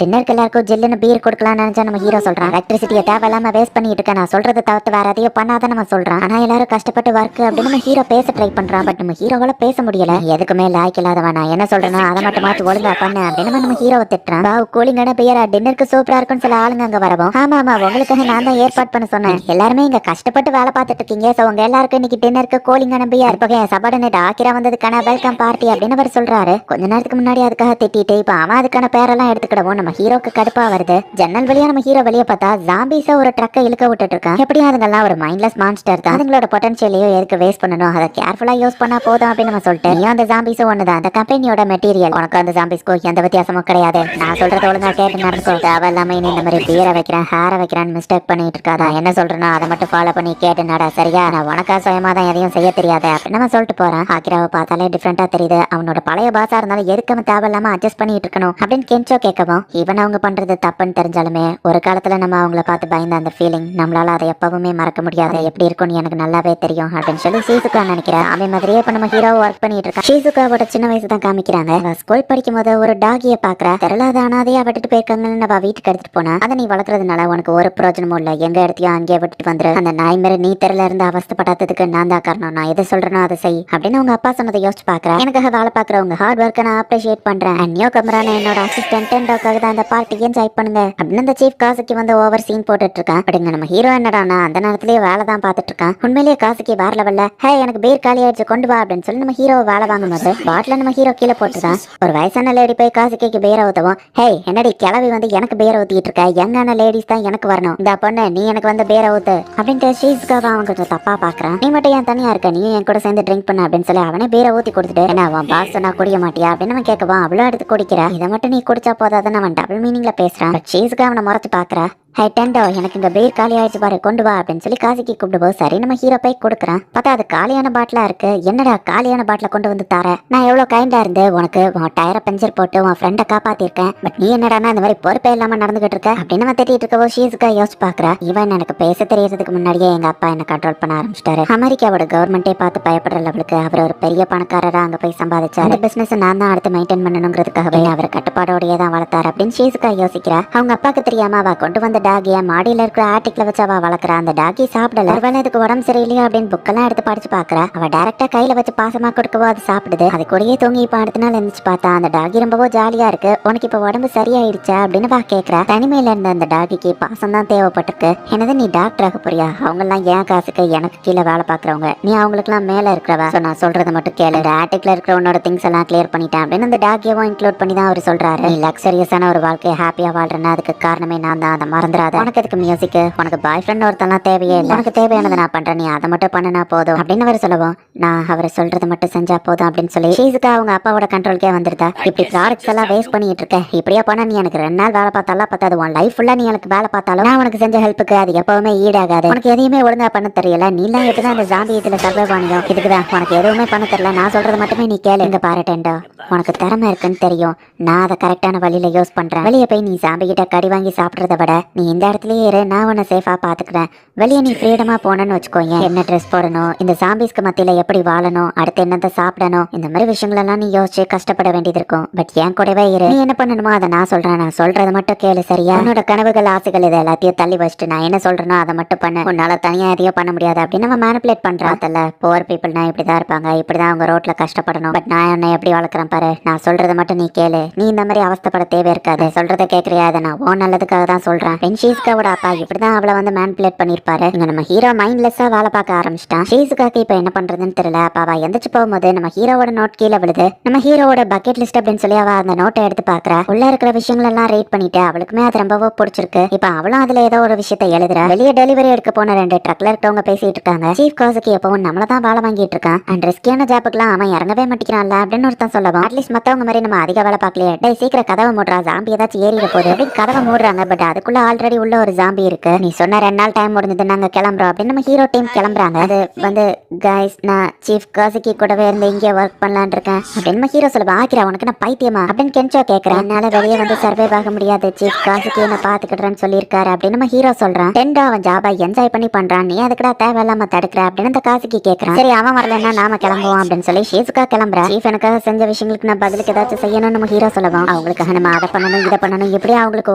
டின்னருக்கு எல்லாருக்கும் ஜில்லுன்னு பீர் கொடுக்கலாம் நினைச்சா நம்ம ஹீரோ சொல்றான், எலக்ட்ரிசிட்டியை தேவையில்லாம வேஸ்ட் பண்ணிட்டு இருக்க, நான் சொல்றது தவிர்த்து வேற எதையும் பண்ணாத நம்ம சொல்றான். ஆனா எல்லாரும் கஷ்டப்பட்டு ஒர்க் அப்படின்னு நம்ம ஹீரோ பேச ட்ரை பண்றான். பட் நம்ம ஹீரோவால பேச முடியல, எதுக்குமே லாய்க்கு இல்லாதவன், நான் என்ன சொல்றேன்னா அதை மட்டும் மாத்தி ஒழுங்கா பண்ணு அப்படின்னு நம்ம ஹீரோவை திட்டுறான். கூலிங்கான பீரா டின்னருக்கு சூப்பரா இருக்குன்னு சில ஆளுங்க அங்க வரவும். ஆமா உங்களுக்காக நான் தான் ஏற்பாடு பண்ண சொன்னேன், எல்லாருமே இங்க கஷ்டப்பட்டு வேலை பார்த்துட்டு இருக்கீங்க, சோ உங்க எல்லாருக்கும் இன்னைக்கு டின்னருக்கு கூலிங்கான பீர் சபார்டினேட் ஆக்கிரா வந்ததுக்கான வெல்கம் பார்ட்டி அப்படின்னு அவர் சொல்றாரு. கொஞ்ச நேரத்துக்கு முன்னாடி அதுக்காக திட்டிட்டு இப்ப அவன் அதுக்கான பேரெல்லாம் எடுத்துக்கிடவும் நம்ம ஹீரோக்கு கடுப்பா வருது. ஜன்னல் வழியா நம்ம ஹீரோ வெளியே பார்த்தா ஜாம்பிஸ ஒரு ட்ரக்கை இழுக்க விட்டுட்டு இருக்கான். எப்படியும் அதுங்கெல்லாம் ஒரு மைண்ட்லெஸ் மான்ஸ்டர் தான், அதுங்களோட பொட்டன்ஷியலையும் எதுக்கு வேஸ்ட் பண்ணணும், அதை கேர்ஃபுல்லா யூஸ் பண்ணா போதும் அப்படின்னு நம்ம சொல்லிட்டு நீ அந்த ஜாம்பிஸும் ஒண்ணுதான், அந்த கம்பெனியோட மெட்டீரியல், உனக்கு அந்த ஜாம்பிஸ்க்கு எந்த வித்தியாசமும் கிடையாது, நான் சொல்றது ஒழுங்கா கேட்டு நடந்துக்கோ, தேவையில்லாம நீ இந்த மாதிரி பீரை வைக்கிறேன் ஹேர வைக்கிறான்னு மிஸ்டேக் பண்ணிட்டு இருக்காதா, என்ன சொல்றேன்னா அதை மட்டும் ஃபாலோ பண்ணி கேட்டு நட சரியா, நான் உனக்கா சுயமா தான் எதையும் செய்ய தெரியாது அப்படின்னு நம்ம சொல்லிட்டு போறான். ஆக்கிராவை பார்த்தாலே டிஃப்ரெண்டா தெரியுது, அவனோட பழைய பாஸா இருந்தாலும் எதுக்கு தேவையில்லாம அட்ஜஸ்ட் பண்ணிட்டு இருக்கணும் அப்படின்னு கென்சோ கேட்கவும். ஈவன் அவங்க பண்றது தப்புன்னு தெரிஞ்சாலுமே ஒரு காலத்துல நம்ம அவங்கள பார்த்து பயந்த அந்த ஃபீலிங் நம்மளால அதை எப்பவுமே மறக்க முடியாது, எப்படி இருக்கும்னு எனக்கு நல்லாவே தெரியும் அப்படின்னு சொல்லி ஷிசுகா நினைக்கிறேன். அதே மாதிரியே இப்ப நம்ம ஹீரோ ஒர்க் பண்ணிட்டு இருக்கான். ஷிசுகாவோட சின்ன வயசு தான் காமிக்கிறாங்க. ஸ்கூல் படிக்கும் போது ஒரு டாகியை பாக்குறா, தெரியலாத அனாதையா விட்டுட்டு போயிருக்காங்கன்னு நம்ம வீட்டுக்கு எடுத்துட்டு போனா, அதை நீ வளர்க்கறதுனால உனக்கு ஒரு பிரயோஜனமும் இல்ல, எங்க இடத்தையும் அங்கேயே விட்டுட்டு வந்துரு, அந்த நாய் மாதிரி நீ தெரியல இருந்து அவஸ்தப்படாததுக்கு நான் தான் காரணம், நான் எதை சொல்றேனோ அதை செய் அப்படின்னு அவங்க அப்பா சொன்னதை யோசிச்சு பாக்குறேன். எனக்காக வேலை பாக்குறவங்க ஹார்ட் ஒர்க்கை நான் அப்ரிஷியேட் பண்றேன், நியூ கமரான என்னோட அசிஸ்டன்ட் டென்டோக்காக தான் அந்த பார்ட்டி என்ஜாய் பண்ணுங்க அப்படின்னு அந்த சீஃப் காசுக்கு வந்து ஓவர் சீன் போட்டுட்டு இருக்கான். அப்படிங்க நம்ம ஹீரோ என்னடானா அந்த நேரத்திலேயே வேலை தான் பாத்துட்டு இருக்கான். உண்மையிலேயே காசுக்கு வேற லெவல்ல ஹே எனக்கு பீர் காலி ஆயிடுச்சு கொண்டு வா அப்படின்னு சொல்லி நம்ம ஹீரோ வேலை வாங்கும்போது பாட்டில நம்ம ஹீரோ கீழே போட்டுருக்கான். ஒரு வயசான லேடி போய் காசுக்கு பீரை ஊத்தவும், ஹே என்னடி கிளவி வந்து எனக்கு பீரை ஊத்திட்டு இருக்க, யங்கான லேடிஸ் தான் எனக்கு வரணும், இந்த பொண்ணு நீ எனக்கு வந்து பீரை ஊத்து அப்படின்ட்டு ஷீஸ்காக அவன் கொஞ்சம் தப்பா பாக்குறான். நீ மட்டும் ஏன் தனியா இருக்க, நீ என் கூட சேர்ந்து ட்ரிங்க் பண்ண அப்படின்னு சொல்லி அவனே பீரை ஊத்தி கொடுத்துட்டு, என்ன அவன் பாஸ் சொன்னா குடிக்க மாட்டியா அப்படின்னு நம்ம கேட்கவும், அவ்வளோ எடுத்து குடிக்கிற, இதை மட்டும் நீ குடிச்சா போதாதான் அவன் டபுள் மீனிங்ல பேசுறான். பட் ஷீஸ்க்கு அவனை முறைச்சு பாக்குறா. ஹே டெண்டோ எனக்கு இந்த பீர் காலி ஆயிடுச்சு பாரு கொண்டு வா அப்படின்னு சொல்லி காசிக்கு கூப்பிடுவோம். சரி நம்ம ஹீரோ போய் கொடுக்குறான். பார்த்தா அது காலியான பாட்டிலா இருக்கு. என்னடா காலியான பாட்டில கொண்டு வந்து தார, நான் எவ்வளவு கைண்டா இருந்து உனக்கு உன் டயரை பஞ்சர் போட்டு உன் ஃப்ரெண்டை காப்பாத்திருக்கேன், பட் நீ என்னடானா இந்த மாதிரி பொறுப்பே இல்லாம நடந்துகிட்டு இருக்க அப்படின்னு நம்ம திட்டிட்டு இருக்கவோ ஷீஸுக்கா யோசிச்சு பாக்குறா. இவன் எனக்கு பேச தெரியறதுக்கு முன்னாடியே எங்க அப்பா என்ன கண்ட்ரோல் பண்ண ஆரம்பிச்சிட்டாரு. அமெரிக்காவோட கவர்மெண்டே பார்த்து பயப்படுற லெவலுக்கு அவர் ஒரு பெரிய பணக்காரரா அங்க போய் சம்பாதிச்சாரு. பிசினஸ் நான் தான் அடுத்து மெயின்டைன் பண்ணணுங்கிறதுக்காகவே அவர் கட்டுப்பாடோடையே தான் வளர்த்தாரு அப்படின்னு ஷீஸுக்கா யோசிக்கிறா. அவங்க அப்பாக்கு தெரியாம அவ கொண்டு வந்த டாகிய மாடியில இருக்கிற ஆட்டிக்ல வச்சு அவ வளர்க்குறா. அந்த டாகி சாப்பிடல, ஒருவேளை இதுக்கு உடம்பு சரியில்லையா அப்படின்னு புக்கெல்லாம் எடுத்து படிச்சு பாக்குறா. அவ டைரக்டா கையில வச்சு பாசமா கொடுக்கவோ அது சாப்பிடுது. அது கூடயே தூங்கி இப்ப அடுத்த நாள் எழுந்துச்சு பார்த்தா அந்த டாகி ரொம்பவோ ஜாலியா இருக்கு. உனக்கு இப்ப உடம்பு சரியாயிடுச்சா அப்படின்னு வா கேக்குறா. தனிமையில இருந்த அந்த டாகிக்கு பாசம் தான் தேவைப்பட்டிருக்கு. என்னது நீ டாக்டராக போறியா, அவங்க எல்லாம் ஏன் காசுக்கு எனக்கு கீழே வேலை பாக்குறவங்க, நீ அவங்களுக்கு எல்லாம் மேல இருக்கிறவ, நான் சொல்றதை மட்டும் கேளு, ஆட்டிக்ல இருக்கிற உன்னோட திங்ஸ் எல்லாம் கிளியர் பண்ணிட்டேன் அப்படின்னு அந்த டாகியவும் இன்க்ளூட் பண்ணி தான் அவர் சொல்றாரு. நீ லக்ஸரியஸான ஒரு வாழ்க்கையை ஹாப்பியா வாழ்றேன்னா அதுக்கு காரணமே நான் தான், அதை மறந்து வந்துடாத. உனக்கு எதுக்கு மியூசிக்? உனக்கு பாய் ஃப்ரெண்ட் ஒருத்தெல்லாம் தேவையே இல்லை. உனக்கு தேவையானதை நான் பண்றேன், நீ அதை மட்டும் பண்ணனா போதும் அப்படின்னு அவர் சொல்லுவோம். நான் அவர் சொல்றதை மட்டும் செஞ்சா போதும் அப்படின்னு சொல்லி ஷீஸுக்கு அவங்க அப்பாவோட கண்ட்ரோல்கே வந்துருதா. இப்படி ப்ராடக்ட்ஸ் எல்லாம் வேஸ்ட் பண்ணிட்டு இருக்க, இப்படியே போனா நீ எனக்கு 2 நாள் வேலை பார்த்தாலும் பத்தாது, உன் லைஃப் ஃபுல்லா நீ எனக்கு வேலை பார்த்தாலும் நான் உனக்கு செஞ்ச ஹெல்ப்புக்கு அது எப்பவுமே ஈடாகாது. உனக்கு எதையுமே ஒழுங்கா பண்ண தெரியல, நீ எல்லாம் எப்படிதான் இந்த ஜாம்பி இதுல சர்வை பண்ணியோ, இதுக்குதான் உனக்கு எதுவுமே பண்ண தெரியல. நான் சொல்றது மட்டுமே நீ கேளு. இங்க பாரு டெண்டோ, உனக்கு திறமை இருக்குன்னு தெரியும், நான் அதை கரெக்டான வழியில யூஸ் பண்றேன். வெளியே போய் நீ ஜாம்பி கிட்ட கடி வாங்கி சாப்பிட்றத விட நீ இந்த இடத்துலயே இரு, நான் உன்னை சேஃபா பாத்துக்கிறேன். வெளியே நீ ஃப்ரீடமா போனன்னு வச்சுக்கோங்க, என்ன ட்ரெஸ் போடணும், இந்த ஜாம்பிஸ்க்கு மத்தியில எப்படி வாழணும், அடுத்து என்னத்தை சாப்பிடணும், இந்த மாதிரி விஷயங்கள் எல்லாம் நீ யோசிச்சு கஷ்டப்பட வேண்டியது இருக்கும். பட் என் கூடவே இரு, நீ என்ன பண்ணணுமோ அதை நான் சொல்றேன், நான் சொல்றதை மட்டும் கேளு சரியா? உன்னோட கனவுகள் ஆசைகள் இது எல்லாத்தையும் தள்ளி வச்சுட்டு நான் என்ன சொல்றேனோ அதை மட்டும் பண்ணு. உன்னால தனியா எதையும் பண்ண முடியாது அப்படின்னு நம்ம மேனிபுலேட் பண்றான். புவர் பீப்புள்னா இப்படிதான் இருப்பாங்க, இப்படிதான் அவங்க ரோட்ல கஷ்டப்படணும். பட் நான் என்ன எப்படி வளர்க்குறேன் பாரு, நான் சொல்றதை மட்டும் நீ கேளு, நீ இந்த மாதிரி அவஸ்தைப்பட தேவை இருக்காது. சொல்றதை கேட்கறியா? அதை நான் ஓ நல்லதுக்காக தான் சொல்றேன். ஷீஸ்காவோட அப்பா இப்படிதான் அவளை வந்து மேனிபுலேட் பண்ணிருப்பாரு. இங்க நம்ம ஹீரோ மைண்ட்லெஸ்ஸா வேலை பார்க்க ஆரம்பிச்சிட்டான். ஷீஸ்காக்கு இப்ப என்ன பண்றதுன்னு தெரியல. அப்பாவா எந்திரிச்சு போகும்போது நம்ம ஹீரோவோட நோட் கீழே விழுது. நம்ம ஹீரோவோட பக்கெட் லிஸ்ட் அப்படின்னு சொல்லி அவ அந்த நோட்டை எடுத்து பாக்குறா. உள்ள இருக்கிற விஷயங்கள் எல்லாம் ரேட் பண்ணிட்டு அவளுக்குமே அது ரொம்பவோ பிடிச்சிருக்கு. இப்ப அவளும் அதுல ஏதோ ஒரு விஷயத்தை எழுதுறா. வெளியே டெலிவரி எடுக்க போன 2 ட்ரக்ல இருக்கவங்க பேசிட்டு இருக்காங்க. சீஃப் காசுக்கு எப்பவும் நம்மள தான் வேலை வாங்கிட்டு இருக்கான், அண்ட் ரிஸ்கியான ஜாப்புக்குலாம் அவன் இறங்கவே மாட்டேங்கிறான்ல அப்படின்னு ஒருத்தன் சொல்லவும், அட்லீஸ்ட் மத்தவங்க மாதிரி நம்ம அதிக வேலை பார்க்கலையே, டே சீக்கிரம் கதவை மூடுறா, ஜாம்பி ஏதாச்சும் ஏறிட போகுது அப்படின்னு கதவை மூடுறாங்க. பட் அதுக்குள்ள ஆல்ரெடி உள்ள ஒரு ஜாம்பி இருக்கு. நீ சொன்ன 2 நாள் டைம் முடிஞ்சது, நாங்க கிளம்புறோம் அப்படின்னு நம்ம ஹீரோ டீம் கிளம்புறாங்க. அது வந்து கைஸ், நான் சீஃப் காசுக்கு கூடவே இருந்து இங்கே ஒர்க் பண்ணலான் இருக்கேன் அப்படின்னு நம்ம ஹீரோ சொல்லுவா. ஆக்கிரா உனக்கு நான் பைத்தியமா அப்படின்னு கென்ச்சோ கேட்கறேன். என்னால வெளியே வந்து சர்வே ஆக முடியாது, சீஃப் காசுக்கு என்ன பாத்துக்கிட்டேன்னு சொல்லியிருக்காரு அப்படின்னு நம்ம ஹீரோ சொல்றான். டெண்டோ அவன் ஜாபை என்ஜாய் பண்ணி பண்றான், நீ அதுக்கடா தேவையில்லாம தடுக்கிற அப்படின்னு அந்த காசுக்கு கேட்கறான். சரி அவன் வரலன்னா நாம கிளம்புவோம் அப்படின்னு சொல்லி ஷீஸுக்கா கிளம்புறா. சீஃப் எனக்காக செஞ்ச விஷயங்களுக்கு நான் பதிலுக்கு ஏதாச்சும் செய்யணும்னு நம்ம ஹீரோ சொல்லுவோம். அவங்களுக்காக நம்ம அதை பண்ணணும் இதை பண்ணணும் இப்படி அவங்களுக்கு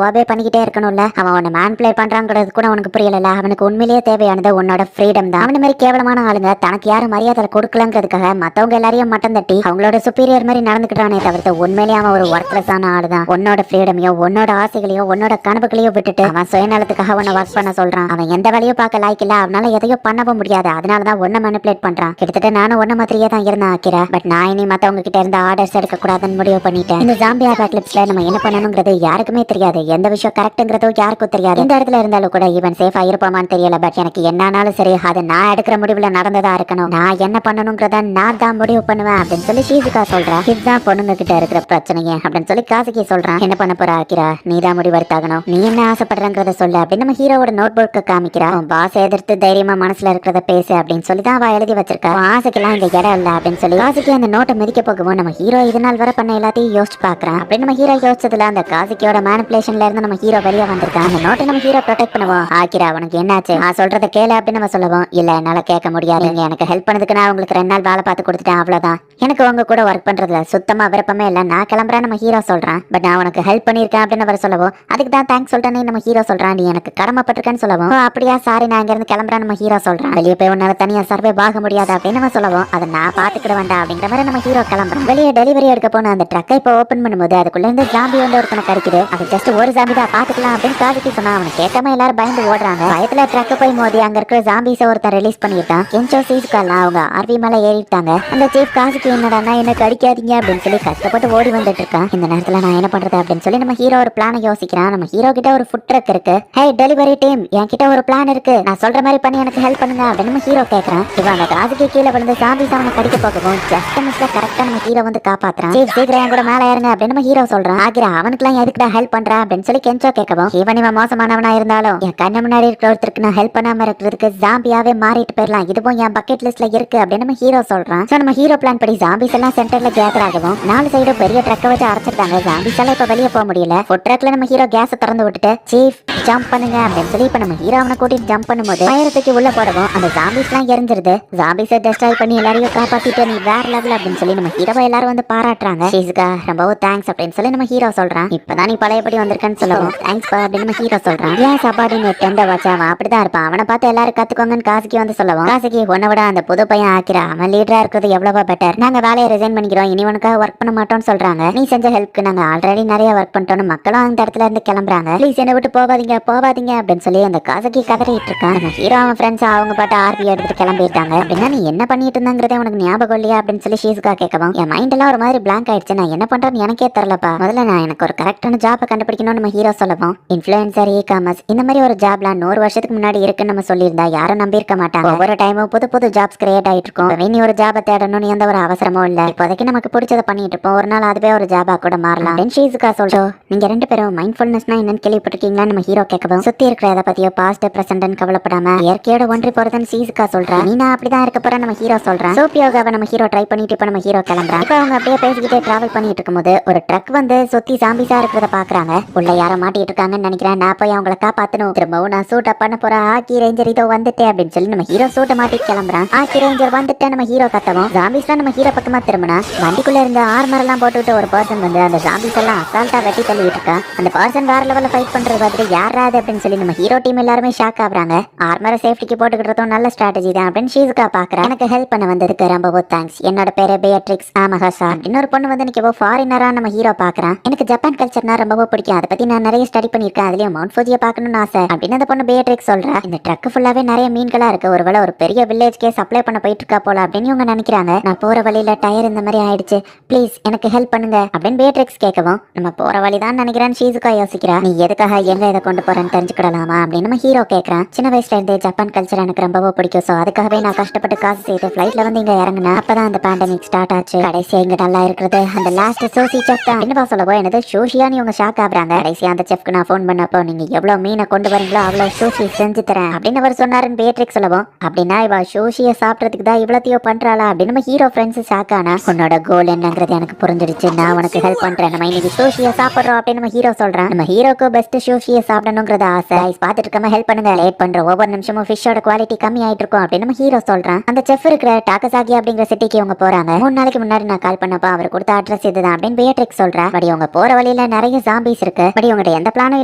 ஓபே பண்ணிக்கிட்டே இருக்கணும்ல. அவன் உன்னை மேனிபுலேட் பண்றாங்கிறது கூட உனக்கு புரியல. அவனுக்கு உண்மையிலேயே தேவையானது உன்னோட ஃப்ரீடம் தான். அவன மாதிரி கேவலமான ஆளுங்க தனக்கு யாரும் மரியாதை கொடுக்கலங்கிறதுக்காக மத்தவங்க எல்லாரையும் மட்டம் தட்டி அவங்களோட சுப்பீரியர் மாதிரி நடந்துக்கிட்டானே தவிர்த்து உண்மையிலேயே அவன் ஒரு ஒர்க்லெஸ் ஆன ஆளுதான். உன்னோட ஃப்ரீடமையோ உன்னோட ஆசைகளையோ உன்னோட கனவுகளையோ விட்டுட்டு அவன் சுயநலத்துக்காக உன்னை ஒர்க் பண்ண சொல்றான். அவன் எந்த வேலையும் பார்க்க லாய்க்கு இல்ல, அவனால எதையோ பண்ணவும் முடியாது, அதனாலதான் உன்னை மேனிபுலேட் பண்றான். கிட்டத்தட்ட நானும் உன்ன மாதிரியே தான் இருந்தேன் ஆக்கிரா. பட் நான் இனி மத்தவங்க கிட்ட இருந்து ஆர்டர்ஸ் எடுக்க கூடாதுன்னு முடிவு பண்ணிட்டேன். இந்த ஜாம்பி அபாக்லிப்ஸ்ல நம்ம என்ன பண்ணணுங்கிறது யாருக்குமே தெரியாது, எந்த விஷயம் கரெக்ட்ங்கிறதோ யாருக்கும் தெரியாது. இந்த இடத்துல இருந்தாலும் கூட இவன் சேஃபா இருப்பாமான்னு தெரியல. பட் எனக்கு என்னானாலும் சரி, அது நான் எடுக்கிற முடிவுல நடந்ததா இருக்கணும், நான் என்ன பண்ணணுங்கிறத நான் தான் முடிவு பண்ணுவேன் அப்படின்னு சொல்லி ஷீசுகா சொல்றேன். இதுதான் பொண்ணுங்க கிட்ட இருக்கிற பிரச்சனையே அப்படின்னு சொல்லி காசுகி சொல்றான். என்ன பண்ண போற ஆக்கிரா, நீ தான் முடிவெடுத்தாகணும், நீ என்ன ஆசைப்படுறங்கிறத சொல்லு அப்படின்னு நம்ம ஹீரோவோட நோட் புக்கை காமிக்கிறான். பாஸ் எதிர்த்து தைரியமா மனசுல இருக்கிறத பேசு அப்படின்னு சொல்லி தான் அவ எழுதி வச்சிருக்கா. ஆசைக்கெல்லாம் இந்த இடம் இல்ல அப்படின்னு சொல்லி காசுக்கு அந்த நோட்டை மிதிக்க போகவும் நம்ம ஹீரோ இது நாள் வர பண்ண எல்லாத்தையும் யோசிச்சு பாக்குறான். அப்படின்னு நம்ம ஹீரோ யோசிச்சதுல அந்த காசுக்கியோட மேனிபுலேஷன்ல இருந்து நம்ம ஹீரோ வெளியே வந்திருக்கான். அந்த நோட்டை நம்ம ஹீரோ ப்ரொடெக்ட் பண்ணுவோம். ஆக்கிரா உனக்கு என்னாச்சு, நான் சொல்றத கேளு அப்படின்னு நம்ம சொல்லுவோம். இல்ல என்னால கேட்க முடியாது, நீங்க எனக்கு ஹெல்ப் பண்ணதுக்கு நான் உங்களுக்கு 2 நாள் வேலை பார்த்து கொடுத்துட்டேன், அவ்வளவுதான். எனக்கு உங்க கூட ஒர்க் பண்றதுல சுத்தமா விருப்பமே இல்ல, நான் கிளம்புறேன் நம்ம ஹீரோ சொல்றான். பட் நான் உனக்கு ஹெல்ப் பண்ணிருக்கேன் அப்படின்னு அவர் சொல்லவும், அதுக்கு தான் தேங்க்ஸ் சொல்றேன்னு நம்ம ஹீரோ சொல்றான். நீ எனக்கு கடமைப்பட்டிருக்கேன்னு சொல்லவும், அப்படியா சாரி நான் இங்க இருந்து கிளம்புறேன் நம்ம ஹீரோ சொல்றான். வெளியே போய் உன்னால தனியா சர்வே ஆக முடியாது அப்படின்னு நம்ம சொல்லவும், அதை நான் பாத்துக்கிட வேண்டாம் அப்படிங்கிற மாதிரி நம்ம ஹீரோ கிளம்புறோம். வெளியே டெலிவரி எடுக்க போன அந்த ட்ரக்கை இப்போ ஓபன் பண்ணும்போது அதுக்குள்ள இருந்து ஜாம்பி வந்து ஒருத்தனை கிடைக்குது. அது ஜஸ்ட் ஒரு ஜாம்பி தான், பாத்துக்கலாம் அப்படின்னு காதுக்கு சொன்னா. அவனை கேட்காம எல்லாரும் பயந்து ஓடுறாங்க. பயத்துல ட்ரக் போய் மோதி அங்க இருக்கிற ஜாம்பிஸை ஒருத்தன் ரிலீஸ் பண்ணிட்டான். கென்ச்சோ சீஸ்காலாம் அவங்க ஆர்வி மேல ஏறிட்டாங்க. அந்த சீஃப் காசுக்கு என்னடா என்ன கடிக்காதீங்க அப்படின்னு சொல்லி கஷ்டப்பட்டு ஓடி வந்துட்டு இருக்கான். இந்த நேரத்துல நான் என்ன பண்றது அப்படின்னு சொல்லி நம்ம ஹீரோ ஒரு பிளானை யோசிக்கிறான். நம்ம ஹீரோ கிட்ட ஒரு ஃபுட் ட்ரக் இருக்கு. ஹே டெலிவரி டீம், என்கிட்ட ஒரு பிளான் இருக்கு, நான் சொல்ற மாதிரி பண்ணி எனக்கு ஹெல்ப் பண்ணுங்க அப்படின்னு நம்ம ஹீரோ கேட்கறான். இவன் அந்த காசுக்கு கீழே விழுந்து ஜாம்பிஸ் அவனை கடிக்க போகவும் ஜஸ்ட் மிஸ்ல கரெக்டா நம்ம ஹீரோ வந்து காப்பாத்துறான். சீக்கிரம் என் கூட மேல ஏறுங்க அப்படின்னு நம்ம ஹீரோ சொல்றான். ஆகிரா அவனுக்குலாம் எதுக்குடா ஹெல்ப் பண்றா அப்படின்னு சொல்லி கென்ச்சோ கேட்கவும், இவன் மோசமானவனா இருந்தாலும் என் கண்ணு முன்னாடி இருக்கிற ஒருத்தருக்கு நான் ஹெல்ப் பண்ணாம இருக்கிறதுக்கு ஜாம்பியாவே மாறிட்டு போயிடலாம், இதுவும் என் பக்கெட் லிஸ்ட்ல இருக்கு அப்படின்னு நம்ம ஹீரோ சொல்றான். சோ நம்ம ஹீரோ பிளான் படி ஜாம்பிஸ் எல்லாம் சென்டர்ல கேதர் ஆகவும் 4 சைடு பெரிய ட்ரக்கை வச்சு அடைச்சிட்டாங்க. ஜாம்பிஸ் எல்லாம் இப்ப வெளியே போக முடியல. ஃபுட் ட்ரக்ல நம்ம ஹீரோ கேஸை திறந்து விட்டுட்டு சீஃப் ஜம்ப் பண்ணுங்க அப்படின்னு சொல்லி இப்ப நம்ம ஹீரோ அவனை கூட்டிட்டு ஜம்ப் பண்ணும்போது பயரத்துக்கு உள்ள போடவும் அந்த ஜாம்பிஸ் எல்லாம் எரிஞ்சிருது. ஜாம்பிஸை டெஸ்ட்ராய் பண்ணி எல்லாரையும் காப்பாத்திட்டு நீ வேற லெவல் அப்படின்னு சொல்லி நம்ம ஹீரோவை எல்லாரும் வந்து பாராட்டுறாங்க. ஷீஸ்கா ரொம்பவும் தேங்க்ஸ் அப்படின்னு சொல்லி நம்ம ஹீரோ சொல்றான். இப்பதான் நீ பழையபடி வந்திருக்கன்னு சொல்லவும் தேங்க்ஸ் பா அப்படின்னு நம்ம ஹீரோ சொல்றான். ஏன் சப்பாடின்னு டெண்ட வச்சா அவன் அப்படிதான் இருப்பான், அவனை பார்த்து எல்லாரும் கத்துக்கோங்கன்னு காசுக்கு வந்து சொல்லுவோம். காசுக்கு உன்னை விட அந்த புது பையன் ஆக்கிரா அவன் லீடரா இருக்கிறது எவ்வளவோ பெட்டர், நாங்க வேலையை ரிசைன் பண்ணிக்கிறோம், இனி உனக்காக ஒர்க் பண்ண மாட்டோம்னு சொல்றாங்க. நீ செஞ்ச ஹெல்ப்க்கு நாங்க ஆல்ரெடி நிறைய ஒர்க் பண்ணிட்டோம்னு மக்களும் அந்த இடத்துல இருந்து கிளம்புறாங்க. ப்ளீஸ் என்னை விட்டு போவாதீங்க போவாதீங்க அப்படின்னு சொல்லி அந்த காசுக்கு கதறிட்டு இருக்கான். நம்ம ஹீரோ அவன் ஃப்ரெண்ட்ஸ் அவங்க பாட்டு ஆர்பி எடுத்துட்டு கிளம்பிட்டாங்க. அப்படின்னா நீ என்ன பண்ணிட்டு இருந்தாங்கிறதே உனக்கு ஞாபகம் இல்லையா அப்படின்னு சொல்லி ஷீஸ்கா கேட்கவும், என் மைண்ட் எல்லாம் ஒரு மாதிரி பிளாங்க் ஆயிடுச்சு, நான் என்ன பண்றேன்னு எனக்கே தெரியலப்பா, முதல்ல நான் எனக்கு ஒரு கரெக்டான ஜாப்பை கண்டுபிடிக்கணும்னு நம்ம ஹீரோ சொல்லவும், இன்ஃப்ளூயன்ஸ் இன்ஃப்ளூயன்சர், இ காமர்ஸ் இந்த மாதிரி ஒரு ஜாப்லாம் 100 வருஷத்துக்கு முன்னாடி இருக்குன்னு நம்ம சொல்லியிருந்தா யாரும் நம்பி இருக்க மாட்டாங்க. ஒவ்வொரு டைமும் புது புது ஜாப்ஸ் கிரியேட் ஆயிட்டு இருக்கும். நீ ஒரு ஜாபை தேடணும்னு எந்த ஒரு அவசரமும் இல்ல. இப்போதைக்கு நமக்கு பிடிச்சதை பண்ணிட்டு இருப்போம். ஒரு நாள் அதுவே ஒரு ஜாபா கூட மாறலாம். ஷீசுகா சொல்றோம், நீங்க 2 பேரும் மைண்ட்ஃபுல்னஸ்னா என்னன்னு கேள்விப்பட்டிருக்கீங்களா? நம்ம ஹீரோ கேட்கவும், சுத்தி இருக்கிற எதை பத்தியோ பாஸ்ட் பிரசன்ட் கவலைப்படாம இயற்கையோட ஒன்றி போறதுன்னு ஷீசுகா சொல்றேன். நீ நான் அப்படிதான் இருக்க போற நம்ம ஹீரோ சொல்றேன். சோப் யோகாவை நம்ம ஹீரோ ட்ரை பண்ணிட்டு இப்ப நம்ம ஹீரோ கிளம்புறான். இப்ப அவங்க அப்படியே பேசிக்கிட்டே டிராவல் பண்ணிட்டு இருக்கும்போது ஒரு ட்ரக் வந்து சுத்தி ஜாம்பிஸா இருக்கிறத பாக்குறாங்க. உள்ள யார மாட்டிட்டு இருக்காங்கன்னு நினைக்கிறேன். நான் போய் அவங்கள காப்பாத்தணும். திரும்பவும் நான் சூட் அப் பண்ண போறேன். ஆக்கி ரேஞ்சர் இதோ வந்துட்டேன் அப்படின்னு சொல்லி நம்ம ஹீரோ சூட்டை மாட்டிட்டு கிளம்புறான். ஆக்கி ரேஞ்சர் வந்துட்டேன் நம்ம ஹீரோ கத்தவும் ஜாம்பிஸ்லாம் நம்ம ஹீரோ பக்கமா திரும்பினா வண்டிக்குள்ள இருந்த ஆர்மர் எல்லாம் போட்டுவிட்டு ஒரு பர்சன் வந்து அந்த ஜாம்பிஸ் எல்லாம் அசால்ட்டா வெட்டி தள்ளிட்டு இருக்கா. அந்த பர்சன் வேற லெவல்ல ஃபைட் பண்றது பார்த்துட்டு யாராது அப்படின்னு சொல்லி நம்ம ஹீரோ டீம் எல்லாருமே ஷாக் ஆகுறாங்க. ஆர்மரை சேஃப்டிக்கு போட்டுக்கிட்டதும் நல்ல ஸ்ட்ராட்டஜி தான் அப்படின்னு ஷீசுகா பாக்குறேன். எனக்கு ஹெல்ப் பண்ண வந்ததுக்கு ரொம்ப தேங்க்ஸ். என்னோட பேரு பேட்ரிக்ஸ் ஆமஹாசா. இன்னொரு பொண்ணு வந்து எனக்கு ஃபாரினரா நம்ம ஹீரோ பாக்குறேன். எனக்கு ஜப்பான் கல்ச்சர்னா ரொம்ப பிடிக்கும். அதை பத்தி நான் நிறைய ஸ்டடி பண்ணிருக்கேன். அதுலயும் மவுண்ட் ஃபூஜியை பார்க்கணும்னு ஆசை அப்படின்னு அந்த பொண்ணு பேட்ரிக்ஸ் சொல்றேன். இந்த ட்ரக் ஃபுல்லாவே நிறைய மீன்களா இருக்கு. ஒருவேளை ஒரு பெரிய வில்லேஜ்க்கே சப்ளை பண்ண போயிட்டு இருக்கா போல அப்படின்னு இவங்க நினைக்கிறாங்க. நான் போற வழியில டயர் இந்த மாதிரி ஆயிடுச்சு, ப்ளீஸ் எனக்கு ஹெல்ப் பண்ணுங்க அப்படின்னு பேட்ரிக்ஸ் கேட்கவும் நம்ம போற வழிதான் நினைக்கிறேன் ஷீசுகா யோசிக்கிறா. நீ எதுக்காக எங்க இதை கொண்டு போறேன்னு தெரிஞ்சுக்கிடலாமா அப்படின்னு நம்ம ஹீரோ கேட்கறான். சின்ன வயசுல இருந்தே ஜப்பான் கல்ச்சர் எனக்கு ரொம்ப பிடிக்கும். சோ அதுக்காகவே நான் கஷ்டப்பட்டு காசு செய்து ஃபிளைட்ல வந்து இங்க இறங்கினேன். அப்பதான் அந்த பேண்டமிக் ஸ்டார்ட் ஆச்சு. கடைசியா இங்க நல்லா இருக்கிறது அந்த லாஸ்ட் சோசி செஃப் தான். என்னவா சொல்லவோ எனது சோஷியான்னு இவங்க ஷாக் ஆகுறாங்க. கடைசியா அந்த செஃப்க்கு நான் ஃபோன் பண்ணப்போ நீங்க எவ்வளவு மீனை கொண்டு வரீங்களோ அவ்வளவு சோஷி செஞ்சு தரேன் அப்படின்னு அவர் சொன்னாருன்னு பேட்ரிக்ஸ் சொல்லவும், அப்படின்னா இவ சோஷியை சாப்பிடறதுக்கு தான் இவ்வளத்தையோ பண்றாளா அப்படின்னு நம்ம ஹீரோ ஃப்ரெண்ட்ஸ் ஷாக் ஆனா. உன்னோட கோல் என்னங்கிறது எனக்கு புரிஞ்சிடுச்சு, நான் உனக்கு ஹெல்ப் பண்றேன். நம்ம இன்னைக்கு சோஷியை சாப்பிடுறோம் அப்படின்னு நம்ம ஹீரோ சொல்றான். நம்ம ஹீரோக்கு பெஸ்ட் சோஷியை சாப்பிடணுங்கிறத ஆசை. பார்த்துட்டு இருக்காம ஹெல்ப் பண்ணுங்க. லேட் பண்ற ஒவ்வொரு நிமிஷமும் ஃபிஷ்ஷோட குவாலிட்டி கம்மி ஆயிட்டு இருக்கும் அப்படின்னு நம்ம ஹீரோ சொல்றான். அந்த செஃப் இருக்கிற டாகசாகி அப்படிங்கிற சிட்டிக்கு இவங்க போறாங்க. 3 நாளைக்கு முன்னாடி நான் கால் பண்ணப்ப அவர் கொடுத்த அட்ரஸ் இதுதான் அப்படின்னு பேட்ரிக்ஸ் சொல்றா. பட் இவங்க போற வழியில நிறைய ஜாம்பிஸ் இருக்கு. பட் இவங்க எந்த பிளானும்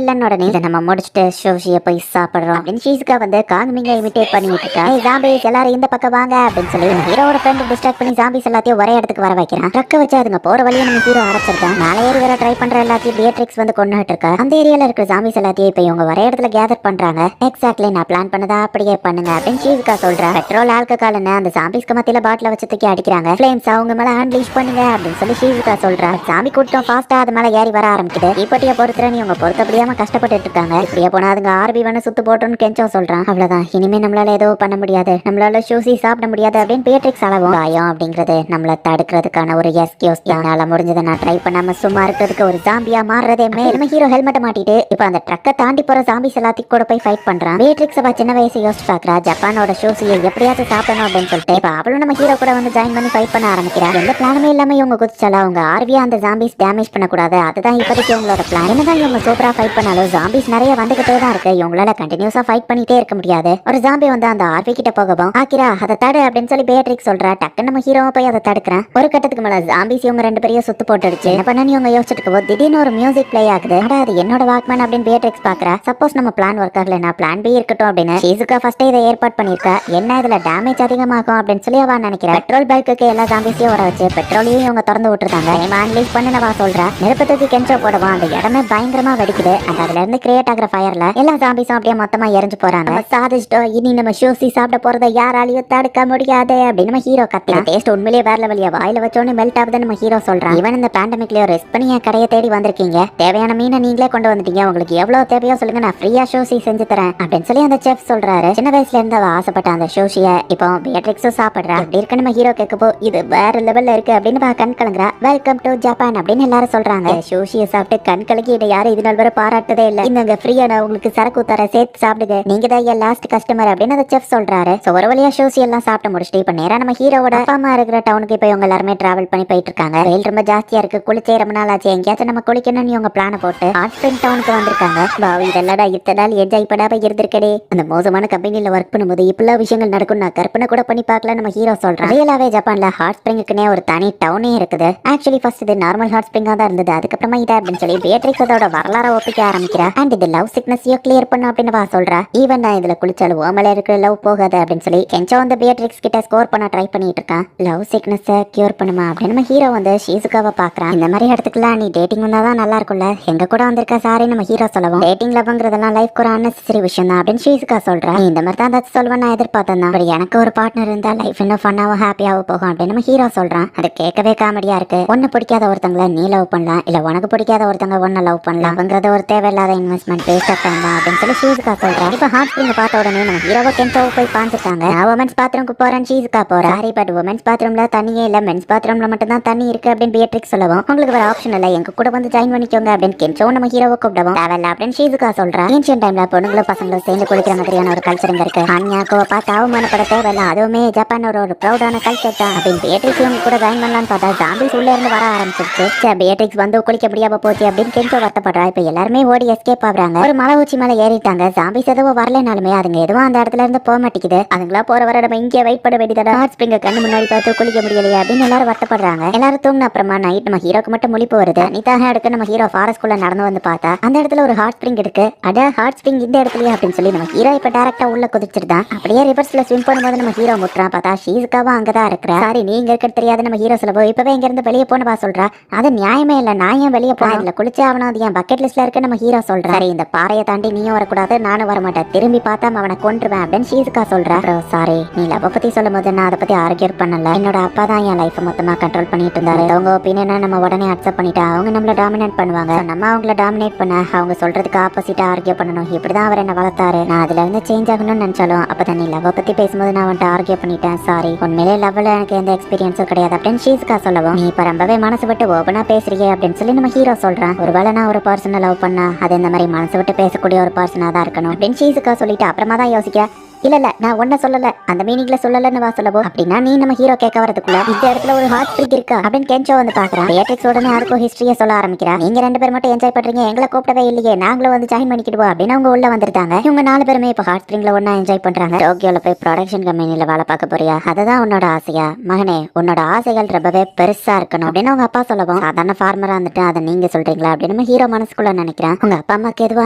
இல்லன்னு உடனே நம்ம முடிச்சுட்டு சோஷியை போய் சாப்பிடுறோம் அப்படின்னு ஷீசுகா வந்து காங்மிங்க இமிட்டேட் பண்ணிட்டு இருக்கா. ஜாம்பிஸ் எல்லாரும் இந்த பக்கம் வாங்க அப்படின்னு சொல்லி ஹீரோட ஃப்ரெண்ட் டிஸ்ட்ராக்ட் பண்ணி ஜாம்பிஸ் எல்லாத்தையும் ஒரே இடத்துக்கு வர வைக்கிறான். ட்ரக்க வச்சு அதுங்க போற வழியை நம்ம ஹீரோ அரைச்சிருக்கான். மேலே ஏறி வர ட்ரை பண்ற எல்லாத்தையும் பேட்ரிக்ஸ் வந்து கொண்டுட்டு இருக்கா. அந்த ஏரியால இருக்கிற ஜாம்பிஸ் எல்லாத்தையும் இப்ப இவங்க ஒரே இடத்துல கேதர் பண்றாங்க. எக்ஸாக்ட்லி நான் பிளான் பண்ணதா அப்படியே பண்ணுங்க அப்படின்னு ஷீசுகா சொல்றா. பெட்ரோல் ஆல்கஹால்னு அந்த ஜாம்பிஸ்க்கு மத்தியில பாட்டில வச்சு தூக்கி அடிக்கிறாங்க. ஃப்ளேம்ஸ் அவங்க மேல அன்லீஷ் பண்ணுங்க அப்படின்னு சொல்லி ஷீசுகா சொல்றா. ஜாம்பி கூட்டம் ஃபாஸ்டா அது மேல ஏறி வர ஆரம்பிக்குது. தீப்பெட்டியை பொறுத்துறன்னு இவங்க பொறுத்த முடியாம கஷ்டப்பட்டு இருக்காங்க. இப்படியே போனா அதுங்க ஆர்பி வேணும் சுத்து போட்டோன்னு கெஞ்சோ சொல்றான். அவ்வளவுதான், இனிமே நம்மளால ஏதோ பண்ண முடியாது, நம்மளால சூசி சாப்பிட முடியாது அப்படின்னு பேட்ரிக்ஸ் அளவும். பயம் அப்படிங்கிறது நம்மள தடுக்கிறதுக்கான ஒரு எஸ்கியூஸ். என்னால முடிஞ்சதை நான் ட்ரை பண்ணாம சும்மா இருக்கிறதுக்கு ஒரு ஜாம்பியா மாறுறதே நம்ம ஹீரோ ஹெல்மெட் மாட்டிட்டு இப்ப அந்த ட்ரக்கை தாண்டி போற ஜாம்பிஸ் எல்லாத்தையும் கூட போய் ஃபைட் பண்றான். பேட்ரிக்ஸ் அவ சின்ன வயசு யோசிச்சு பாக்குறா. ஜப்பானோட சூசியை எப்படியாவது சாப்பிடணும் அப்படின்னு சொல்லிட்டு இப்ப அவளும் நம்ம ஹீரோ கூட வந்து ஜாயின் பண்ணி ஃபைட் பண்ண ஆரம்பிக்கிறா. எந்த பிளானுமே இல்லாம இவங்க குதிச்சாலா அவங்க ஆர்வியா அந்த ஜாம்பிஸ் டேமேஜ் பண்ணக்கூடாது. அதுதான் இப்போதைக்கு இவங்களோட பிளான். என்னதான் இவங்க சூப்பரா ஃபைட் பண்ணாலும் ஜாம்பிஸ் நிறைய வந்துகிட்டே தான் இருக்கு. இவங்களால கண்டினியூஸா ஃபைட் பண்ணிட்டே இருக்க முடியாது. ஒரு ஜாம்பி வந்து அந்த ஆர்வி கிட்ட போகவும் ஆக்கிரா அதை தடு அப்படின்னு சொல்லி பேட்ரிக்ஸ் சொல்றா. டக்குன்னு நம்ம ஹீரோ போய் அதை தடுக்கிறான். ஒரு கட்டத்துக்கு மேல ஜாம்பிஸ் இவங்க 2 பேரையும் சுத்து போட்டுடுச்சு. என்ன பண்ணு இவங்க யோசிச்சுட்டு இருக்கோம். திடீர்னு ஒரு மியூசிக் பிளே ஆகுது. அது என்னோட வாக்மேன் அப்படின்னு பேட்ரிக்ஸ் பாக்குறா. சப்போஸ் நம்ம பிளான் ஒர்க் ஆகலைன்னா பிளான் பி இருக்கட்டும் அப்படின்னு ஷீசுகா ஃபர்ஸ்ட் இதை ஏற்பாடு பண்ணிருக்கா. என்ன இதுல டேமேஜ் அதிகமாகும் அப்படின்னு சொல்லி அவ நினைக்கிறா. பெட்ரோல் பல்க்கு எல்லா ஜாம்பிஸையும் வர வச்சு பெட்ரோலையும் இவங்க திறந்து விட்டுருக்காங்க. அன்லீஷ் பண்ணுவா சொல்றா. நெருப்பத்துக்கு கெஞ்சோ போடுவோம். அந்த இடமே பயங்கரமா வெடிக்குது. அந்த அதுல இருந்து கிரியேட் ஆகிற ஃபயர்ல எல்லா ஜாம்பிஸும் அப்படியே மொத்தமா எரிஞ்சு போறாங்க. சாதிச்சிட்டோம், இனி நம்ம ஷூசி சாப்பிட போறதை யாராலையும் தடுக்க முடியாது அப்படின்னு நம்ம ஹீரோ கத்தல. டேஸ்ட் உண்மையிலேயே வேற லெவலியா வாயில வச்சோன்னு மெல்ட் ஆகுதுன்னு நம்ம ஹீரோ சொல்றான். இவன் இந்த பேண்டமிக்லயோ ரெஸ்ட் பண்ணி என் கடையை தேடி வந்திருக்கீங்க. தேவையான மீனை நீங்களே கொண்டு வந்துட்டீங்க. உங்களுக்கு எவ்வளவு தேவையோ சொல்லுங்க, நான் ஃப்ரீயா ஷூசி செஞ்சு தரேன் அப்படின்னு சொல்லி அந்த செஃப் சொல்றாரு. சின்ன வயசுல இருந்து அவ ஆசைப்பட்ட அந்த ஷூசியை இப்போ பேட்ரிக்ஸும் சாப்பிடுறா. அப்படி இருக்கு நம்ம ஹீரோ கேட்கப்போ இது வேற லெவல்ல இருக்கு அப்படின்னு கண் கலங்குறா. வெல்கம் டு ஜப்பான் அப்படின்னு எல்லாரும் சொல்றாங்க. ஷூசியை சாப்பிட்டு கண் கலக்கி இதை யாரும் இது நாள் வரை பாராட்டதே இல்ல. இந்த ஃப்ரீயா நான் உங்களுக்கு சரக்கு தர சேர்த்து சாப்பிடுங்க, நீங்க தான் என் லாஸ்ட் கஸ்டமர் அப்படின்னு அந்த செஃப் சொல்றாரு. சோ ஒரு வழியா ஷூசி எல்லாம் சாப்பிட்டு முடிச்சுட்டு இப்ப நேரா நம்ம ஹீரோவோட அப்பா அம்மா இருக்கிற டவுனுக்கு இப்ப இவங்க எல்லாருமே டிராவல் பண்ணி போயிட்டு இருக்காங்க. வெயில் ரொம்ப ஜாஸ்தியா இருக்கு. குளிச்சே ரொம்ப நாள் ஆச்சு, எங்கேயாச்சும் நம்ம குளிக்கணும்னு இவங்க பிளான போட்டு ஹாட் ஸ்பிரிங் டவுனுக்கு வந்திருக்காங்க. பாவி இதெல்லாம் இத்தனை நாள் என்ஜாய் பண்ணாம இருந்திருக்கடே. அந்த மோசமான கம்பெனில ஒர்க் பண்ணும்போது இப்பெல்லாம் விஷயங்கள் நடக்கும் நான் கற்பனை கூட பண்ணி பார்க்கல நம்ம ஹீரோ சொல்றான். ரியலாவே ஜப்பான்ல ஹாட் ஸ்பிரிங்குக்குனே ஒரு தனி டவுனே இருக்குது. ஆக்சுவலி ஃபர்ஸ்ட் இது நார்மல் ஹாட் ஸ்பிரிங்கா தான் இருந்தது. அதுக்கப்புறமா இதை அப்படின்னு சொல்லி பேட்ரிக்ஸ் அதோட வரலாற ஒப்பிக்க ஆரம்பிக்கிறா. அண்ட் இது லவ் சிக்னஸையும் கிளியர் பண்ணும் அப்படின்னு வா சொல்றா. ஈவன் நான் இதுல குளிச்சாலும் ஓமல இருக்கிற லவ் போகாது அப்படின்னு சொல்லி கெஞ்சோ வந்து பேட்ரிக்ஸ் கிட்ட ஸ்கோர் பண்ண ட்ரை பண்ணிட்டு இருக்கான். லவ் சிக்னஸ் கியூர் பண்ணுமா அப்படின்னு நம்ம ஹீரோ வந்து ஷீசுகாவை பாக்குறான். இந்த மாதிரி இடத்துக்குலாம் நீ டேட்டிங் வந்தாதான் நல்லா இருக்கும்ல, எங்க கூட வந்திருக்க சாரி நம்ம ஹீரோ சொல்லவும் டேட்டிங் லவ்ங்கிறதெல்லாம் லைஃப் ஒரு அன்னெசரி விஷயம் தான் அப்படின்னு ஷீசுகா சொல்றா. இந்த மாதிரி தான் ஏதாச்சும் சொல்லுவேன் நான் எதிர்பார்த்தேன் தான். எனக்கு ஒரு பார்ட்னர் இருந்தா லைஃப் இன்னும் ஃபன்னாவும் ஹாப்பியாவும் போகும் அப்படின்னு நம்ம ஹீரோ சொல்றான். அது கேட்கவே காமெடியா இருக்கு. ஒன்னு பிடிக்காத ஒருத்தங்களை நீ லவ் பண்ணலாம், இல்ல உனக்கு பிடிக்காத ஒருத்தங்க ஒன்னு லவ் பண்ணலாம்ங்கிறது ஒரு தேவையில்லாத தேவையில்லாத இன்வெஸ்ட்மெண்ட் வேஸ்ட் ஆஃப் டைம் தான் அப்படின்னு சொல்லி ஷீசுகா சொல்றேன். இப்போ ஹாட் ஸ்ப்ரிங் பார்த்த உடனே நம்ம ஹீரோவை கென்டோவை போய் பாஞ்சிட்டாங்க. நான் உமன்ஸ் பாத்ரூம்க்கு போறேன் ஷீசுகா போறேன். சாரி பட் உமன்ஸ் பாத்ரூம்ல தண்ணியே இல்ல, மென்ஸ் பாத்ரூம்ல மட்டும் தான் தண்ணி இருக்கு அப்படின்னு பியட்ரிக்ஸ் சொல்லவும், உங்களுக்கு வேற ஆப்ஷன் இல்ல, எங்க கூட வந்து ஜாயின் பண்ணிக்கோங்க அப்படின்னு கென்டோ நம்ம ஹீரோவை கூப்பிடவும், தேவையில்ல அப்படின்னு ஷீசுகா சொல்றேன். ஏன்ஷியன் டைம்ல பொண்ணுங்களும் பசங்களும் சேர்ந்து குளிக்கிற மாதிரியான ஒரு கல்ச்சர் இங்க இருக்கு. ஹான்யாக்கோவை பார்த்து அவமானப்பட தேவையில்ல, அதுவுமே ஜப்பான் ஒரு ப்ரௌடான கல்ச்சர் தான் அப்படின்னு பியட்ரிக்ஸ் இவங்க கூட ஜாயின் பண்ணலான்னு பார்த்தா ஜாம்பிஸ் உள்ள இருந்து வர ஆரம்பிச்சிருச்சு. பியட்ரிக்ஸ் வந்து குளிக்க முடியாம போச்சு அப்படின்னு கென்டோ வருத்தப்படுறா. இப்ப எல்லாருமே ஓடி எஸ்கேப் ஆகுறாங்க. ஒரு மலை உச்சி மேல ஏறிட்டாங்க. ஜாம்பிஸ் எதுவும் வரலனாலுமே அதுங்க எதுவும் அந்த இடத்துல இருந்து போக மாட்டேங்குது. அதுங்களா போற வர நம்ம இங்கே வெயிட் பண்ண வேண்டியதா, ஹாட் ஸ்ப்ரிங்க கண்ணு முன்னாடி பார்த்து குளிக்க முடியலையா அப்படின்னு எல்லாரும் வருத்தப்படுறாங்க. எல்லாரும் தூங்கின அப்புறமா நைட் நம்ம ஹீரோக்கு மட்டும் முழிப்பு வருது. அனிதாக எடுக்க நம்ம ஹீரோ ஃபாரஸ்ட்குள்ள நடந்து வந்து பார்த்தா அந்த இடத்துல ஒரு ஹாட் ஸ்ப்ரிங் இருக்கு. அட ஹாட் ஸ்ப்ரிங் இந்த இடத்துலயே அப்படின்னு சொல்லி நம்ம ஹீரோ இப்ப டைரக்டா உள்ள குதிச்சிருந்தான். அப்படியே ரிவர்ஸ்ல ஸ்விம் பண்ணும்போது நம்ம ஹீரோ முட்டுறான். பார்த்தா ஷீசுகாவும் அங்கதான் இருக்கிறா. சாரி நீங்க இருக்கிறது தெரியாது நம்ம ஹீரோ சொல்லவோ, இப்பவே இங்க இருந்து வெளியே போனவா சொல்றா. அது நியாயமே இல்ல, நான் ஏன் வெளியே போனேன், இதுல குளிச்சே ஆகணும், அது என் பக்கெட் லிஸ்ட்ல இருக்கு நம்ம ஹீரோ சொல்றேன். சரி இந்த பாறையை தாண்டி நீயும் வரக்கூடாது, நானும் வரமாட்டேன், திரும்பி பார்த்தா அவனை கொன்றுவேன் அப்படின்னு ஷீசுகா சொல்றா. சாரி நீ லவ் பத்தி சொல்லும் போது நான் அதை பத்தி ஆர்கியூ பண்ணல. என்னோட அப்பா தான் என் லைஃப் மொத்தமா கண்ட்ரோல் பண்ணிட்டு இருந்தாரு. அவங்க ஒப்பீனியனை நம்ம உடனே அக்செப்ட் பண்ணிட்டா அவங்க நம்மள டாமினேட் பண்ணுவாங்க. நம்ம அவங்கள டாமினேட் பண்ண அவங்க சொல்றதுக்கு ஆப்போசிட்டா ஆர்கியூ பண்ணணும். இப்படிதான் அவர் என்ன வளர்த்தாரு. நான் அதுல இருந்து சேஞ்ச் ஆகணும்னு நினைச்சாலும் அப்பதான் நீ லவ் பத்தி பேசும்போது நான் வந்துட்டு ஆர்கியூ பண்ணிட்டேன். சாரி உண்மையிலே லவ்ல எனக்கு எந்த எக்ஸ்பீரியன்ஸும் கிடையாது அப்படின்னு ஷீசுகா சொல்லவும், நீ இப்ப ரொம்பவே மனசு விட்டு ஓபனா பேசுறீங்க அப்படின்னு சொல்லி நம்ம ஹீரோ சொல்றான். ஒருவேளை நான் ஒரு பர்சனை லவ் பண்ணா அது இந்த மாதிரி மனசு விட்டு பேசக்கூடிய ஒரு பர்சனா தான் இருக்கணும் அப்படின்னு ஷீசுகா சொல்லிட்டு அப்புறமா தான் யோசிக்க, இல்ல நான் ஒன்ன சொல்லல, அந்த மீனிங்ல சொல்லலன்னு வா சொல்லவோ, அப்படின்னா நீ நம்ம ஹீரோ கேட்க வரதுக்குள்ள இந்த இடத்துல ஒரு ஹாட் ஸ்ப்ரிங் இருக்கா அப்படின்னு கென்சோ வந்து பாக்குறான். பியட்ரிக்ஸ் உடனே அதுக்கும் ஹிஸ்டரியை சொல்ல ஆரம்பிக்கிறா. நீங்க ரெண்டு பேர் மட்டும் என்ஜாய் பண்றீங்க, எங்களை கூப்பிடவே இல்லையே, நாங்களும் வந்து ஜாயின் பண்ணிக்கிடுவோம் அப்படின்னு அவங்க உள்ள வந்துட்டாங்க. இவங்க 4 பேருமே இப்ப ஹாட் ஸ்ப்ரிங்ல ஒன்னா என்ஜாய் பண்றாங்க. டோக்கியோல போய் ப்ரொடக்ஷன் கம்பெனில வேலை பார்க்க போறியா, அதுதான் உன்னோட ஆசையா? மகனே உன்னோட ஆசைகள் ரொம்பவே பெருசா இருக்கணும் அப்படின்னு அவங்க அப்பா சொல்லவும், சாதாரண ஃபார்மரா வந்துட்டு அதை நீங்க சொல்றீங்களா அப்படின்னு நம்ம ஹீரோ மனசுக்குள்ள நினைக்கிறேன். உங்க அப்பா அம்மாக்கு எதுவும்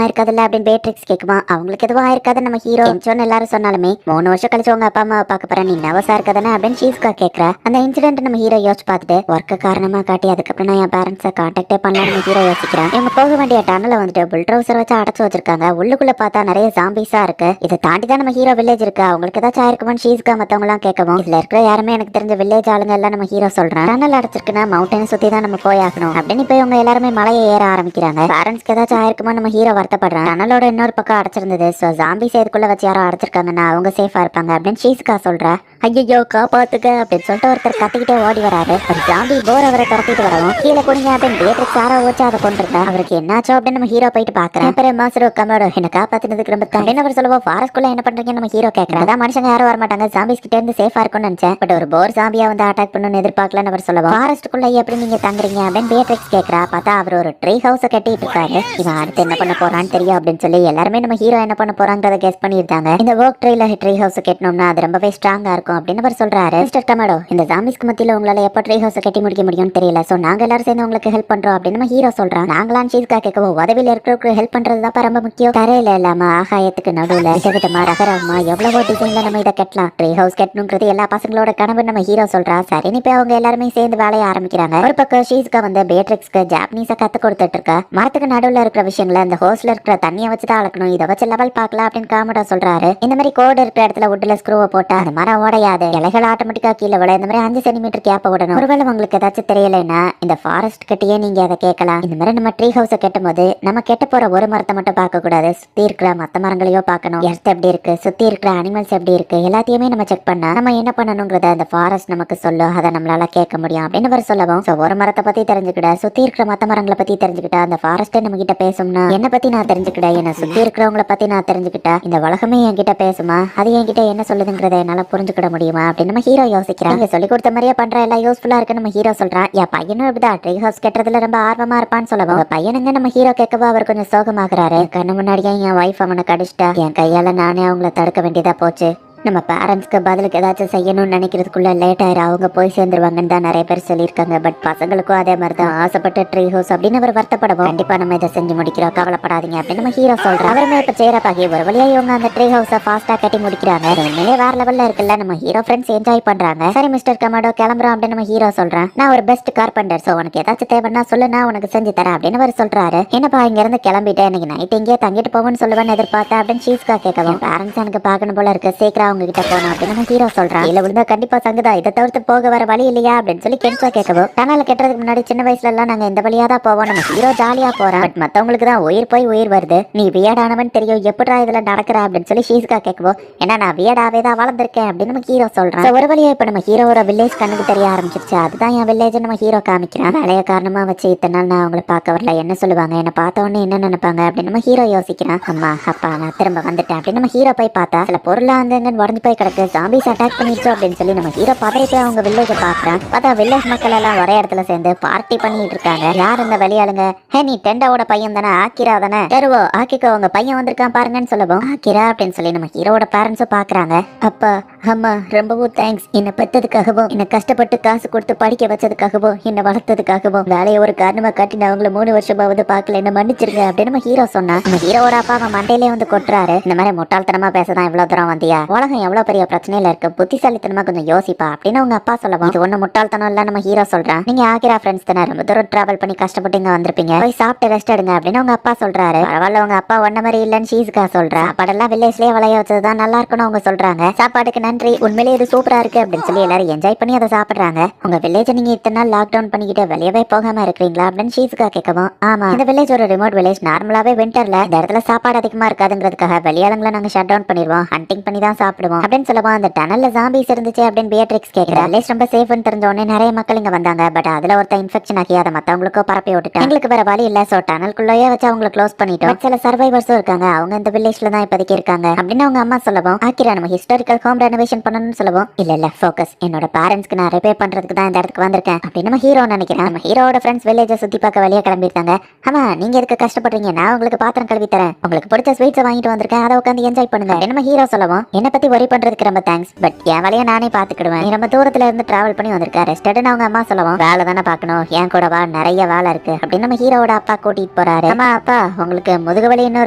ஆயிருக்காதுல்ல அப்படின்னு பியட்ரிக்ஸ் கேட்குமா. அவங்களுக்கு எதுவும் ஆயிருக்காது நம்ம ஹீரோ கென்சோன்னு எல்லாரும் சொன்னாலுமே 3 வருஷம் கழிச்சு உங்க அப்பா அம்மாவை பார்க்க போற, நீ நர்வஸா இருக்கதானே அப்படின்னு ஷீசுகா கேட்கற. அந்த இன்சிடென்ட் நம்ம ஹீரோ யோசிச்சு பார்த்துட்டு ஒர்க்க காரணமா காட்டி அதுக்கப்புறம் நான் என் பேரண்ட்ஸை கான்டாக்டே பண்ணலாம்னு ஹீரோ யோசிக்கிறேன். இவங்க போக வேண்டிய டனல வந்துட்டு புல்ட்ரவுசர் வச்சு அடைச்சு வச்சிருக்காங்க. உள்ளுக்குள்ள பார்த்தா நிறைய ஜாம்பிஸா இருக்கு. இதை தாண்டி தான் நம்ம ஹீரோ வில்லேஜ் இருக்கு. அவங்களுக்கு ஏதாச்சும் ஆயிருக்குமான்னு ஷீசுகா மத்தவங்க எல்லாம் கேட்கவும், இதுல இருக்கிற யாருமே எனக்கு தெரிஞ்ச வில்லேஜ் ஆளுங்க எல்லாம் நம்ம ஹீரோ சொல்றேன். டனல் அடைச்சிருக்குன்னா மவுண்டன் சுத்தி தான் நம்ம போயாகணும் அப்படின்னு இப்ப இவங்க எல்லாருமே மலையை ஏற ஆரம்பிக்கிறாங்க. பேரண்ட்ஸ்க்கு ஏதாச்சும் ஆயிருக்குமா நம்ம ஹீரோ வருத்தப்படுறேன். டனலோட இன்னொரு பக்கம் அடைச்சிருந்தது. ஸோ ஜாம்பிஸ் இதுக்குள்ள வச்சு யாரோ அடைச்சிருக்காங்கன்னா அவங்க சேஃபா இருப்பாங்க அப்படின்னு ஷீசுகா சொல்றா. ஐயோ காப்பாத்துக்க அப்படின்னு சொல்லிட்டு ஒருத்தர் கத்திக்கிட்டே ஓடி வராரு. ஒரு ஜாம்பி போர் அவரை துரத்திட்டு வரவும், கீழே குடிங்க அப்படின்னு பியட்ரிக்ஸ் யாரோ வச்சு அதை கொண்டிருந்தா. அவருக்கு என்னாச்சோ அப்படின்னு நம்ம ஹீரோ போயிட்டு பாக்குறேன். பெரிய மாஸ்டர் கமோடோ என்ன காப்பாத்தினதுக்கு ரொம்ப அப்படின்னு அவர் சொல்லுவோம். ஃபாரஸ்ட்குள்ள என்ன பண்றீங்க நம்ம ஹீரோ கேட்கறேன். அதான் மனுஷங்க யாரும் வரமாட்டாங்க, ஜாம்பிஸ் கிட்ட இருந்து சேஃபா இருக்கும்னு நினைச்சேன், பட் ஒரு போர் ஜாம்பியா வந்து அட்டாக் பண்ணணும்னு எதிர்பார்க்கலன்னு அவர் சொல்லுவோம். ஃபாரஸ்ட்குள்ள எப்படி நீங்க தங்குறீங்க அப்படின்னு பியட்ரிக்ஸ் கேட்கறா. பார்த்தா அவர் ஒரு ட்ரீ ஹவுஸை கட்டிட்டு இருக்காரு. இவன் அடுத்து என்ன பண்ண போறான்னு தெரியும் அப்படின்னு சொல்லி எல்லாருமே நம்ம ஹீரோ என்ன பண்ண போறாங்கிறத கெஸ் பண்ணியிருந்தாங்க. இந்த ஒர்க் ட்ரீல ட்ரீ ஹவுஸ் கட்டணும்னா அது ரொம்பவே ஸ்ட்ராங்கா இருக்கும் அப்படின்னு அவர் சொல்றாரு. மிஸ்டர் டொமேட்டோ, இந்த ஜாம்பிஸ்க்கு மத்தியில உங்களால எப்ப ட்ரீ ஹவுஸ் கட்டி முடிக்க முடியும்னு தெரியல, சோ நாங்க எல்லாரும் சேர்ந்து உங்களுக்கு ஹெல்ப் பண்றோம் அப்படின்னு நம்ம ஹீரோ சொல்றான். நாங்களாம் ஷீசுகா கேட்கவும், உதவியில இருக்கிறவங்களுக்கு ஹெல்ப் பண்றதுதான் ரொம்ப முக்கியம். தரையில இல்லாம ஆகாயத்துக்கு நடுவுல விதவிதமா ரகரமா எவ்வளவோ டிசைன்ல நம்ம இதை கட்டலாம். ட்ரீ ஹவுஸ் கட்டணுங்கிறது எல்லா பசங்களோட கனவு நம்ம ஹீரோ சொல்றா. சரி இப்ப அவங்க எல்லாருமே சேர்ந்து வேலைய ஆரம்பிக்கிறாங்க. ஒரு பக்கம் ஷீசுகா வந்து பியட்ரிக்ஸ்க்கு ஜாப்பனீஸா கத்து கொடுத்துட்டு இருக்கா. மரத்துக்கு நடுவுல இருக்கிற விஷயங்கள அந்த ஹோஸ்ல இருக்கிற தண்ணியை வச்சுதான் அளக்கணும், இதை வச்சு லெவல் பார்க்கலாம் அப்படின்னு காமெடா சொல்றாரு. இந்த மாதிரி கோடு இருக்கிற இடத்துல உட்ல ஸ்க்ரூவை போட்டா அந்த மரம் உடையாது, இலைகள் ஆட்டோமேட்டிக்கா கீழே விட இந்த மாதிரி 5 சென்டிமீட்டர் கேப்ப விடணும். ஒருவேளை உங்களுக்கு ஏதாச்சும் தெரியலைன்னா இந்த ஃபாரஸ்ட் கட்டியே நீங்க அதை கேட்கலாம். இந்த மாதிரி நம்ம ட்ரீ ஹவுஸை கட்டும் போது நம்ம கெட்ட போற ஒரு மரத்தை மட்டும் பார்க்க கூடாது, சுத்தி இருக்கிற மத்த மரங்களையோ பார்க்கணும். எர்த் எப்படி இருக்கு, சுத்தி இருக்கிற அனிமல்ஸ் எப்படி இருக்கு, எல்லாத்தையுமே நம்ம செக் பண்ணா நம்ம என்ன பண்ணணுங்கிறத அந்த ஃபாரஸ்ட் நமக்கு சொல்லும், அதை நம்மளால கேட்க முடியும் அப்படின்னு அவர் சொல்லவும், ஒரு மரத்தை பத்தி தெரிஞ்சுக்கிட்ட, சுத்தி இருக்கிற மத்த மரங்களை பத்தி தெரிஞ்சுக்கிட்டா, அந்த ஃபாரஸ்டே நம்ம கிட்ட பேசும்னா என்ன பத்தி நான் தெரிஞ்சுக்கிட்டேன், என்ன சுத்தி இருக்கிறவங்களை பத்தி நான் தெரிஞ்சுக்கிட்டா, இந்த உலகமே என்கிட்ட பேசுமா, அது என்கிட்ட என்ன சொல்லுதுங்கிறத என்னால புரிஞ்சுக்கிட முடியுமா அப்படின்னு நம்ம ஹீரோ யோசிக்கிறாங்க. சொல்லி கொடுத்த மாதிரியே பண்ற எல்லாம் யூஸ்ஃபுல்லா இருக்கு நம்ம ஹீரோ சொல்றான். என் பையனும் இப்படிதான் ட்ரீ ஹவுஸ் கட்டுறதுல ரொம்ப ஆர்வமா இருப்பான்னு சொல்லவும், பையனுங்க நம்ம ஹீரோ கேட்கவா அவர் கொஞ்சம் சோகமாகறாரு. கண்ணு முன்னாடியே என் வைஃப் அவனை கடிச்சிட்டா, என் கையால நானே அவங்கள தடுக்க வேண்டியதா போச்சு, நம்ம பேரண்ட்ஸ்க்கு பதிலுக்கு ஏதாச்சும் செய்யணும்னு நினைக்கிறதுக்குள்ள லேட் ஆயிரும், அவங்க போய் சேர்ந்துருவாங்கன்னு தான் நிறைய பேர் சொல்லியிருக்காங்க. பட் பசங்களுக்கும் அதே மாதிரி தான் ஆசைப்பட்ட ட்ரீ ஹவுஸ் அப்படின்னு அவர் வருத்தப்படவும், கண்டிப்பா நம்ம இதை செஞ்சு முடிக்கிறோம், கவலைப்படாதீங்க அப்படின்னு நம்ம ஹீரோ சொல்றோம். அவருமே இப்ப சேரப்பாகி ஒரு வழியா இவங்க அந்த ட்ரீ ஹவுஸை ஃபாஸ்டா கட்டி முடிக்கிறாங்க. உண்மையிலே வேற லெவல்ல இருக்குல்ல, நம்ம ஹீரோ ஃப்ரெண்ட்ஸ் என்ஜாய் பண்றாங்க. சரி மிஸ்டர் கமாடோ கிளம்புறோம் அப்படின்னு நம்ம ஹீரோ சொல்றேன். நான் ஒரு பெஸ்ட் கார்பெண்டர், சோ உனக்கு ஏதாச்சும் தேவைன்னா சொல்லு, நான் உனக்கு செஞ்சு தரேன் அப்படின்னு அவர் சொல்றாரு. என்னப்பா இங்க இருந்து கிளம்பிட்டேன், இன்னைக்கு நைட் எங்கேயே தங்கிட்டு போவோம்னு சொல்லுவேன்னு எதிர்பார்த்தேன் அப்படின்னு ஷீசுகா கேட்கவும், பேரண்ட்ஸ் எனக்கு பார்க்கணும் போல இருக்கு, சீக்கிரம் அவங்க கிட்ட போனோம் அப்படின்னு நம்ம ஹீரோ சொல்றான். இல்ல விழுந்தா கண்டிப்பா சங்குதா, இதை தவிர்த்து போக வர வழி இல்லையா அப்படின்னு சொல்லி கென்சா கேட்கவும், டனல் கெட்டுறதுக்கு முன்னாடி சின்ன வயசுல எல்லாம் நாங்க இந்த வழியா தான் போவோம், நம்ம ஹீரோ ஜாலியா போறோம், பட் மத்தவங்களுக்கு தான் உயிர் போய் உயிர் வருது, நீ வியடானவன் தெரியும், எப்படா இதுல நடக்கிற அப்படின்னு சொல்லி ஷீஸ்கா கேட்கவும், ஏன்னா நான் வியடாவே தான் வளர்ந்துருக்கேன் அப்படின்னு நம்ம ஹீரோ சொல்றான். ஒரு வழியா இப்ப நம்ம ஹீரோவோட வில்லேஜ் கண்ணுக்கு தெரிய ஆரம்பிச்சிருச்சு. அதுதான் என் வில்லேஜ் நம்ம ஹீரோ காமிக்கிறான். வேலைய காரணமா வச்சு இத்தனை நாள் நான் அவங்களை பார்க்க வரல, என்ன சொல்லுவாங்க, என்ன பார்த்த உடனே என்ன நினைப்பாங்க அப்படின்னு நம்ம ஹீரோ யோசிக்கிறான். அம்மா அப்பா நான் திரும்ப வந்துட்டேன் அப்படின்னு நம்ம ஹீரோ போய் பார்த்தா சில பொருளா அங்கங்க உடஞ்சு போய் கிடக்கு, ஜாம்பிஸ் அட்டாக் பண்ணிடுச்சு அப்படின்னு சொல்லி நம்ம ஹீரோ பதறி போய் அவங்க வில்லேஜை பாக்குறான். பார்த்தா வில்லேஜ் மக்கள் எல்லாம் ஒரே இடத்துல சேர்ந்து பார்ட்டி பண்ணிட்டு இருக்காங்க. யார் இந்த வெளியாளுங்க, ஹே நீ டெண்டாவோட பையன் தானே, ஆக்கிரா தானே, தெருவோ ஆக்கிக்கோ உங்க பையன் வந்திருக்கான் பாருங்கன்னு சொல்லவும், ஆக்கிரா அப்படின்னு சொல்லி நம்ம ஹீரோட பேரண்ட்ஸும் பாக்குறாங்க. அப்பா அம்மா ரொம்பவும் தேங்க்ஸ், என்னை பெற்றதுக்காகவும் என்னை கஷ்டப்பட்டு காசு கொடுத்து படிக்க வச்சதுக்காகவும் என்னை வளர்த்ததுக்காகவும் வேலையை ஒரு காரணமா காட்டி நான் அவங்கள 3 வருஷமா வந்து பார்க்கல, என்ன மன்னிச்சிருங்க அப்படின்னு நம்ம ஹீரோ சொன்னா. நம்ம ஹீரோட அப்பா அவன் மண்டையிலே வந்து கொட்டுறாரு. இந்த மாதிரி முட்டாள்தனமா பேசதான் இவ்வளவு தூரம் வந்தியா, உலகம் எவ்வளவு பெரிய பிரச்சனையில இருக்கு, புத்திசாலித்தனமா கொஞ்சம் யோசிப்பா அப்படின்னு அவங்க அப்பா சொல்லவும், இது ஒண்ணு முட்டாள்தனம் இல்ல நம்ம ஹீரோ சொல்றான். நீங்க ஆகிரா ஃப்ரெண்ட்ஸ் தானே, ரொம்ப தூரம் டிராவல் பண்ணி கஷ்டப்பட்டு இங்க வந்திருப்பீங்க, போய் சாப்பிட்டு ரெஸ்ட் எடுங்க அப்படின்னு அவங்க அப்பா சொல்றாரு. பரவாயில்ல உங்க அப்பா ஒன்ன மாதிரி இல்லன்னு ஷீஸ்கா சொல்றா. சாப்பாடெல்லாம் வில்லேஜ்லயே விளைய வச்சதுதான் நல்லா இருக்கும்னு அவங்க சொல்றாங்க. சாப்பாடுக்கு நன்றி, உண்மையிலேயே இது சூப்பரா இருக்கு அப்படின்னு சொல்லி எல்லாரும் என்ஜாய் பண்ணி அதை சாப்பிடுறாங்க. உங்க வில்லேஜ் நீங்க இத்தனை நாள் லாக்டவுன் பண்ணிக்கிட்டு வெளியவே போகாம இருக்கிறீங்களா அப்படின்னு ஷீஸ்கா கேட்கவும், ஆமா இந்த வில்லேஜ் ஒரு ரிமோட் வில்லேஜ், நார்மலாவே விண்டர்ல இந்த இடத்துல சாப்பாடு அதிகமா இருக்காதுங்கிறதுக்காக வெளியாளங்களை நாங்க ஷட் டவுன் பண்ணிடுவோம், ஹண்டிங் பண்ணி தான் சாப்பிடுவோம் அப்படின்னு சொல்லுவோம். அந்த டனல்ல ஜாம்பிஸ் இருந்துச்சு அப்படின்னு பியட்ரிக்ஸ் கேட்கிறா. வில்லேஜ் ரொம்ப சேஃப்னு தெரிஞ்ச உடனே நிறைய மக்கள் இங்க வந்தாங்க, பட் அதுல ஒருத்த இன்ஃபெக்ஷன் ஆகி அதை மத்தவங்களுக்கும் பரப்பி விட்டுட்டாங்க. எங்களுக்கு வேற வழி இல்ல, சோ டனல்குள்ளேயே வச்சு அவங்களை க்ளோஸ் பண்ணிட்டோம். சில சர்வைவர்ஸும் இருக்காங்க, அவங்க இந்த வில்லேஜ்ல தான் இப்போதைக்கு இருக்காங்க அப்படின்னு அவங்க அம்மா சொல்லவும், ஆக்கிரா நம்ம ஹிஸ்டாரிக்கல் ஹோம் ரெனோவேஷன் பண்ணணும்னு சொல்லவும், இல்ல ஃபோக்கஸ் என்னோட பேரண்ட்ஸ்க்கு நான் ரிப்பேர் பண்றதுக்கு தான் இந்த இடத்துக்கு வந்திருக்கேன் அப்படின்னு நம்ம ஹீரோ நினைக்கிறேன். நம்ம ஹீரோட ஃப்ரெண்ட்ஸ் வில்லேஜை சுத்தி பார்க்க வெளியே கிளம்பிட்டாங்க. ஆமா நீங்க எதுக்கு கஷ்டப்படுறீங்க, நான் உங்களுக்கு பாத்திரம் கழுவி தரேன், உங்களுக்கு பிடிச்ச ஸ்வீட்ஸை வாங்கிட்டு வந்திருக்கேன், அதை உட்காந்து என்ஜாய் பண்ணுங்க நம்ம ஹீரோ சொல்லவும், என்ன பத்தி ஒரி பண்றதுக்கு ரொம்ப தேங்க்ஸ், பட் என் வேலையை நானே பாத்துக்கிடுவேன், நீ ரொம்ப தூரத்துல இருந்து டிராவல் பண்ணி வந்திருக்கேன், ரெஸ்டட்னு அவங்க அம்மா சொல்லவும், வேலை தானே பாக்கணும், என் கூட வா நிறைய வேலை இருக்கு அப்படின்னு நம்ம ஹீரோட அப்பா கூட்டிட்டு போறாரு. அம்மா அப்பா உங்களுக்கு முதுகு வலி இன்னும்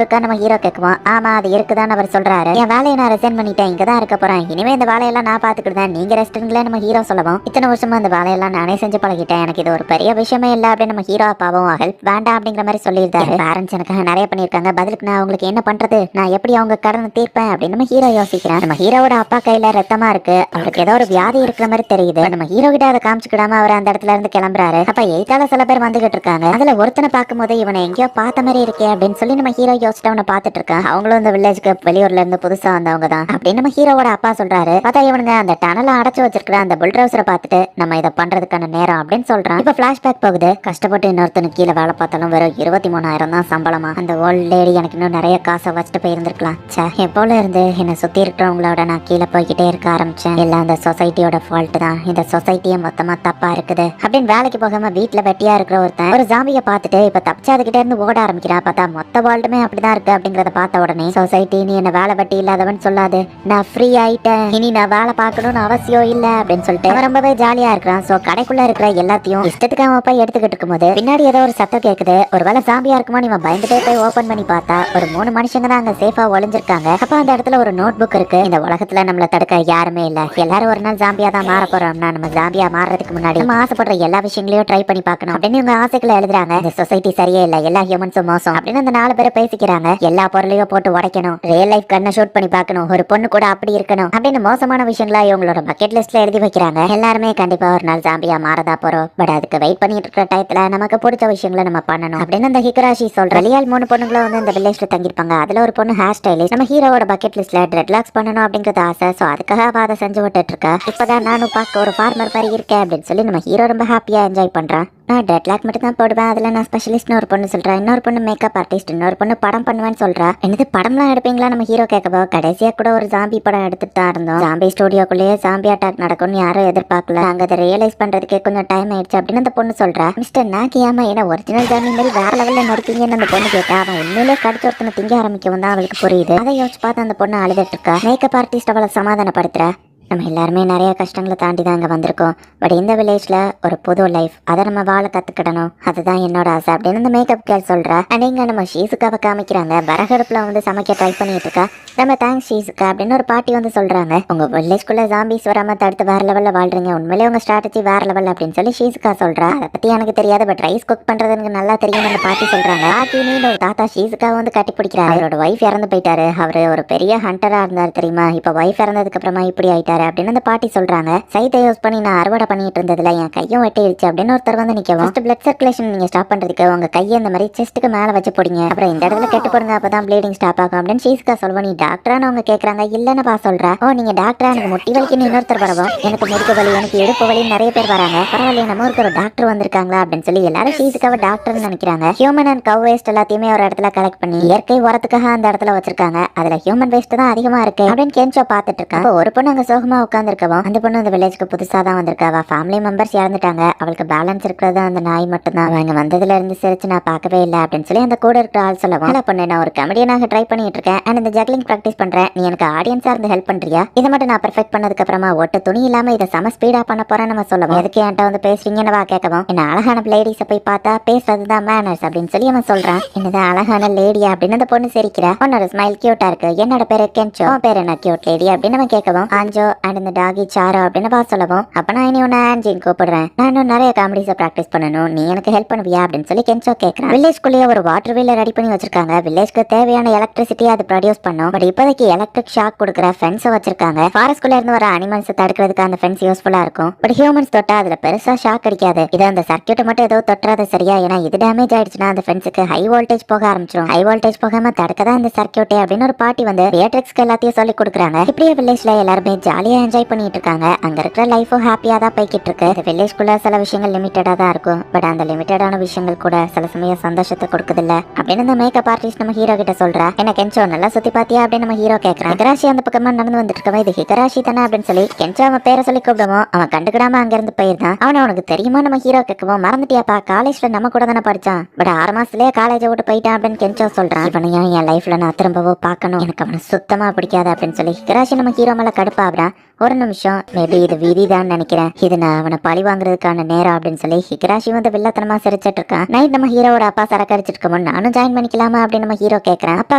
இருக்கா நம்ம ஹீரோ கேட்குவோம். ஆமா அது இருக்குதான்னு அவர் சொல்றாரு. என் வேலையை நான் ரிசைன் பண்ணிட்டேன், இங்கதான் இருக்க போறேன், இனிமே இந்த வேலையெல்லாம் நான் பாத்துக்கிடுவேன், நீங்க ரெஸ்ட்டுங்களே நம்ம ஹீரோ சொல்லவும், இத்தனை வருஷமா அந்த வேலையெல்லாம் நானே செஞ்சு பழகிட்டேன், எனக்கு இது ஒரு பெரிய விஷயமே இல்லை அப்படின்னு நம்ம ஹீரோ அப்பாவும் ஹெல்ப் வேண்டாம் அப்படிங்கிற மாதிரி சொல்லியிருந்தாரு. பேரண்ட்ஸ் எனக்காக நிறைய பண்ணியிருக்காங்க, பதிலுக்கு நான் அவங்களுக்கு என்ன பண்றது, நான் எப்படி அவங்க கடனை தீர்ப்பேன் அப்படின்னு நம்ம ஹீரோ யோசிக்கிறேன். நம்ம ஹீரோட அப்பா கையில ரத்தமா இருக்கு, அவருக்கு ஏதோ ஒரு வியாதி இருக்கிற மாதிரி தெரியுது. நம்ம ஹீரோ கிட்ட அதை காமிச்சுக்கிடாம அவர் அந்த இடத்துல இருந்து கிளம்புறாரு. அப்ப எய்தால சில பேர் வந்துகிட்டு இருக்காங்க. அதுல ஒருத்தனை பார்க்கும் போது இவனை எங்கேயோ பார்த்த மாதிரி இருக்கே அப்படின்னு சொல்லி நம்ம ஹீரோ யோசிச்சுட்டு அவனை பார்த்துட்டு இருக்கான். அவங்களும் இந்த வில்லேஜ்க்கு வெளியூர்ல இருந்து புதுசா வந்தவங்க தான் அப்படின்னு நம்ம ஹீரோவோட அப்பா சொல்றாரு. பார்த்தா இவனுங்க அந்த டனலை அடைச்சு வச்சிருக்கிற அந்த புல்ட்ரவுசரை பார்த்துட்டு நம்ம இதை பண்றதுக்கான நேரம் அப்படின்னு சொல்றான். இப்ப பிளாஷ்பேக் போகுது. கஷ்டப்பட்டு இன்னொருத்தனு கீழே வேலை பார்த்தாலும் வெறும் 23,000 தான் சம்பளமா. அந்த ஓல்ட் லேடி எனக்கு இன்னும் நிறைய காசை வச்சுட்டு போயிருந்திருக்கலாம். எப்போல இருந்து என்னை சுத்தி இருக்கிறவங்களோட நான் கீழே போய்கிட்டே இருக்க ஆரம்பிச்சேன். எல்லாம் அந்த சொசைட்டியோட ஃபால்ட் தான், இந்த சொசைட்டியே மொத்தமா தப்பா இருக்குது அப்படின்னு வேலைக்கு போகாம வீட்டுல வெட்டியா இருக்கிற ஒருத்தன் ஒரு ஜாம்பியை பார்த்துட்டு இப்ப தப்பிச்சதுகிட்ட இருந்து ஓட ஆரம்பிக்கிறான். பார்த்தா மொத்த வேர்ல்டுமே அப்படிதான் இருக்கு அப்படிங்கறத பார்த்த உடனே, சொசைட்டி நீ என்ன வேலை வெட்டி இல்லாதவன் சொல்லாது, நான் ஃப்ரீ ஆயிட்டேன், இனி நான் வேலை பார்க்கணும்னு அவசியம் இல்ல அப்படின்னு சொல்லிட்டு அவன் ரொம்பவே ஜாலியா இருக்கிறான். சோ கடைக்குள்ள இருக்கிற எல்லாத்தையும் இஷ்டத்துக்கு அவன் போய் எடுத்துக்கிட்டு இருக்கும்போது பின்னாடி ஏதோ ஒரு சத்தம் கேக்குது. ஒருவேளை ஜாம்பியா இருக்குமோ இவன் பயந்துட்டே போய் ஓபன் பண்ணி பார்த்தா ஒரு 3 மனுஷங்க தான் அங்க சேஃபா ஒளிஞ்சிருக்காங்க. அப்ப அந்த இடத்துல ஒரு நோட் புக் இருக்கு. இந்த உலகத்துல நம்மள தடுக்க யாருமே இல்ல, எல்லாரும் ஒரு நாள் ஜாம்பியா தான் மாற போறோம்னா நம்ம ஜாம்பியா மாறதுக்கு முன்னாடி நம்ம ஆசைப்படுற எல்லா விஷயங்களையும் ட்ரை பண்ணி பார்க்கணும் அப்படின்னு இவங்க ஆசைகளை எழுதுறாங்க. இந்த சொசைட்டி சரியே இல்ல, எல்லா ஹியூமன்ஸும் மோசம் அப்படின்னு அந்த 4 பேரை பேசிக்கிறாங்க. எல்லா பொருளையும் போட்டு உடைக்கணும், ரியல் லைஃப் கண்ணை ஷூட் பண்ணி பார்க்கணும், ஒரு பொண்ணு கூட அப்படி இருக்கணும் அப்படின்னு மோசமான விஷயங்களா இவங்களோட பக்கெட் லிஸ்ட்ல எழுதி வைக்கிறாங்க. எல்லாருமே கண்டிப்பா ஒரு நாள் ஜாம்பியா மாறதா போறோம், பட் அதுக்கு வெயிட் பண்ணிட்டு இருக்கிற டயத்துல நமக்கு பிடிச்ச விஷயங்களை நம்ம பண்ணணும் அப்படின்னு அந்த ஹிகராஷி சொல்ற. வெளியால் 3 பொண்ணுங்களை வந்து இந்த வில்லேஜ்ல தங்கிருப்பாங்க. அதுல ஒரு பொண்ணு ஹேர் ஸ்டைலிஸ்ட். நம்ம ஹீரோவோட பக்கெட் லிஸ்ட்ல ட்ரெட்லாக்ஸ் பண்ணணும் அப்படிங்கறது ஆசை. சோ அதுக்காக அவ அதை செஞ்சு விட்டுட்டு இருக்கா. இப்பதான் நானும் பார்க்க ஒரு ஃபார்மர் மாதிரி இருக்கேன் அப்படின்னு சொல்லி நம்ம ஹீரோ ரொம்ப ஹாப்பியா என்ஜாய் பண்றான். நான் ட்ரெட்லாக் மட்டும் தான் போடுவேன், அதுல நான் ஸ்பெஷலிஸ்ட்னு ஒரு பொண்ணு சொல்றேன், இன்னொரு பொண்ணு மேக்கப் ஆர்டிஸ்ட், இன்னொரு பொண்ணு படம் பண்ணுவேன்னு சொல்றா. என்னது படம்லாம் எடுப்பீங்களா நம்ம ஹீரோ கேட்கப்போ, கடைசியா கூட ஒரு ஜாம்பி படம் எடுத்துட்டு தான் இருந்தோம். ஜாம்பி ஸ்டுடியோக்குள்ளேயே ஜாம்பி அட்டாக் நடக்கும்னு யாரும் எதிர்பார்க்கல, அங்க அதை ரியலைஸ் பண்றதுக்கே கொஞ்சம் டைம் ஆயிடுச்சு அப்படின்னு அந்த பொண்ணு சொல்றா. மிஸ்டர் நாக்கியாமா என்ன ஒரிஜினல் ஜாம்பி மாதிரி வேற லெவல்ல நடிப்பீங்கன்னு அந்த பொண்ணு கேட்டா, அவன் உண்மையிலே கடிச்சு ஒருத்தனை திங்க ஆரம்பிக்கவும் தான் அவளுக்கு புரியுது. அதை யோசிச்சு பார்த்து அந்த பொண்ணு அழுதுட்டு இருக்கா. மேக்கப் ஆர்டிஸ்ட் அவளை சமாதானப்படுத்துற. நம்ம எல்லாருமே நிறைய கஷ்டங்களை தாண்டி தான் இங்கே வந்திருக்கோம். பட் இந்த வில்லேஜில் ஒரு புது லைஃப் அதை நம்ம வாழ கற்றுக்கிடணும், அதுதான் என்னோட ஆசை அப்படின்னு இந்த மேக்கப் கேர்ள் சொல்கிறா. அண்ட் இங்கே நம்ம ஷீசுக்காவை காமிக்கிறாங்க. விறகடுப்பில் வந்து சமைக்க ட்ரை பண்ணிட்டு இருக்கா. நம்ம தேங்க்ஸ் ஷீசுக்கா அப்படின்னு ஒரு பாட்டி வந்து சொல்கிறாங்க. உங்கள் வில்லேஜ்குள்ளே ஜாம்பிஸ் வராமல் தடுத்து வேறு லெவலில் வாழ்றீங்க, உண்மையிலே உங்கள் ஸ்ட்ராட்டஜி வேறு லெவல் அப்படின்னு சொல்லி ஷீசுக்கா சொல்கிறா. அதை பற்றி எனக்கு தெரியாது, பட் ரைஸ் குக் பண்ணுறது எனக்கு நல்லா தெரியும் அந்த பாட்டி சொல்கிறாங்க. பாட்டின்னு ஒரு தாத்தா ஷீசுக்காவை வந்து கட்டி பிடிக்கிறாரு. அவரோட ஒய்ஃப் இறந்து போயிட்டாரு. அவர் ஒரு பெரிய ஹண்டராக இருந்தார் தெரியுமா, இப்போ ஒய்ஃப் இறந்ததுக்கு அப்புறமா இப்படி ஆயிட்டாரு அப்படின்னு அந்த பாட்டி சொல்றாங்க. சைத்தை யூஸ் பண்ணி நான் அறுவடை பண்ணிட்டு இருந்ததுல என் கையும் வெட்டிடுச்சு அப்படின்னு ஒருத்தர் வந்து நிக்கவும், பிளட் சர்க்குலேஷன் நீங்க ஸ்டாப் பண்றதுக்கு உங்க கையை இந்த மாதிரி செஸ்ட்டுக்கு மேல வச்சு போடுங்க, அப்புறம் இந்த இடத்துல கெட்டு போடுங்க, அப்பதான் ப்ளீடிங் ஸ்டாப் ஆகும் அப்படின்னு ஷீஸ்கா சொல்லுவோம். நீ டாக்டரானு அவங்க கேட்கறாங்க. இல்லன்னு சொல்ற. ஓ நீங்க டாக்டரா? எனக்கு முட்டி வலிக்குன்னு இன்னொருத்தர் வரவும், எனக்கு முதுகு வலி, எனக்கு இடுப்பு வலி, நிறைய பேர் வராங்க. பரவாயில்ல நம்ம ஒரு டாக்டர் வந்திருக்காங்களா அப்படின்னு சொல்லி எல்லாரும் ஷீஸ்காவை டாக்டர்னு நினைக்கிறாங்க. ஹியூமன் அண்ட் கவ் வேஸ்ட் எல்லாத்தையுமே ஒரு இடத்துல கலெக்ட் பண்ணி இயற்கை உரத்துக்காக அந்த இடத்துல வச்சிருக்காங்க. அதுல ஹியூமன் வேஸ்ட் தான் அதிகமா இருக்கு அப்படின்னு கென்சோ பாத்துட்டு இருக்காங்க. ஒரு பொண்ணு அங்க சோகமா உட்காந்துருக்கவும், அந்த பொண்ணு அந்த வில்லேஜ்க்கு புதுசா தான் வந்திருக்கா. அவ ஃபேமிலி மெம்பர்ஸ் இறந்துட்டாங்க, அவளுக்கு பேலன்ஸ் இருக்கிறது அந்த நாய் மட்டும் தான். அவங்க வந்ததுல இருந்து சிரிச்சு நான் பார்க்கவே இல்லை அப்படின்னு சொல்லி அந்த கூட இருக்கிற ஆள் சொல்லவும், இல்ல பொண்ணு நான் ஒரு கமெடியனாக ட்ரை பண்ணிட்டு இருக்கேன் அண்ட் இந்த ஜக்லிங் ப்ராக்டிஸ் பண்றேன், நீ எனக்கு ஆடியன்ஸா இருந்து ஹெல்ப் பண்றியா? இதை மட்டும் நான் பெர்ஃபெக்ட் பண்ணதுக்கு அப்புறமா ஒட்டு துணி இல்லாம இதை சம ஸ்பீடா பண்ண போறேன் நம்ம சொல்லவும், எதுக்கு என்கிட்ட வந்து பேசுறீங்கன்னு வா கேட்கவும், என்ன அழகான லேடிஸை போய் பார்த்தா பேசுறதுதான் மேனர்ஸ் அப்படின்னு சொல்லி அவன் சொல்றான். என்னதான் அழகான லேடியா அப்படின்னு அந்த பொண்ணு சிரிக்கிறா. உன்னோட ஸ்மைல் கியூட்டா இருக்கு, என்னோட பேரு கென்சோ, பேர் என்ன கியூட் லேடி அப்படின்னு அவன் கேட்கவும், ஆஞ்சோ அண்ட் இந்த டாகி சாரோ அப்படின்னு வா சொல்லவும், அப்ப நான் இனி உன்னை ஆன்ஜின்னு கூப்பிடுறேன், நான் இன்னும் நிறைய காமெடிஸை ப்ராக்டிஸ் பண்ணணும், நீ எனக்கு ஹெல்ப் பண்ணுவியா அப்படின்னு சொல்லி கென்சோ கேட்கறான். வில்லேஜ்குள்ளேயே ஒரு வாட்டர் வீல ரெடி பண்ணி வச்சிருக்காங்க. வில்லேஜ்க்கு தேவையான எலக்ட்ரிசிட்டி அது ப்ரொடியூஸ் பண்ணும். பட் இப்போதைக்கு எலக்ட்ரிக் ஷாக் கொடுக்குற ஃபென்ஸை வச்சிருக்காங்க. ஃபாரஸ்ட்குள்ள இருந்து வர அனிமல்ஸ் தடுக்கிறதுக்கு அந்த ஃபென்ஸ் யூஸ்ஃபுல்லா இருக்கும். பட் ஹியூமன்ஸ் தொட்டா அதுல பெருசா ஷாக் அடிக்காது. இது அந்த சர்க்கியூட் மட்டும் ஏதோ தொட்டுறது சரியா, ஏன்னா இது டேமேஜ் ஆயிடுச்சுன்னா அந்த ஃபென்ஸுக்கு ஹை வோல்டேஜ் போக ஆரம்பிச்சிடும். ஹை வோல்டேஜ் போகாம தடுக்கதான் இந்த சர்க்கியூட்டே அப்படின்னு ஒரு பாட்டி வந்து பேட்ரிக்ஸ்க்கு எல்லாத்தையும் சொல்லி கொடுக்குறாங்க. இப்படியே வில்லேஜ்ல எல்லாருமே ஜாலியா என்ஜாய் பண்ணிட்டு இருக்காங்க. அங்க இருக்கிற லைஃபும் ஹாப்பியா தான் போய்கிட்டு இருக்கு. இந்த வில்லேஜ்குள்ள சில விஷயங்கள் லிமிட்டடா தான் இருக்கும். பட் அந்த லிமிட்டடான விஷயங்கள் கூட சில சமயம் சந்தோஷத்தை கொடுக்குதில்ல அப்படின்னு இந்த மேக்கப் ஆர்டிஸ்ட் நம்ம ஹீரோ கிட்ட சொல்றா. என்ன கென்சோ நல்லா சுத்தி பாத்தியா அப்படின்னு நம்ம ஹீரோ கேட்கறான். ஹிகராஷி அந்த பக்கமா நடந்து வந்துட்டு இருக்கவன், இது ஹிகராஷி தானே அப்படின்னு சொல்லி கென்சோ அவன் பேரை சொல்லி கூப்பிடுவோம். அவன் கண்டுக்கிடாம அங்க இருந்து போயிருந்தான். அவனை உனக்கு தெரியுமா நம்ம ஹீரோ கேட்கவும், மறந்துட்டியாப்பா காலேஜ்ல நம்ம கூட தானே படிச்சான், பட் 6 மாசத்துலயே காலேஜை விட்டு போயிட்டான் அப்படின்னு கென்சோ சொல்றான். இவனையும் என் லைஃப்ல நான் திரும்பவும் பார்க்கணும், எனக்கு அவனை சுத்தமா பிடிக்காது அப்படின்னு சொல்லி ஹிகராஷி நம்ம ஹீரோ மேல கடுப்பாகிறான். ஒரு நிமிஷம், மேபி இது வீதி தான் நினைக்கிறேன், இது நான் அவனை பழி வாங்குறதுக்கான நேரம் அப்படின்னு சொல்லி ஹிகராஷி வந்து வில்லத்தனமா சிரிச்சிட்டு இருக்கான். நைட் நம்ம ஹீரோட அப்பா சரக்கு அடிச்சிருக்கோம், நானும் ஜாயின் பண்ணிக்கலாமா அப்படின்னு நம்ம ஹீரோ கேட்கறேன். அப்பா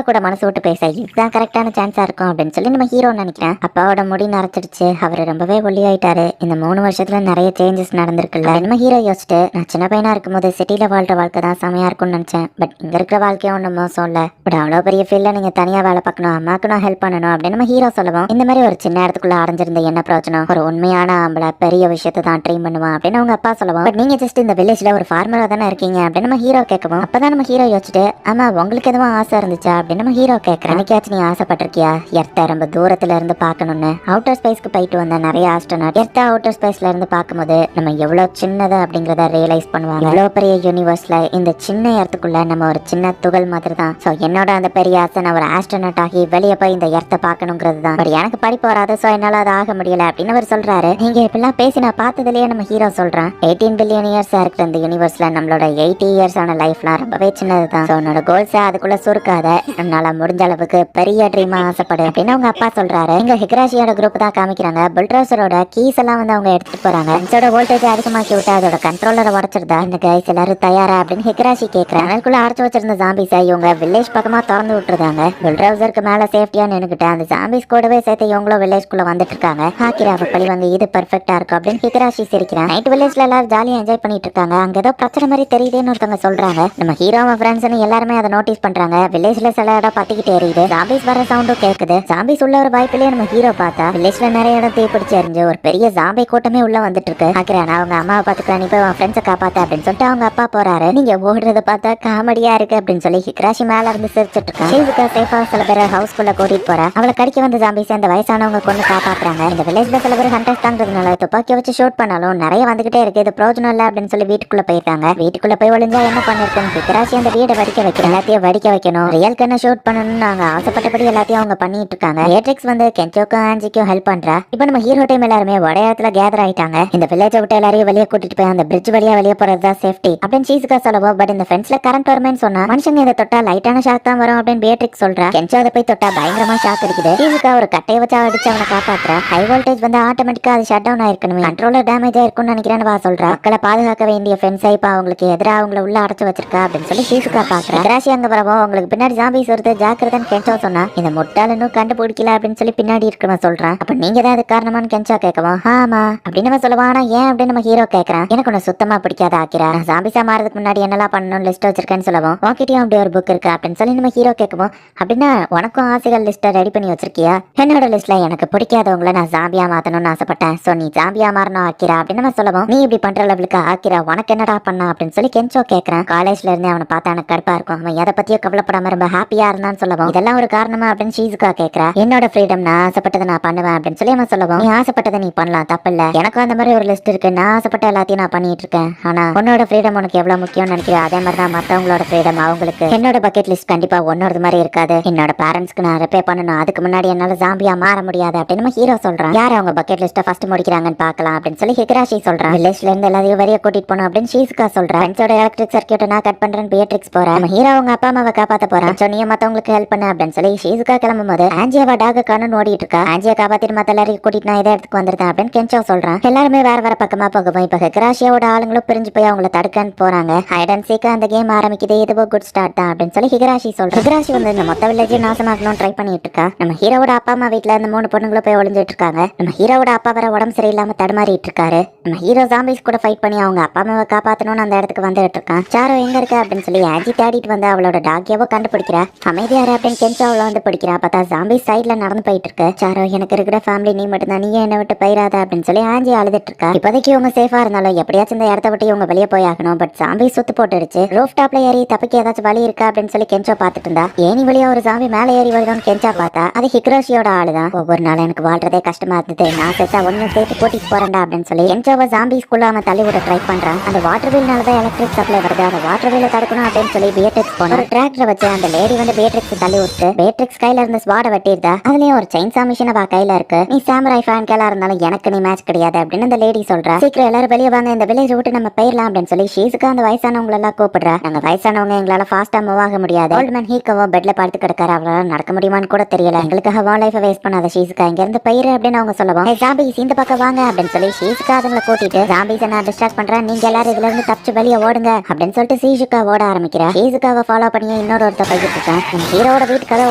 கூட மனசு விட்டு பேச இதுதான் கரெக்டான சான்ஸா இருக்கும் அப்படின்னு சொல்லி நம்ம ஹீரோ நினைக்கிறேன். அப்பாவோட முடி நரைச்சிடுச்சு, அவர் ரொம்பவே ஒல்லியாயிட்டாரு, இந்த 3 வருஷத்துல நிறைய சேஞ்சஸ் நடந்திருக்குல்ல. நம்ம ஹீரோ யோசிச்சுட்டு, நான் சின்ன பையனா இருக்கும்போது சிட்டில வாழ்ற வாழ்க்கை தான் செமையா இருக்கும்னு நினைச்சேன், பட் இங்க இருக்கிற வாழ்க்கையும் ஒன்றும் மோசம் இல்ல, பட் அவ்வளோ பெரிய ஃபீல்ட்ல நீங்க தனியா வேலை பார்க்கணும், அம்மாக்கு நான் ஹெல்ப் பண்ணணும் அப்படின்னு நம்ம ஹீரோ சொல்லுவோம். இந்த மாதிரி ஒரு சின்ன இடத்துக்குள்ள அடைஞ்சிருந்த என்ன பிரயோஜனம், ஒரு உண்மையான ஆம்பளை பெரிய விஷயத்தை தான் ட்ரீம் பண்ணுவான் அப்படின்னு அவங்க அப்பா சொல்லுவோம். பட் நீங்க ஜஸ்ட் இந்த வில்லேஜ்ல ஒரு ஃபார்மரா தானே இருக்கீங்க அப்படின்னு நம்ம ஹீரோ கேட்கவும், அப்பதான் நம்ம ஹீரோ யோசிச்சுட்டு, ஆமா உங்களுக்கு எதுவும் ஆசை இருந்துச்சா அப்படின்னு நம்ம ஹீரோ கேட்கறேன். என்னைக்காச்சும் நீ ஆசைப்பட்டிருக்கியா எர்த்தை ரொம்ப தூரத்துல இருந்து பார்க்கணும்னு? அவுட்டர் ஸ்பேஸ்க்கு போயிட்டு வந்த நிறைய ஆஸ்ட்ரோநாட் எர்த்தை அவுட்டர் ஸ்பேஸ்ல இருந்து பார்க்கும்போது நம்ம எவ்வளவு சின்னது அப்படிங்கறத ரியலைஸ் பண்ணுவாங்க. எவ்வளவு பெரிய யூனிவர்ஸ்ல இந்த சின்ன எர்த்துக்குள்ள நம்ம ஒரு சின்ன துகள் மாதிரி தான். சோ என்னோட அந்த பெரிய ஆசை நான் ஒரு ஆஸ்ட்ரோநாட் ஆகி வெளியே போய் இந்த எர்த்தை பார்க்கணுங்கிறது தான். பட் எனக்கு படிப்பு வராது, சோ என்னால அது ஆக முடியல அப்படின்னு அவர் சொல்றாரு. நீங்க இப்பெல்லாம் பேசி நான் பார்த்ததுலயே நம்ம ஹீரோ சொல்றான், 18 பில்லியன் இயர்ஸா இருக்கிற இந்த யூனிவர்ஸ்ல நம்மளோட 80 இயர்ஸ் ஆன லைஃப்லாம் ரொம்பவே சின்னதுதான். உன்னோட கோல்ஸை அதுக்குள்ள சுருக்காத, நம்மளால முடிஞ்ச அளவுக்கு பெரிய ட்ரீமா ஆசைப்படு அப்படின்னு அவங்க அப்பா சொல்றாரு. இங்க ஹிகராஷியோட குரூப் தான் காமிக்கிறாங்க. புல்ட்ரோசரோட கீஸ் எல்லாம் வந்து அவங்க எடுத்துட்டு போறாங்க. இதோட வோல்டேஜ் அதிகமாக்கி விட்டு அதோட கண்ட்ரோலரை உடச்சிருந்தா இந்த கைஸ் எல்லாரும் தயாரா அப்படின்னு ஹிகராஷி கேட்கறாங்க. அதுக்குள்ள அடைச்சு வச்சிருந்த ஜாம்பிஸை இவங்க வில்லேஜ் பக்கமா திறந்து விட்டுருந்தாங்க. புல்ட்ரோசருக்கு மேல சேஃப்டியா நின்னுக்கிட்டு அந்த ஜாம்பிஸ் கூடவே சேர்த்து இவங்களும் வில்லேஜ்குள்ள வந்துட்டு இருக்காங்க. ஹாக்கிராவை பழி வாங்க இது பெர்ஃபெக்ட்டா இருக்கும் அப்படின்னு ஹிகராஷி சிரிக்கிறான். நைட் வில்லேஜ்ல எல்லாரும் ஜாலியா என்ஜாய் பண்ணிட்டு இருக்காங்க. அங்க ஏதோ பிரச்சனை மாதிரி தெரியுதுன்னு ஒருத்தவங்க சொல்றாங்க. நம்ம ஹீரோ ஃப்ரெண்ட்ஸ் எல்லாருமே அதை நோட்டீஸ் பண்றாங்க. வில்லேஜ்ல சில இடம் பத்திக்கிட்டு எரியுது, ஜாம்பிஸ் வர சவுண்டும் கேக்குது. ஜாம்பிஸ் உள்ள ஒரு வாய்ப்பிலேயே நம்ம ஹீரோ பார்த்தா வில்லேஜ்ல நிறைய இடம் தீப்பிடிச்சு எரிஞ்சு ஒரு பெரிய ஜாம்பி கூட்டமே உள்ள வந்துட்டு இருக்கு. ஹாக்கிரான் அவங்க அம்மாவை பாத்துக்க, நீ போய் உன் ஃப்ரெண்ட்ஸை காப்பாத்த அப்படின்னு சொல்லிட்டு அவங்க அப்பா போறாரு. நீங்க ஓடுறத பார்த்தா காமெடியா இருக்கு அப்படின்னு சொல்லி ஹிகராஷி மேல இருந்து சிரிச்சிட்டு இருக்கான். ஷீசுகா சேஃபா சில பேர் ஹவுஸ்குள்ள கூட்டிட்டு போறா. அவளை கடிக்க வந்த ஜாம்பிஸ் அந்த வயசானவங்க கொண்டு காப்பாத்துறாங்க. இந்த வில்லேஜ்ல சில பேர் ஹண்டர்ஸ் தாங்கிறதுனால துப்பாக்கி வச்சு ஷூட் பண்ணாலும் நிறைய வந்துகிட்டே இருக்கு, இது பிரோஜனம் இல்ல அப்படின்னு சொல்லி வீட்டுக்குள்ள போயிருக்காங்க. வீட்டுக்குள்ள போய் ஒளிஞ்சா என்ன பண்ணிருக்கணும், ஹிகராஷி அந்த வீடை வடிக்க வைக்கணும், எல்லாத்தையும் வடிக்க வைக்கணும், ரியல் கண்ணை ஷூட் பண்ணணும்னு நாங்க ஆசைப்பட்டபடி எல்லாத்தையும் அவங்க பண்ணிட்டு இருக்காங்க. பேட்ரிக்ஸ் வந்து கென்சோக்கும் ஆன்ஜிக்கும் ஹெல்ப் பண்றா. இப்போ நம்ம ஹீரோ டீம் எல்லாருமே ஒரே இடத்துல கேதர் ஆயிட்டாங்க. இந்த வில்லேஜை விட்டு எல்லாரையும் வெளியே கூட்டிட்டு போய் அந்த பிரிட்ஜ் வழியா வெளியே போறதுதான் சேஃப்டி அப்படின்னு ஷீசுகா சொல்லவும், பட் இந்த ஃபென்ஸ்ல கரண்ட் வருமேன்னு சொன்னா மனுஷங்க இதை தொட்டா லைட்டான ஷாக் தான் வரும் அப்படின்னு பேட்ரிக்ஸ் சொல்றா. கென்சோ அதை போய் தொட்டா பயங்கரமா ஷாக் அடிக்குது. ஷீசுகா ஒரு கட்டையை வச்சு அடிச்சு அவனை காப்பாத்து. பாக்குறேன். ஹை வோல்டேஜ் வந்து ஆட்டோமேட்டிக்கா அது ஷட் டவுன் ஆயிருக்கணுமே, கண்ட்ரோலர் டேமேஜ் ஆயிருக்கும்னு நினைக்கிறேன்னு வா சொல்றா. மக்களை பாதுகாக்க வேண்டிய ஃப்ரெண்ட்ஸை இப்ப அவங்களுக்கு எதிராக அவங்கள உள்ள அடைச்சு வச்சிருக்கா அப்படின்னு சொல்லி ஷீசுகா பாக்குறேன். கிராஷி அங்க வரவும் உங்களுக்கு பின்னாடி ஜாம்பிஸ் வருது ஜாக்கிரதன்னு கென்சோ சொன்னா. இந்த முட்டாள் இன்னும் கண்டுபிடிக்கல அப்படின்னு சொல்லி பின்னாடி இருக்கிறவன் சொல்றான். அப்ப நீங்க தான் அது காரணமானு கென்சோ கேட்கவும் ஆமா அப்படின்னு நம்ம சொல்லுவான். ஆனா ஏன் அப்படின்னு நம்ம ஹீரோ கேட்கறான். எனக்கு ஒன்னு சுத்தமா பிடிக்காத ஆக்கிரா, நான் ஜாம்பிஸா மாறதுக்கு முன்னாடி என்னெல்லாம் பண்ணணும்னு லிஸ்ட் வச்சிருக்கேன்னு சொல்லவும் உன்கிட்டயும் அப்படி ஒரு புக் இருக்கு அப்படின்னு சொல்லி நம்ம ஹீரோ கேட்கவும் அப்படின்னா உனக்கும் ஆசைகள் லிஸ்ட்டை ரெடி பண்ணி வச்சிருக்கியா? என்னோட லிஸ்ட்ல எனக்கு பிடிக்காதவங்கள நான் ஜாம்பியா மாத்தணும்னு ஆசைப்பட்டேன். சோ நீ ஜாம்பியா மாறணும் ஆக்கிரா அப்படின்னு நம்ம சொல்லவும் நீ இப்படி பண்ற லெவலுக்கு ஆக்கிரா உனக்கு என்னடா பண்ணா அப்படின்னு சொல்லி கென்சோ கேட்கறான். காலேஜ்ல இருந்து அவனை பார்த்தா எனக்கு கடுப்பா இருக்கும், அவன் எதை பத்தியோ கவலைப்படாம ரொம்ப ஹாப்பியா இருந்தான்னு சொல்லவும் இதெல்லாம் ஒரு காரணமா அப்படின்னு ஷீசுகா கேட்கறா. என்னோட ஃப்ரீடம், நான் ஆசைப்பட்டதை நான் பண்ணுவேன் அப்படின்னு சொல்லி அவன் சொல்லவும் நீ ஆசைப்பட்டதை நீ பண்ணலாம், தப்பு இல்ல, எனக்கும் அந்த மாதிரி ஒரு லிஸ்ட் இருக்கு, நான் ஆசைப்பட்ட எல்லாத்தையும் நான் பண்ணிட்டு இருக்கேன். ஆனா உன்னோட ஃப்ரீடம் உனக்கு எவ்வளவு முக்கியம்னு நினைக்கிறேன், அதே மாதிரி தான் மத்தவங்களோட ஃப்ரீடம் அவங்களுக்கு. என்னோட பக்கெட் லிஸ்ட் கண்டிப்பா உன்னோட மாதிரி இருக்காது. என்னோட பேரண்ட்ஸ்க்கு நான் ரிப்பே பண்ணணும், அதுக்கு முன்னாடி என்னால ஜாம்பியா மாற முடியாது அப்படின்னு நம்ம ஹீரோ சொல்றான். யார் அவங்க பக்கெட் லிஸ்ட்டை ஃபர்ஸ்ட் முடிக்கிறாங்கன்னு பார்க்கலாம் அப்படின்னு சொல்லி ஹிகராஷி சொல்றான். வில்லேஜ்ல இருந்து எல்லாரையும் வெளியே கூட்டிட்டு போகணும் அப்படின்னு ஷீசுகா சொல்றான். ஃப்ரெண்ட்ஸோட எலக்ட்ரிக் சர்க்யூட்டை நான் கட் பண்றேன்னு பீட்ரிக்ஸ் போறேன். நம்ம ஹீரோ அவங்க அப்பா அம்மாவை காப்பாத்த போறான். சொன்னியும் மத்தவங்களுக்கு ஹெல்ப் பண்ண அப்படின்னு சொல்லி ஷீசுகா கிளம்பும் போது ஆஞ்சியாவா டாக காணுன்னு ஓடிட்டு இருக்கா. ஆஞ்சியா காப்பாத்திட்டு மத்த எல்லாரையும் கூட்டிட்டு நான் இதே இடத்துக்கு வந்திருக்கேன் அப்படின்னு கென்சோ சொல்றான். எல்லாருமே வேற வேற பக்கமா போகவும் இப்ப ஹிகராஷியோட ஆளுங்களும் பிரிஞ்சு போய் அவங்கள தடுக்கன்னு போறாங்க. ஹைட் அண்ட் சீக் அந்த கேம் ஆரம்பிக்குது, இதுவோ குட் ஸ்டார்ட் தான் அப்படின்னு சொல்லி ஹிகராஷி சொல்றான். ஹிகராஷி வந்து இந்த மொத்த வில்லேஜை நாசமாக்கணும் ட்ரை பண்ணிட்டு இருக்கா. நம்ம ஹீரோட அப்பா அம்மா வீட்டுல இந்த 3 பொண்ணுங்களும் போய் ஒளிஞ்சிட்டு இருக்காங்க. நம்ம ஹீரோட அப்பா வர உடம்பு சரியில்லாம தடுமாறிட்டு இருக்காரு. நம்ம ஹீரோ ஜாம்பிஸ் கூட ஃபைட் பண்ணி அவங்க அப்பா அம்மாவை காப்பாத்தணும்னு அந்த இடத்துக்கு வந்துட்டு இருக்கான். சாரோ எங்க இருக்க அப்படின்னு சொல்லி ஆஞ்சி தேடிட்டு வந்து அவளோட டாக்கியாவோ கண்டுபிடிக்கிறா. அமைதியாரு அப்படின்னு கென்சோ அவளை வந்து பிடிக்கிறா. பார்த்தா ஜாம்பிஸ் சைட்ல நடந்து போயிட்டு இருக்கு. சாரோ எனக்கு இருக்கிற ஃபேமிலி நீ மட்டும் தான், நீ என்னை விட்டு போயிடாத அப்படின்னு சொல்லி ஆஞ்சி அழுதுட்டு இருக்கா. இப்போதைக்கு இவங்க சேஃபா இருந்தாலும் எப்படியாச்சும் இந்த இடத்த விட்டு இவங்க வெளியே போய் ஆகணும். பட் ஜாம்பி சுத்து போட்டுடுச்சு. ரூஃப் டாப்ல ஏறி தப்பிக்க ஏதாச்சும் வழி இருக்கா அப்படின்னு சொல்லி கென்சோ பார்த்துட்டு இருந்தா. ஏனி வழியா ஒரு ஜாம்பி மேலே ஏறி வருதான்னு கென்சா பார்த்தா அது ஹிக்ரோஷியோட ஆளுதான். ஒவ்வொரு நாள் எனக்கு வாழ்றதே கஷ்டமா இருந்தது, நான் செத்தா ஒன்னு சேர்த்து கூட்டிட்டு போறேன்டா அப்படின்னு சொல்லி கென்சோவை ஜாம்பி ஸ்கூல்ல அவன் தள்ளி விட ட்ரை பண்றான். அந்த வாட்டர் வீல்னாலதான் எலக்ட்ரிக் சப்ளை வருது, அந்த வாட்டர் வீல தடுக்கணும் அப்படின்னு சொல்லி பேட்ரிக்ஸ் போன ஒரு டிராக்டரை வச்சு அந்த லேடி வந்து பேட்ரிக்ஸ் தள்ளி விட்டு பேட்ரிக்ஸ் கையில இருந்த ஸ்வாட வெட்டிருந்தா. அதுலயும் ஒரு செயின்சா மிஷின் அவ கையில இருக்கு. நீ சாமுராய் ஃபேன் கேலா இருந்தாலும் எனக்கு நீ மேட்ச் கிடையாது அப்படின்னு அந்த லேடி சொல்றா. சீக்கிரம் எல்லாரும் வெளியே வாங்க, இந்த வில்லேஜ் விட்டு நம்ம போயிடலாம் அப்படின்னு சொல்லி ஷீசுக்கு அந்த வயசானவங்க எல்லாம் கூப்பிடுறா. நாங்க வயசானவங்க எங்களால ஃபாஸ்டா மூவ் ஆக முடியாது. ஓல்ட் மேன் ஹீக்கவோ பெட்ல படுத்து கிடக்காரு, அவளால நடக்க முடியுமான்னு கூட தெரியல. எங்களுக்காக வா லைஃபை வேஸ்ட் பண்ணாத ஷீசுக்கா, இங்க இருந்து போயிரு அப்படின்னு அவங்க சொல்லுவோம். ஜாம்பிஸ் இந்த பக்கம் வாங்க அப்படின்னு சொல்லி ஷீசுக்கா அதுங்களை கூட்டிட்டு ஜாம்பிஸ் நான் டிஸ்ட்ராக்ட் பண்றேன், நீங்க எல்லாரும் இதுல இருந்து தப்பிச்சு வெளியே ஓடுங்க அப்படின்னு சொல்லிட்டு ஷீசுக்கா ஓட ஆரம்பிக்கிறா. ஷீசுக்காவை ஃபாலோ பண்ணி இன்னொரு ஒருத்தர் போயிட்டு இருக்கான். ஹீரோட வீட்டுக்காக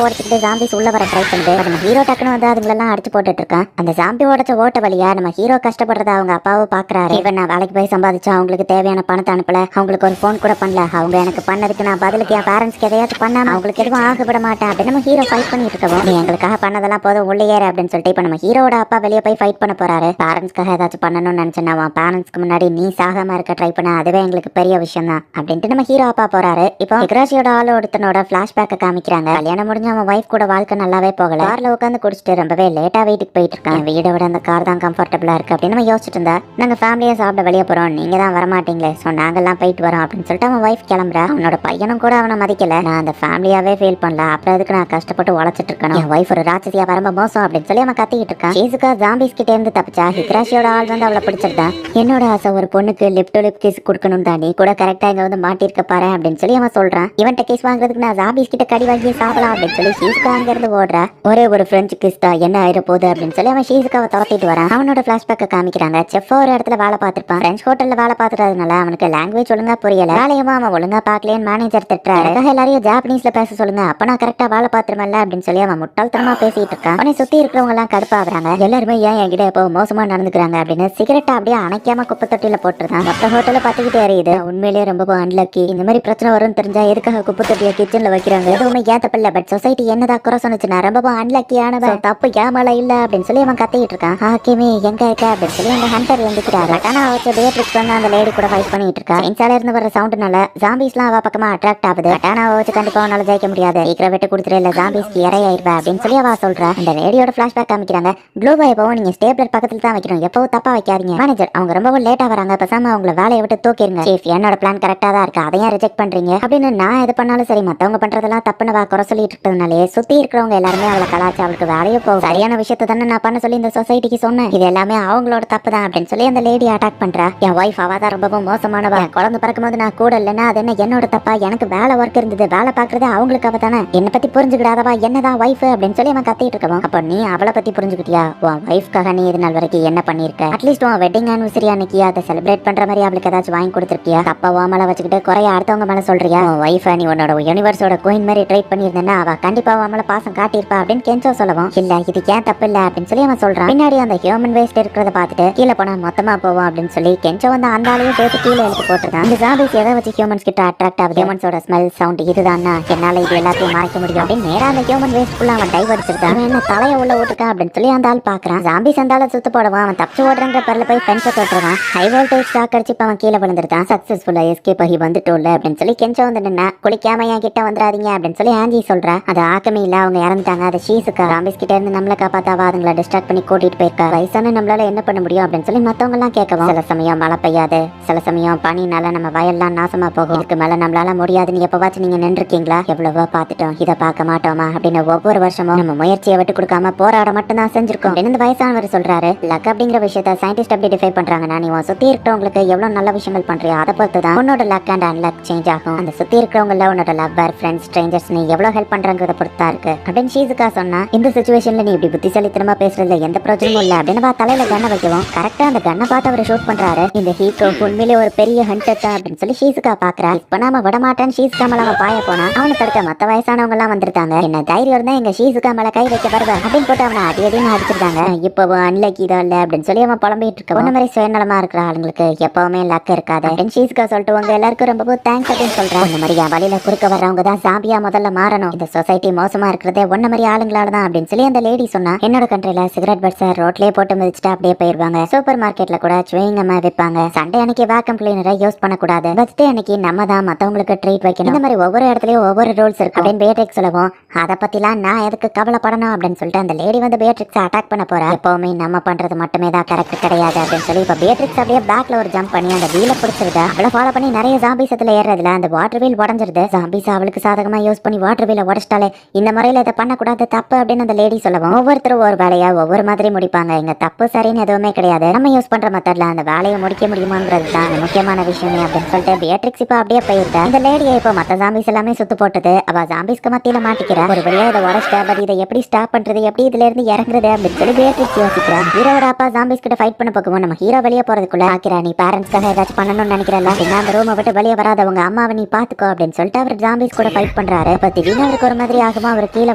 ஓடிச்சுட்டு ஜாம்பிஸ் உள்ள வர ட்ரை பண்ணுது. நம்ம ஹீரோ டக்குன்னு வந்து அதுங்களெல்லாம் அடிச்சு போட்டுட்டு இருக்கான். அந்த ஜாம்பி ஓடச்ச ஓட்ட வழியா நம்ம ஹீரோ கஷ்டப்படுறத அவங்க அப்பாவும் பாக்குறாரு. இவன் நான் வேலைக்கு போய் சம்பாதிச்சா அவங்களுக்கு தேவையான பணத்தை அனுப்பல, அவங்களுக்கு ஒரு போன் கூட பண்ணல, அவங்க எனக்கு பண்ணதுக்கு நான் பதிலுக்கு என் பேரண்ட்ஸ்க்கு எதையாச்சும் பண்ணாம அவங்களுக்கு எதுவும் ஆகப்பட மாட்டேன் அப்படின்னு நம்ம ஹீரோ ஃபைட் பண்ணிட்டு இருக்கோம். நீ எங்களுக்காக பண்ணதெல்லாம் போதும் உள்ளே ஏறு அப்படின்னு சொல்லிட்டு இப்ப நம்ம ஹீரோட அப்பா வெளியே போய் ஃபைட் பண்ண போறாரு. பேரண்ட்ஸ்க்காக ஏதாச்சும் பண்ணணும்னு நினைச்சேன், அவன் பேரண்ட்ஸ்க்கு முன்னாடி நீ சாகாம இருக்க ட்ரை பண்ண, அதுவே எங்களுக்கு பெரிய விஷயம் தான் அப்படின்ட்டு நம்ம ஹீரோ அப்பா போறாரு. இப்போ ஹிக்ராஷியோட ஆளு ஒருத்தனோட பிளாஷ்பேக்கை காமிக்கிறாங்க. கல்யாணம் முடிஞ்சு அவன் வைஃப் கூட வாழ்க்கை நல்லாவே போகல. கார்ல உட்காந்து குடிச்சிட்டு ரொம்பவே லேட்டா வீட்டுக்கு போயிட்டு இருக்கான். வீட விட அந்த கார் தான் கம்ஃபர்டபுளா இருக்கு அப்படின்னு நம்ம யோசிச்சுட்டு இருந்தா. நாங்க ஃபேமிலியா சாப்பிட வெளியே போறோம், நீங்க தான் வரமாட்டீங்களே, சோ நாங்கெல்லாம் போயிட்டு வரோம் அப்படின்னு சொல்லிட்டு அவன் வைஃப் கிளம்புறா. அவனோட பையனும் கூட அவனை மதிக்கல. நான் அந்த ஃபேமிலியாவே ஃபீல் பண்ணல, அப்புறம் அதுக்கு நான் கஷ்டப்பட்டு உழைச்சிட்டு இருக்கணும், என் வைஃப் ஒரு ராட்சசியா வரம்ப மோசம் அப்படின்னு சொல்லி அவன் கத்திக்கிட்டு இருக்கான். ஷீசுகா ஜாம்பிஸ் கிட்ட இருந்து தப்பிச்சா. ஹிக்ராஷியோட ஆள் வந்து அவளை பிடிச்சிருந்தான். என்னோட ஆசை ஒரு பொண்ணுக்கு லிப் டு லிப் கிஸ் கொடுக்கணும் தான், நீ கூட கரெக்டா இங்க வந்து மாட்டிருக்க பாரு அப்படின்னு சொல்லி அவன் சொல்றான். இவன்ட்ட கிஸ் வாங்குறதுக்கு நான் ஜாம்பிஸ் கிட்ட கடி வாங்கி சாப்பிடலாம் அப்படின்னு சொல்லி ஷீசுகா அங்க இருந்து ஓடுறா. ஒரே ஒரு பிரெஞ்சு கிஸ் தான், என்ன ஆயிர போகுது அப்படின்னு சொல்லி அவன் ஷீசுகாவை துரத்திட்டு வரான். அவனோட பிளாஷ்பேக்கை காமிக்கிறாங்க. செஃப்பா ஒரு இடத்துல வேலை பார்த்திருப்பான். பிரெஞ்ச் ஹோட்டல்ல வேலை பார்த்துறதுனால அவனுக்கு லாங்குவேஜ் ஒழுங்கா புரியல. வேலையமா அவன் ஒழுங்கா பாக்கலையேன்னு மேனேஜர் திட்டுறாரு. எல்லாரையும் ஜாப்பனீஸ்ல பேச சொல்லுங்க, அப்ப நான் கரெக்டா வேலை பார்த்துருமல்ல அப்படின்னு சொல்லி அவன் முட்டாள்தனமா பேசிட்டு இருக்கான். அவனை சுத்தி இருக்கிறவங்க எல்லாம் கடுப்பாகிறாங்க. எல்லாருமே ஏன் என்கிட்ட எப்போ மோசமா நடந்துக்கிறாங்க அப்படின்னு சிகரெட்டை அப்படியே அணைக்காம குப்பை தொட்டியில போட்டுருந்தான். மொத்த ஹோட்டல பத்திக்கிட்டு எறியுது. உண்மையிலேயே ரொம்ப அன்லக்கி. இந்த மாதிரி பிரச்சனை வரும்னு தெரிஞ்சா எதுக்காக குப்பை தொட்டிய கிச்சன்ல வைக்கிறாங்க, எதுவுமே ஏத்தப்பில்ல. பட் சொசைட்டி என்னதான் குறை சொன்னுச்சுன்னா ரொம்ப அன்லக்கியானவ, தப்பு ஏமால இல்ல அப்படின்னு சொல்லி அவன் கத்திக்கிட்டு இருக்கான். ஹாக்கிமே எங்க இருக்க அப்படின்னு சொல்லி அந்த ஹண்டர் எழுந்துக்கிறாரு. ஆனா வச்சு பேட்ரிக்ஸ் வந்து அந்த லேடி கூட ஃபைட் பண்ணிட்டு இருக்கா. இன்சால இருந்து வர சவுண்ட்னால ஜாம்பிஸ்லாம் அவ பக்கமா அட்ராக்ட் ஆகுது. ஆனா வச்சு கண்டிப்பா அவனால ஜெயிக்க முடியாது, சீக்கிரம் விட்டு கொடுத்துரு இல்ல ஜாம்பிஸ்க்கு இறையாயிருவா அப்படின்னு சொல்லி அவ சொல்றா. அந்த லேடியோட பிளாஷ்பேக் காமிக்கிறாங்க. க்ளூவை எப்பவும் நீங்க ஸ்டேப்லர் பக்கத்துல தான் வைக்கணும், எப்பவும் தப்பா வைக்காதீங்க. மேனேஜர் அவங்க ரொம்ப லேட்டா வராங்க, பேசாம அவங்கள வேலையை விட்டு தூக்கிருங்க. சீஃப் என்னோட பிளான் கரெக்டா தான் இருக்கு, அதையும் ரிஜெக்ட் பண்றீங்க அப்படின்னு நான் எது பண்ணாலும் சரி மத்தவங்க பண்றதெல்லாம் தப்புன்னு குறை சொல்லிட்டு இருக்கிறதுனாலே சுத்தி இருக்கிறவங்க எல்லாருமே அவளை கலாச்சி அவளுக்கு வேலையே போகும். சரியான விஷயத்த தானே நான் பண்ண சொல்லி இந்த சொசைட்டிக்கு சொன்னேன், இது எல்லாமே அவங்களோட தப்பு தான் அப்படின்னு சொல்லி அந்த லேடி அட்டாக் பண்றா. என் வைஃப் அவதான் ரொம்பவும் மோசமானவ, குழந்தை பிறக்கும் போது நான் கூட இல்லைன்னா அது என்ன என்னோட தப்பா, எனக்கு வேலை ஒர்க் இருந்தது, வேலை பாக்குறது அவங்களுக்கு அவ தானே, என்னை பத்தி புரிஞ்சுக்கிடாதவா என்னதான் வைஃப் அப்படின்னு சொல்லி அவன் கத்திட்டு இருக்கவன். அப்ப நீ அவளை பத்தி புரிஞ்சுக்கிட்டியா? உன் வைஃப்காக நீ இது நாள் வரைக்கும் என்ன பண்ணிருக்க? அட்லீஸ்ட் உன் வெட்டிங் ஆனிவர்சரி அன்னைக்கு அதை செலிப்ரேட் பண்ற மாதிரி அவளுக்கு ஏதாச்சும் வாங்கி கொடுத்துருக்கியா? அப்பா உன் மேல வச்சுக்கிட்டு குறைய அடுத்தவங்க மேல சொல்றியா? உன் வைஃப் நீ உன்னோட யூனிவர்ஸோட குயின் மாதிரி ட்ரீட் பண்ணியிருந்தேன்னா அவ கண்டிப்பா உன் மேல பாசம் காட்டியிருப்பா அப்படின்னு கென்சோ சொல்லவும், இல்ல இது ஏன் தப்பு இல்ல அப்படின்னு சொல்லி அவன் சொல்றான். பின்னாடி அந்த ஹியூமன் வேஸ்ட் இருக்கிறத பார்த்துட்டு கீழே போனா மொத்தமா போவோம் அப்படின்னு சொல்லி கென்சோ வந்து அந்த ஆளையும் சேர்த்து கீழே எடுத்து போட்டுருக்கான். இந்த ஜாம்பிஸ் எதை வச்சு ஹியூமன்ஸ் கிட்ட அட்ராக்ட் ஆகுது? ஹியூமன்ஸோட ஸ்மெல் சவுண்ட் இதுதான் என்னால இது எல்லாத்தையும் மறைக்க முடியும் அப்படின்னு நேரா அந்த ஹியூமன் வேஸ்ட் ஃபுல்லா அவன் டைவ் அடிச்சிருக்கான். என்ன தலைய உள்ள ஓட்டுருக்கான் அப்படின்னு சொல்லி அந்த ஆள் பாக்குறான். ஜாம்பிஸ் அந்த ஆளை சுத்து போடுவான். அவன் தப்பிச்சு ஓடுறன்ற பேர்ல போய் ஃபென்ஸை தொட்டுறான். ஹை வோல்டேஜ் ஷாக் அடிச்சு அவன் கீழே விழுந்துட்டான். சக்சஸ்ஃபுல்லா எஸ்கேப் ஆகி வந்துட்டோம்ல அப்படின்னு சொல்லி கென்சோ வந்து நின்னா, குளிக்காம என் கிட்ட வந்துடாதீங்க அப்படின்னு சொல்லி ஆஞ்சி சொல்றா. அது ஆக்கமே இல்ல, அவங்க இறந்துட்டாங்க. அது ஷீசுக்கா ஜாம்பிஸ் கிட்ட இருந்து நம்மளை காப்பாத்தாவா அதுங்களை டிஸ்ட்ராக்ட் பண்ணி கூட்டிட்டு போயிருக்கா. வயசான நம்மளால என்ன பண்ண முடியும் அப்படின்னு சொல்லி மத்தவங்க எல்லாம் கேட்கவும், சில சமயம் மழை பெய்யாது, சில சமயம் பனினால நம்ம வயல்லாம் நாசமா போகும். இதுக்கு மேல நம்மளால முடியாதுன்னு எப்பவாச்சும் நீங்க நின்றுருக்கீங்களா? எவ்வளவோ பார்த்துட்டோம், இதை பார்க்க மாட்டோமா அப்படின்னு ஒவ்வொரு வருஷமும் நம்ம முயற்சியை விட்டு கொடுக்காம போராட மட்டும் தான் செஞ்சிருக்கோம் அப்படின்னு இந்த வயசானவர் சொல்றாரு. லக் அப்படிங்கிற விஷயத்த சயின்டிஸ்ட் அப்படி டிஃபைன் பண்றாங்கன்னா, நீ சுத்தி இருக்கிறவங்களுக்கு எவ்வளவு நல்ல விஷயங்கள் பண்றியோ அதை பொறுத்து தான் உன்னோட லக் அண்ட் அன்லக் சேஞ்ச் ஆகும். அந்த சுத்தி இருக்கிறவங்கள உன்னோட லவ்வர், ஃப்ரெண்ட்ஸ், ஸ்ட்ரேஞ்சர்ஸ் நீ எவ்வளவு ஹெல்ப் பண்றங்கிறத பொறுத்தா இருக்கு அப்படின்னு ஷீசுகா சொன்னா. இந்த சிச்சுவேஷன்ல நீ இப்படி புத்திசாலித்தனமா பேசுறதுல எந்த பிரச்சனையும் இல்ல அப்படின்னு தலையில கண்ணை வைக்கவும், கரெக்டா அந்த கண்ணை பார்த்து அவர் ஷூட் பண்றாரு. இந்த ஹீக்கோ உண்மையிலே ஒரு பெரிய ஹண்டர் தான் அப்படின்னு சொல்லி ஷீசுகா பாக்குறா. இப்ப நாம விட மாட்டேன்னு ஷீசுகா மேல அவன் பாய போனா அவனை தடுக்க மத்த வயசானவங்க எல்லாம் வந்திருக்காங்க. என்ன தைரியம் இருந்தா எங்க ஷீசுகா மேல கை வைக்க வருவ அப்படின்னு போட்டு அவனை அடியடின்னு அடிச்சிருக்காங்க. இப்போ அன்லக்கி தான் இல்ல அப்படின்னு சொல்லி அவன் புலம்பிட்டு இருக்க. ஒன்ன மாதிரி சுயநலமா இருக்கிற ஆளுங்களுக்கு எப்பவுமே லக் இருக்காது அப்படின்னு ஷீசுகா சொல்லிட்டு உங்க எல்லாருக்கும் ரொம்ப தேங்க்ஸ் அப்படின்னு சொல்றேன். இந்த மாதிரி வழியில குறுக்க வர்றவங்க தான் ஜாம்பியா முதல்ல மாறணும். இந்த சொசைட்டி மோசமா இருக்கிறதே ஒன்ன மாதிரி ஆளுங்களால தான் அப்படின்னு சொல்லி அந்த லேடி சொன்னா. என்னோட கண்ட்ரில சிகரெட் பட்ஸை ரோட்லயே போட்டு மிதிச்சுட்டு அப்படியே போயிருவாங்க. சூப்பர் மார்க்கெட்ல கூட சுவிங்கமா விற்பாங்க. சண்டே அன்னைக்கு வேக்கம் கிளீனரை யூஸ் பண்ணக்கூடாது. பர்த்டே அன்னைக்கு நம்ம தான் மத்தவங்களுக்கு ட்ரீட் வைக்கணும். இந்த மாதிரி ஒவ்வொரு இடத்துலயும் ஒவ்வொரு ரூல்ஸ் இருக்கு அப்படின்னு பேட்ரிக்ஸ் சொல்லவும், அதை பத்திலாம் நான் எதுக்கு கவலைப்படணும் அப்படின்னு சொல்லிட்டு அந்த லேடி வந்து பேட்ரிக்ஸ் அட்டாக் பண்ண போறா. எப்பவுமே நம்ம பண்றது மட்டுமே தான் கரெக்ட் கிடையாது அப்படின்னு சொல்லி இப்ப பேட்ரிக்ஸ் அப்படியே பேக்ல ஒரு ஜம்ப் பண்ணி அந்த வீல பிடிச்சிருக்கா. அவளை ஃபாலோ பண்ணி நிறைய ஜாம்பிஸ் அதுல ஏறதுல அந்த வாட்டர் வீல் உடஞ்சிருது. ஜாம்பிஸ் அவளுக்கு சாதகமா யூஸ் பண்ணி வாட்டர் வீல உடச்சிட்டாலே இந்த முறையில இதை பண்ணக்கூடாது தப்பு அப்படின்னு அந்த லேடி சொல்லவும், ஒவ்வொருத்தரும் ஒரு வேலையா ஒவ்வொரு மாதிரி முடிப்பாங்க. இங்க தப்பு சரின்னு எதுவுமே கிடையாது. நம்ம யூஸ் பண்ற மெத்தட்ல அந்த வேலையை முடிக்க முடியுமாங்கிறது தான் முக்கியமான விஷயமே அப்படின்னு சொல்லிட்டு பேட்ரிக்ஸ் இப்ப அப்படியே போயிருக்கா. இந்த லேடியை இப்ப மத்த ஜாம்பிஸ் எல்லாமே சுத்து போட்டது. அவ ஜாம்பிஸ்க்கு மத்தியில மாட்டிக்கிறா. ஒரு வழியா இதை உடச்சிட்டா. பட் இதை எப்படி ஸ்டாப் பண்றது, எப்படி இதுல இருந்து இறங்குறது அப்படின்னு சொல்லி பேட்ரிக்ஸ் யோசிக்கிறா. ஹீரோட அப்பா ஜாம்பிஸ் கிட்ட ஃபைட் பண்ண போகும். நம்ம ஹீரோ வெளியே போறதுக்குள்ள ஆக்கிறா, நீ பேரண்ட்ஸ்க்காக ஏதாச்சும் பண்ணணும்னு நினைக்கிறல்ல, என்ன அந்த ரூமை விட்டு வெளியே வராதவங்க அம்மாவை நீ பாத்துக்கோ அப்படின்னு சொல்லிட்டு அவர் ஜாம்பிஸ் கூட ஃபைட் பண்றாரு. இப்ப திடீர்னு அவருக்கு ஒரு மாதிரி ஆகுமா, அவர் கீழே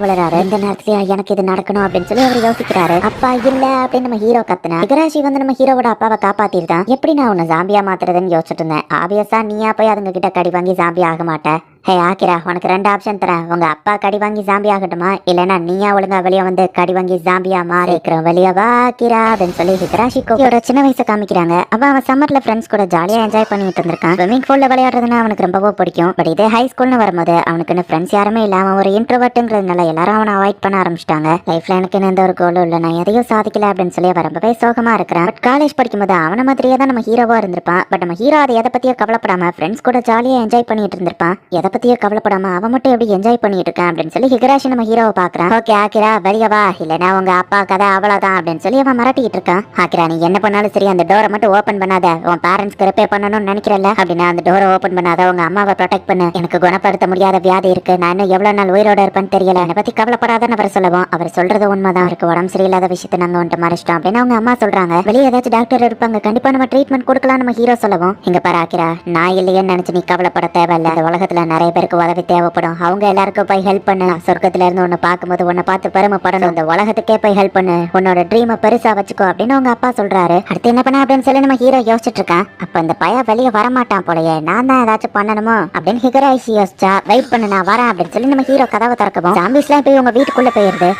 விழுறாரு. இந்த நேரத்துல எனக்கு இது நடக்கணும் அப்படின்னு சொல்லி அவர் யோசிக்கிறாரு. அப்பா இல்ல அப்படின்னு நம்ம ஹீரோ கத்துனா. இகராஷி வந்து நம்ம ஹீரோவோட அப்பாவை காப்பாத்திருக்கான். எப்படி நான் உன்னை ஜாம்பியா மாத்துறதுன்னு யோசிச்சுட்டு இருந்தேன். ஆபியஸா நீயா போய் அதுங்க கிட்ட கடி வாங்கி ஜாம்பி ஆக மாட்டேன். ஹே ஆக்கிரா, உனக்கு 2 ஆப்ஷன் தரேன். உங்க அப்பா கடி வாங்கி ஜாம்பி ஆகட்டுமா, இல்லைன்னா நீயா ஒழுங்கா வெளியே வந்து கடி வாங்கி ஜாம்பியா மாறிக்கிறோம். வெளியே வா ஆக்கிரா அப்படின்னு சொல்லி ஹிகராஷிக்கோட சின்ன வயசை காமிக்கிறாங்க. அவன் சம்மர்ல ஃப்ரெண்ட்ஸ் கூட ஜாலியா என்ஜாய் பண்ணிட்டு இருந்திருக்கான். ஸ்விமிங் பூல்ல விளையாடுறதுன்னா அவனுக்கு ரொம்பவே பிடிக்கும். பட் இதே ஹை ஸ்கூல்னு வரும்போது அவனுக்குன்னு ஃப்ரெண்ட்ஸ் யாருமே இல்ல. அவன் ஒரு இன்ட்ரோவர்ட்ங்கிறதுனால எல்லாரும் அவனை அவாய்ட் பண்ண ஆரம்பிச்சிட்டாங்க. லைஃப்ல எனக்கு எந்த ஒரு கோலும் இல்லை, நான் எதையும் சாதிக்கல அப்படின்னு சொல்லி அவன் ரொம்பவே சோகமா இருக்கிறான். பட் காலேஜ் படிக்கும்போது அவனை மாதிரியே தான் நம்ம ஹீரோவா இருந்திருப்பான். பட் நம்ம ஹீரோ அதை எதை பத்தியோ கவலைப்படாம ஃப்ரெண்ட்ஸ் கூட ஜாலியா என்ஜாய் பண்ணிட்டு இருந்திருப்பான். எதை பத்தியோ கவலைப்படாம அவன் மட்டும் எப்படி என்ஜாய் பண்ணிட்டு இருக்கான் அப்படின்னு சொல்லி ஹிகராஷி நம்ம ஹீரோவை பாக்குறான். ஓகே ஆக்கிரா வெளிய வா, இல்லைன்னா உங்க அப்பா கதை அவ்வளவுதான் அப்படின்னு சொல்லி அவன் மிரட்டிட்டு இருக்கான். ஆக்கிரா நீ என்ன பண்ணாலும் சரி அந்த டோரை மட்டும் ஓபன் பண்ணாத. உன் பேரண்ட்ஸ்க்கு ரிப்பேர் பண்ணணும்னு நினைக்கிறல்ல, அப்படின்னா அந்த டோரை ஓபன் பண்ணாத. உங்க அம்மாவை ப்ரொடெக்ட் பண்ணு. எனக்கு குணப்படுத்த முடியாத வியாதி இருக்கு, நான் இன்னும் எவ்வளவு நாள் உயிரோட இருப்பேன்னு தெரியல, என்னை பத்தி கவலைப்படாதன்னு அவர் சொல்லவும், அவர் சொல்றது உண்மைதான். அவருக்கு உடம்பு சரியில்லாத விஷயத்த நாங்க வந்துட்டு மறைச்சிட்டோம் அப்படின்னு அவங்க அம்மா சொல்றாங்க. வெளியே ஏதாச்சும் டாக்டர் இருப்பாங்க, கண்டிப்பா நம்ம ட்ரீட்மெண்ட் கொடுக்கலாம் நம்ம ஹீரோ சொல்லவும், இங்க பாரு ஆக்கிரா, நான் இல்லையேன்னு நினைச்சு நீ கவலைப்பட தேவையில்ல. இந்த உலகத்துல நிறைய பேருக்கு உதவி தேவைப்படும். அவங்க எல்லாருக்கும் போய் ஹெல்ப் பண்ணு. சொர்க்கத்துல இருந்து உன்னை பார்க்கும்போது உன்னை பார்த்து பெருமைப்படணும். இந்த உலகத்துக்கே போய் ஹெல்ப் பண்ணு. உன்னோட ட்ரீமை பெருசா வச்சுக்கோ அப்படின்னு அவங்க அப்பா சொல்றாரு. அடுத்து என்ன பண்ண அப்படின்னு சொல்லி நம்ம ஹீரோ யோசிச்சுட்டு இருக்கான். அப்ப இந்த பையன் வெளியே வரமாட்டான் போலயே, நான் தான் ஏதாச்சும் பண்ணணுமோ அப்படின்னு ஹிகராஷி யோசிச்சா. வெயிட் பண்ணு நான் வரேன் அப்படின்னு சொல்லி நம்ம ஹீரோ கதவை திறக்கவும் ஜாம்பிஸ்லாம் போய் உங்க வீட்டுக்குள்ள போயிருது.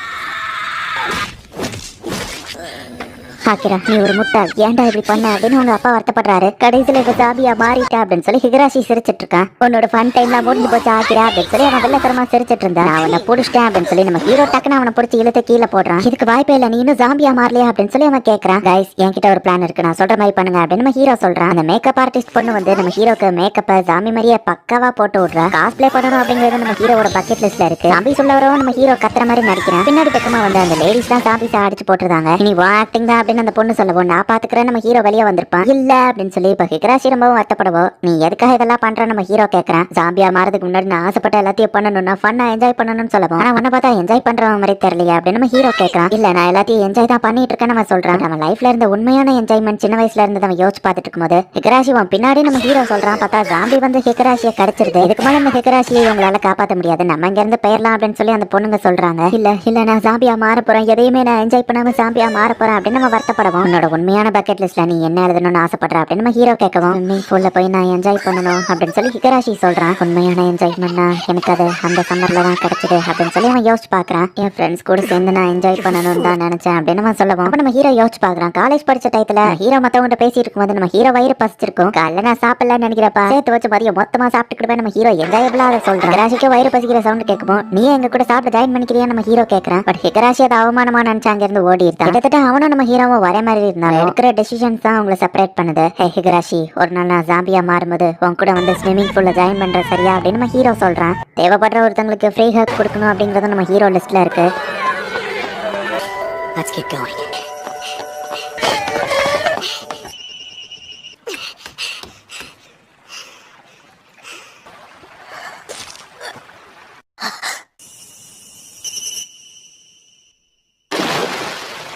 ஆக்கிரா நீ ஒரு முட்டை, ஏன்டா இப்படி பண்ண அப்படின்னு உங்க அப்பா வருத்தப்படுறாரு. கடைசியில இப்ப ஜாபியா மாறிட்டா அப்படின்னு சொல்லி ஹிகராஷி சிரிச்சிட்டு இருக்கான். உன்னோட ஃபன் டைம்லாம் முடிஞ்சு போச்சு ஆக்கிரா அப்படின்னு சொல்லி அவன் வெள்ளத்தரமா சிரிச்சிட்டு இருந்தான். நான் அவனை புடிச்சிட்டேன் அப்படின்னு சொல்லி நம்ம ஹீரோ டக்குன்னு அவனை பிடிச்சி இழுத்து கீழே போடுறான். இதுக்கு வாய்ப்பே இல்லை, நீ இன்னும் ஜாம்பியா மாறலையா அப்படின்னு சொல்லி அவன் கேட்கறான். கைஸ் என்கிட்ட ஒரு பிளான் இருக்கு, நான் சொல்ற மாதிரி பண்ணுங்க அப்படின்னு நம்ம ஹீரோ சொல்றான். அந்த மேக்கப் ஆர்டிஸ்ட் பொண்ணு வந்து நம்ம ஹீரோக்கு மேக்கப்பை ஜாம்பி மாதிரியே பக்காவா போட்டு விடுறா. காஸ்பிளே பண்ணணும் அப்படிங்கிறது நம்ம ஹீரோட பக்கெட் லிஸ்ட்ல இருக்கு. ஜாம்பி சொல்லவரவும் நம்ம ஹீரோ கத்துற மாதிரி நடிக்கிறான். பின்னாடி பக்கமா வந்து அந்த லேடிஸ் தான் ஜாம்பிஸ் அடிச்சு போட்டுருந்தாங்க. இனி ஆக்டிங் தான் அப்படின்னு அப்படின்னு அந்த பொண்ணு சொல்லவும் நான் பாத்துக்கிறேன் நம்ம ஹீரோ வெளியே வந்திருப்பான் இல்ல அப்படின்னு சொல்லி இப்ப ஹிகராஷி ரொம்பவும் வருத்தப்படவோ நீ எதுக்காக இதெல்லாம் பண்ற நம்ம ஹீரோ கேக்குறான். ஜாம்பியா மாறதுக்கு முன்னாடி நான் ஆசைப்பட்ட எல்லாத்தையும் பண்ணணும்னா ஃபன்னா என்ஜாய் பண்ணணும்னு சொல்லவும் ஆனா உன்ன பார்த்தா என்ஜாய் பண்ற மாதிரி தெரியலையா அப்படின்னு நம்ம ஹீரோ கேட்கறான். இல்ல நான் எல்லாத்தையும் என்ஜாய் தான் பண்ணிட்டு இருக்கேன் நம்ம சொல்றான். நம்ம லைஃப்ல இருந்த உண்மையான என்ஜாய்மெண்ட் சின்ன வயசுல இருந்து நம்ம யோசிச்சு பார்த்துட்டு இருக்கும்போது ஹிகராஷி பின்னாடி நம்ம ஹீரோ சொல்றான். பார்த்தா ஜாம்பி வந்து ஹிகராஷியை கடிச்சிருது. இதுக்கு மேல இந்த ஹிகராஷியை உங்களால காப்பாற்ற முடியாது, நம்ம இங்க இருந்து பெயர்லாம் அப்படின்னு சொல்லி அந்த பொண்ணுங்க சொல்றாங்க. இல்ல நான் ஜாம்பியா மாற போறேன், எதையுமே நான் என்ஜாய் பண்ணாம ஜாம்பியா மாற போறேன் அப்படின்னு நம்ம வருத்தப்படவும் உன்னோட உண்மையான பக்கெட் லிஸ்ட்ல நீ என்ன எழுதணும்னு ஆசைப்படுற அப்படின்னு நம்ம ஹீரோ கேட்கவும் ஸ்விம்மிங் பூல்ல போய் நான் என்ஜாய் பண்ணணும் அப்படின்னு சொல்லி ஹிகராஷி சொல்றான். உண்மையான என்ஜாய்மெண்ட்னா எனக்கு அது அந்த சம்மர்ல தான் கிடைச்சது அப்படின்னு சொல்லி அவன் யோசிச்சு பாக்குறான். என் ஃப்ரெண்ட்ஸ் கூட சேர்ந்து நான் என்ஜாய் பண்ணணும்னு தான் நினைச்சேன் அப்படின்னு நம்ம சொல்லுவோம். அப்ப நம்ம ஹீரோ யோசிச்சு பாக்குறான். காலேஜ் படிச்ச டயத்துல ஹீரோ மத்தவங்க பேசிட்டு இருக்கும்போது நம்ம ஹீரோ வயிறு பசிச்சிருக்கும். காலைல நான் சாப்பிடலன்னு நினைக்கிறப்ப சேர்த்து வச்சு மதியம் மொத்தமா சாப்பிட்டுக்கிட்டு நம்ம ஹீரோ என்ஜாயபிளா அதை சொல்றான். ஹிகராஷிக்கு வயிறு பசிக்கிற சவுண்ட் கேட்கும். நீ எங்க கூட சாப்பிட்டு ஜாயின் பண்ணிக்கிறியா நம்ம ஹீரோ கேட்கறான். பட் ஹிகராஷி அதை அவமானமா நினைச்சு அங்க இருந்து ஓடி இருந்தான். கிட்டத்தட்ட அவனும் நம்ம ஹீரோவும் ஒரே மாதிரி இருந்தாலும் இருக்கிற டெசிஷன்ஸ் தான் அவங்களை செப்பரேட் பண்ணுது. ஹே ஹிகராஷி, ஒரு நாள் நான் ஜாம்பியா மாறும்போது உன் கூட வந்து ஸ்விம்மிங் பூல்ல ஜாயின் பண்ற சரியா அப்படின்னு நம்ம ஹீரோ சொல்றான். தேவைப்படுற ஒருத்தங்களுக்கு ஃப்ரீ ஹக் கொடுக்கணும் அப்படிங்கறது நம்ம ஹீரோ லிஸ்ட்ல இருக்கு. Let's get going.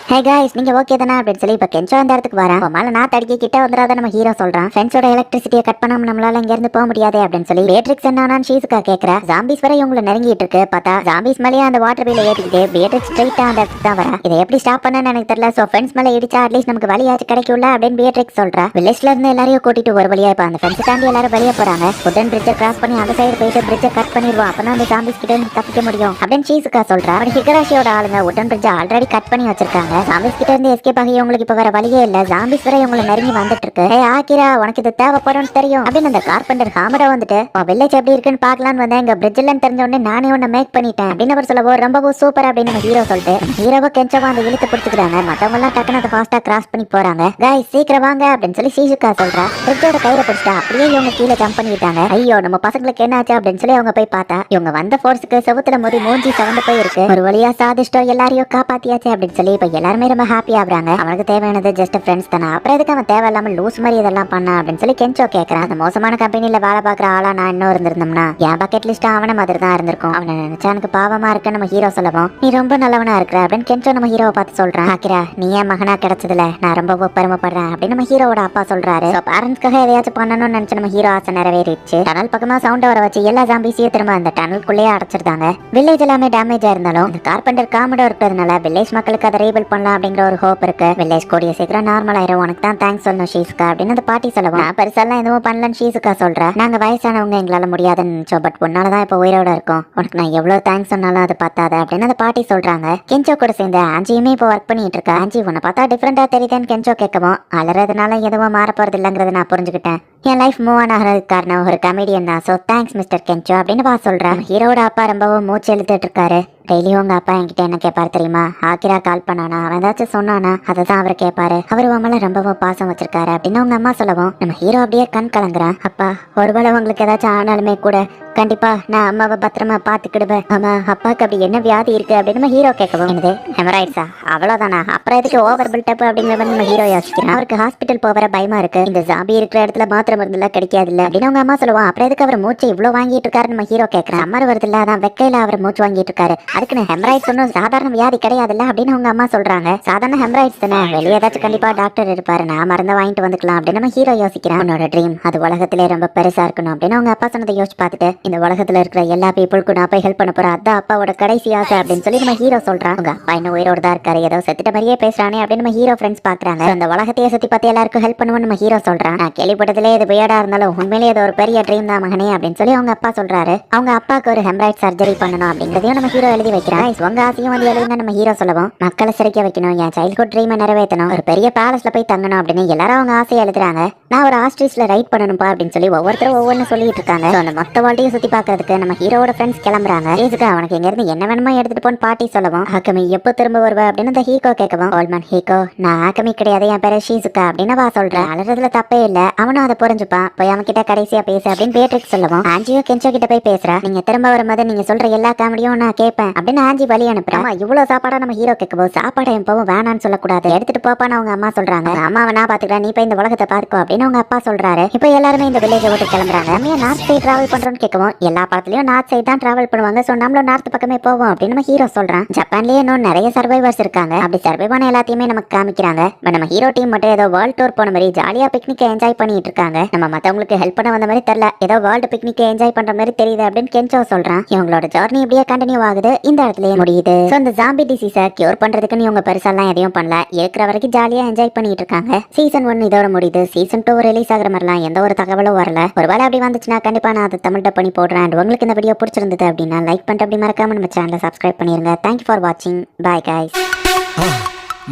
Hey guys, நீங்க ஓகே தானே அப்படின்னு சொல்லி இப்ப கென்சோ அந்த இடத்துக்கு வரான். மேல நான் தடிக்க கிட்ட வந்துடாத நம்ம ஹீரோ சொல்றான். ஃப்ரெண்ட்ஸோட எலக்ட்ரிசிட்டியை கட் பண்ணாம நம்மளால இங்க இருந்து போக முடியாது அப்படின்னு சொல்லி பேட்ரிக்ஸ் என்னான்னு ஷீசுகா கேக்குறா. ஜாம்பிஸ் வரை இவங்களை நெருங்கிட்டு இருக்கு. பார்த்தா ஜாம்பிஸ் மேலேயே அந்த வாட்டர் வீல ஏற்றிக்கிட்டு பேட்ரிக்ஸ் ஸ்ட்ரைட்டா அந்த இடத்துக்கு தான் வரா. இதை எப்படி ஸ்டாப் பண்ணன்னு எனக்கு தெரியல. சோ ஃப்ரெண்ட்ஸ் மேல இடிச்சா அட்லீஸ்ட் நமக்கு வழியாச்சு கிடைக்கும்ல அப்படின்னு பேட்ரிக்ஸ் சொல்றா. வில்லேஜ்ல இருந்து எல்லாரையும் கூட்டிட்டு ஒரு வழியா இப்ப அந்த ஃப்ரெண்ட்ஸ் தாண்டி எல்லாரும் வெளியே போறாங்க. உடன் பிரிட்ஜை கிராஸ் பண்ணி அந்த சைடு போயிட்டு பிரிட்ஜை கட் பண்ணிடுவோம், அப்பதான் அந்த ஜாம்பிஸ் கிட்ட இருந்து தப்பிக்க முடியும் அப்படின்னு ஷீசுகா சொல்றா. ஹிகராஷியோட ஆளுங்க உடன் பிரிட்ஜை ஆல்ரெடி கட் பண்ணி வச்சிருக்காங்க. ஜாம்பிஸ் கிட்ட இருந்து எஸ்கேப் ஆகி உங்களுக்கு இப்ப வேற வழியே இல்ல. ஜாம்பிஸ் வரை உங்களை நெருங்கி வந்துட்டு இருக்கு. ஏ ஆக்கிரா, உனக்கு இது தேவைப்படும்னு தெரியும் அப்படின்னு அந்த கார்பெண்டர் ஹாமடா வந்துட்டு வில்லேஜ் எப்படி இருக்குன்னு பாக்கலான்னு வந்தேன். எங்க பிரிட்ஜ்ல தெரிஞ்ச உடனே நானே ஒன்னு மேக் பண்ணிட்டேன் அப்படின்னு அவர் சொல்லவோ ரொம்பவும் சூப்பர் அப்படின்னு நம்ம ஹீரோ சொல்லிட்டு ஹீரோவை கெஞ்சவா அந்த இழுத்து பிடிச்சிக்கிறாங்க. மத்தவங்க எல்லாம் டக்குனு அதை ஃபாஸ்டா கிராஸ் பண்ணி போறாங்க. गाइस சீக்கிரம் வாங்க அப்படின்னு சொல்லி ஷீசுகா சொல்றா. பிரிட்ஜோட கயிறை பிடிச்சிட்டா அப்படியே இவங்க கீழே ஜம்ப் பண்ணிட்டாங்க. ஐயோ நம்ம பசங்களுக்கு என்ன ஆச்சு அப்படின்னு சொல்லி அவங்க போய் பார்த்தா இவங்க வந்த ஃபோர்ஸுக்கு செவுத்துல மோதி மூஞ்சி சவந்து போயிருக்கு. ஒரு வழியா சாதிச்சிட்டோம், எல்லாரையும் காப்பாத்தியாச்சு அப்படின்னு சொல்லி இப்ப எல்லாருமே ரொம்ப ஹாப்பியா ஆகுறாங்க. அவனுக்கு தேவையானது ஜஸ்ட் ஃப்ரெண்ட்ஸ் தானே, அப்புறம் எதுக்கு அவன் தேவையில்லாம லூஸ் மாதிரி இதெல்லாம் பண்ணா அப்படின்னு சொல்லி கென்சோ கேட்கறான். அந்த மோசமான கம்பெனில வேலை பார்க்குற ஆளா நான் இன்னும் இருந்திருந்தோம்னா என் பக்கெட் லிஸ்ட் அவன மாதிரி தான் இருந்திருக்கும். அவனை நினைச்சா எனக்கு பாவமா இருக்கு நம்ம ஹீரோ சொல்லவும் நீ ரொம்ப நல்லவனா இருக்கிற அப்படின்னு கென்சோ நம்ம ஹீரோவை பார்த்து சொல்றான். ஆக்கிரா, நீ ஏன் மகனா கிடைச்சதுல நான் ரொம்ப பெருமைப்படுறேன் அப்படின்னு நம்ம ஹீரோவோட அப்பா சொல்றாரு. பேரண்ட்ஸ்க்காக எதையாச்சும் பண்ணணும்னு நினைச்சு நம்ம ஹீரோ ஆசை நிறைவேறிடுச்சு. டனல் பக்கமா சவுண்ட் வர வச்சு எல்லா ஜாம்பிஸையும் திரும்ப அந்த டனலுக்குள்ளேயே அடைச்சிருந்தாங்க. வில்லேஜ் எல்லாமே டேமேஜா இருந்தாலும் இந்த கார்பெண்டர் காமெடோ இருக்கிறதுனால வில்லேஜ் மக்களுக்கு அதை ரீபில்ட் பண்ணலாம் அப்படிங்கிற ஒரு ஹோப் இருக்கு. வில்லேஜ் கூடிய சீக்கிரம் நார்மல் ஆயிரும், உனக்கு தான் தேங்க்ஸ் சொல்லணும் ஷீசுகா அப்படின்னு அந்த பாட்டி சொல்லுவோம். நான் பெருசாலாம் எதுவும் பண்ணலன்னு ஷீசுகா சொல்றேன். நாங்க வயசானவங்க எங்களால முடியாதுன்னு நினைச்சோம், பட் உன்னாலதான் இப்ப உயிரோட இருக்கும், உனக்கு நான் எவ்வளவு தேங்க்ஸ் சொன்னாலும் அது பத்தாது அப்படின்னு அந்த பாட்டி சொல்றாங்க. கென்சோ கூட சேர்ந்து ஆஞ்சியுமே இப்போ ஒர்க் பண்ணிட்டு இருக்கா. ஆஞ்சி உன்னை பார்த்தா டிஃபரெண்டா தெரியுதுன்னு கென்சோ கேட்கவும் அலறதுனால எதுவும் மாற போறது இல்லைங்கிறத நான் புரிஞ்சுக்கிட்டேன். என் லைஃப் மூவ் ஆன் ஆகிறதுக்கு காரணம் ஒரு கமெடியன் தான். ஸோ தேங்க்ஸ் மிஸ்டர் கென்சோ அப்படின்னு வா சொல்றேன். ஹீரோட அப்பா ரொம்பவும் மூச்சு எழுத்துட்டு இருக்காரு. டெய்லியும் உங்க அப்பா என்கிட்ட என்ன கேட்பாரு தெரியுமா? ஆக்கிரா கால் பண்ணானா, அவன் ஏதாச்சும் சொன்னானா அதை தான் அவர் கேட்பாரு. அவர் மேல ரொம்பவும் பாசம் வச்சிருக்காரு அப்படின்னு அவங்க அம்மா சொல்லவும் நம்ம ஹீரோ அப்படியே கண் கலங்குறான். அப்பா, ஒருவேளை உங்களுக்கு ஏதாச்சும் ஆனாலுமே கூட கண்டிப்பா நான் அம்மாவை பத்திரமா பாத்துக்கிடுவேன். ஆமா, அப்பாவுக்கு அப்படி என்ன வியாதி இருக்கு அப்படின்னு நம்ம ஹீரோ கேட்கவும் என்னது ஹெமராய்ட்ஸா, அவ்வளவுதானா, அப்புறம் எதுக்கு ஓவர் பில்டப் அப்படிங்கிற மாதிரி நம்ம ஹீரோ யோசிக்கிறான். அவருக்கு ஹாஸ்பிட்டல் போகிற பயமா இருக்கு, இந்த ஜாம்பி இருக்கிற இடத்துல மாத்திரை மருந்துல கிடைக்காது இல்ல அப்படின்னு அவங்க அம்மா சொல்லுவான். அப்புறம் எதுக்கு அவர் மூச்சு இவ்வளவு வாங்கிட்டு இருக்காரு நம்ம ஹீரோ கேட்கறான். சம்மர் வருது இல்ல, அதான் வெக்கையில அவர் மூச்சு வாங்கிட்டு இருக்காரு, அதுக்குன்னு ஹெமராய்ட்ஸ் ஒன்னும் சாதாரண வியாதி கிடையாதுல்ல அப்படின்னு அவங்க அம்மா சொல்றாங்க. சாதாரண ஹெமராய்ட்ஸ் தானே, வெளியே ஏதாச்சும் கண்டிப்பா டாக்டர் இருப்பாரு, நான் மருந்தை வாங்கிட்டு வந்துக்கலாம் அப்படின்னு நம்ம ஹீரோ யோசிக்கிறான். உன்னோட ட்ரீம் அது உலகத்திலே ரொம்ப பெருசா இருக்கணும் அப்படின்னு அவங்க அப்பா சொன்னதை யோசிச்சு பார்த்துட்டு இந்த உலகத்துல இருக்கிற எல்லா பீப்புளுக்கும் நான் போய் ஹெல்ப் பண்ண போறேன், அதான் அப்பாவோட கடைசி ஆசை அப்படின்னு சொல்லி நம்ம ஹீரோ சொல்றான். உங்க அப்பா இன்னும் உயிரோட தான் இருக்காரு, ஏதோ செத்துட்ட மாதிரியே பேசுறானே அப்படின்னு நம்ம ஹீரோ ஃப்ரெண்ட்ஸ் பாக்குறாங்க. அந்த உலகத்தையே சுத்தி பார்த்து எல்லாருக்கும் ஹெல்ப் பண்ணுவோம்னு நம்ம ஹீரோ சொல்றான். நான் கேள்விப்பட்டதுலே இது வியர்டா இருந்தாலும் உண்மையிலேயே இது ஒரு பெரிய ட்ரீம் தான் மகனே அப்படின்னு சொல்லி அவங்க அப்பா சொல்றாரு. அவங்க அப்பாவுக்கு ஒரு ஹெமராய்ட் சர்ஜரி பண்ணணும் அப்படிங்கிறதையும் நம்ம ஹீரோ எழுதி வைக்கிறான். உங்க ஆசையும் வந்து எழுதுங்க நம்ம ஹீரோ சொல்லவும் மக்களை சிரிக்க வைக்கணும், என் சைல்ட்ஹுட் ட்ரீமை நிறைவேற்றணும், ஒரு பெரிய பேலஸ்ல போய் தங்கணும் அப்படின்னு எல்லாரும் அவங்க ஆசையை எழுதுறாங்க. நான் ஒரு ஆஸ்ட்ரிச்ல ரைட் பண்ணணும்பா அப்படின்னு சொல்லி ஒவ்வொருத்தரும் ஒவ்வொன்னு சொல்லிட்டு இருக்காங்க. அந்த மொத்த வாழ்க்கையும் சுத்தி பாக்குறதுக்கு நம்ம ஹீரோவோட ஃப்ரெண்ட்ஸ் கிளம்புறாங்க. ஷீசுகா அவனுக்கு இங்க இருந்து என்ன வேணுமோ எடுத்துட்டு போன்னு பாட்டி சொல்லவும் ஆக்கமி எப்போ திரும்ப வருவ அப்படின்னு அந்த ஹீகோ கேட்கவும் ஓல்மேன் ஹீகோ நான் ஆக்கமி கிடையாது என் பேரு ஷீசுகா அப்படின்னு வா சொல்றேன். அலறதுல தப்பே இல்ல, அவனும் அதை புரிஞ்சுப்பான். போய் அவன் கிட்ட கடைசியா பேசு அப்படின்னு பேட்ரிக் சொல்லவும் ஆஞ்சியோ கென்சோ கிட்ட போய் பேசுறா. நீங்க திரும்ப வரும்போது நீங்க சொல்ற எல்லா காமெடியும் நான் கேட்பேன் அப்படின்னு ஆஞ்சி வழி அனுப்புறேன். இவ்வளவு சாப்பாடா நம்ம ஹீரோ கேட்கவும் சாப்பாடை எப்பவும் வேணான்னு சொல்லக்கூடாது, எடுத்துட்டு போப்பான்னு அவங்க அம்மா சொல்றாங்க. அம்மாவை நான் பாத்துக்கிறேன், நீ போய் இந்த உலகத்தை பார்க்கோ அப்படின்னு அவங்க அப்பா சொல்றாரு. இப்போ எல்லாருமே இந்த வில்லேஜை விட்டு கிளம்புறாங்க. நம்ம நார்த் சைடு டிராவல் பண்றோம்னு கேட்கவும் எல்லா படத்துலயும் நார்த் சைடு தான் டிராவல் பண்ணுவாங்க, சோ நம்மளும் நார்த் பக்கமே போவோம் அப்படின்னு நம்ம ஹீரோ சொல்றான். ஜப்பான்லயே இன்னும் நிறைய சர்வைவர்ஸ் இருக்காங்க, அப்படி சர்வை பண்ண எல்லாத்தையுமே நமக்கு காமிக்கிறாங்க. பட் நம்ம ஹீரோ டீம் மட்டும் ஏதோ வேர்ல்ட் டூர் போன மாதிரி ஜாலியா பிக்னிக் என்ஜாய் பண்ணிட்டு இருக்காங்க. நம்ம மத்தவங்களுக்கு ஹெல்ப் பண்ண வந்த மாதிரி தெரியல, ஏதோ வேர்ல்டு பிக்னிக் என்ஜாய் பண்ற மாதிரி தெரியுது அப்படின்னு கென்சோ சொல்றான். இவங்களோட ஜர்னி இப்படியே கண்டினியூ ஆகுது, இந்த இடத்துலயே முடியுது. சோ இந்த ஜாம்பி டிசீஸை கியூர் பண்றதுக்குன்னு இவங்க பெருசாலாம் எதையும் பண்ணல, இருக்கிற வரைக்கும் ஜாலியா என்ஜாய் பண்ணிட்டு இருக்காங்க. சீசன் 1 இதோட முடியுது. சீசன் 2 ரிலீஸ் ஆகிற மாதிரிலாம் எந்த ஒரு தகவலும் வரல. ஒருவேளை அப்படி வந்துச்சுன்னா கண்டிப்பா நான் அதை தமிழ் டப் பண்ணி போடுறேன். And உங்களுக்கு இந்த வீடியோ பிடிச்சிருந்தது அப்படின்னா லைக் பண்ணிட்டு அப்படி மறக்காம நம்ம சேனலை சப்ஸ்கிரைப் பண்ணிருங்க. தேங்க்யூ ஃபார் வாட்சிங். Bye guys.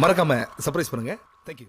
மறக்காம சர்ப்ரைஸ் பண்ணுங்க. தேங்க்யூ.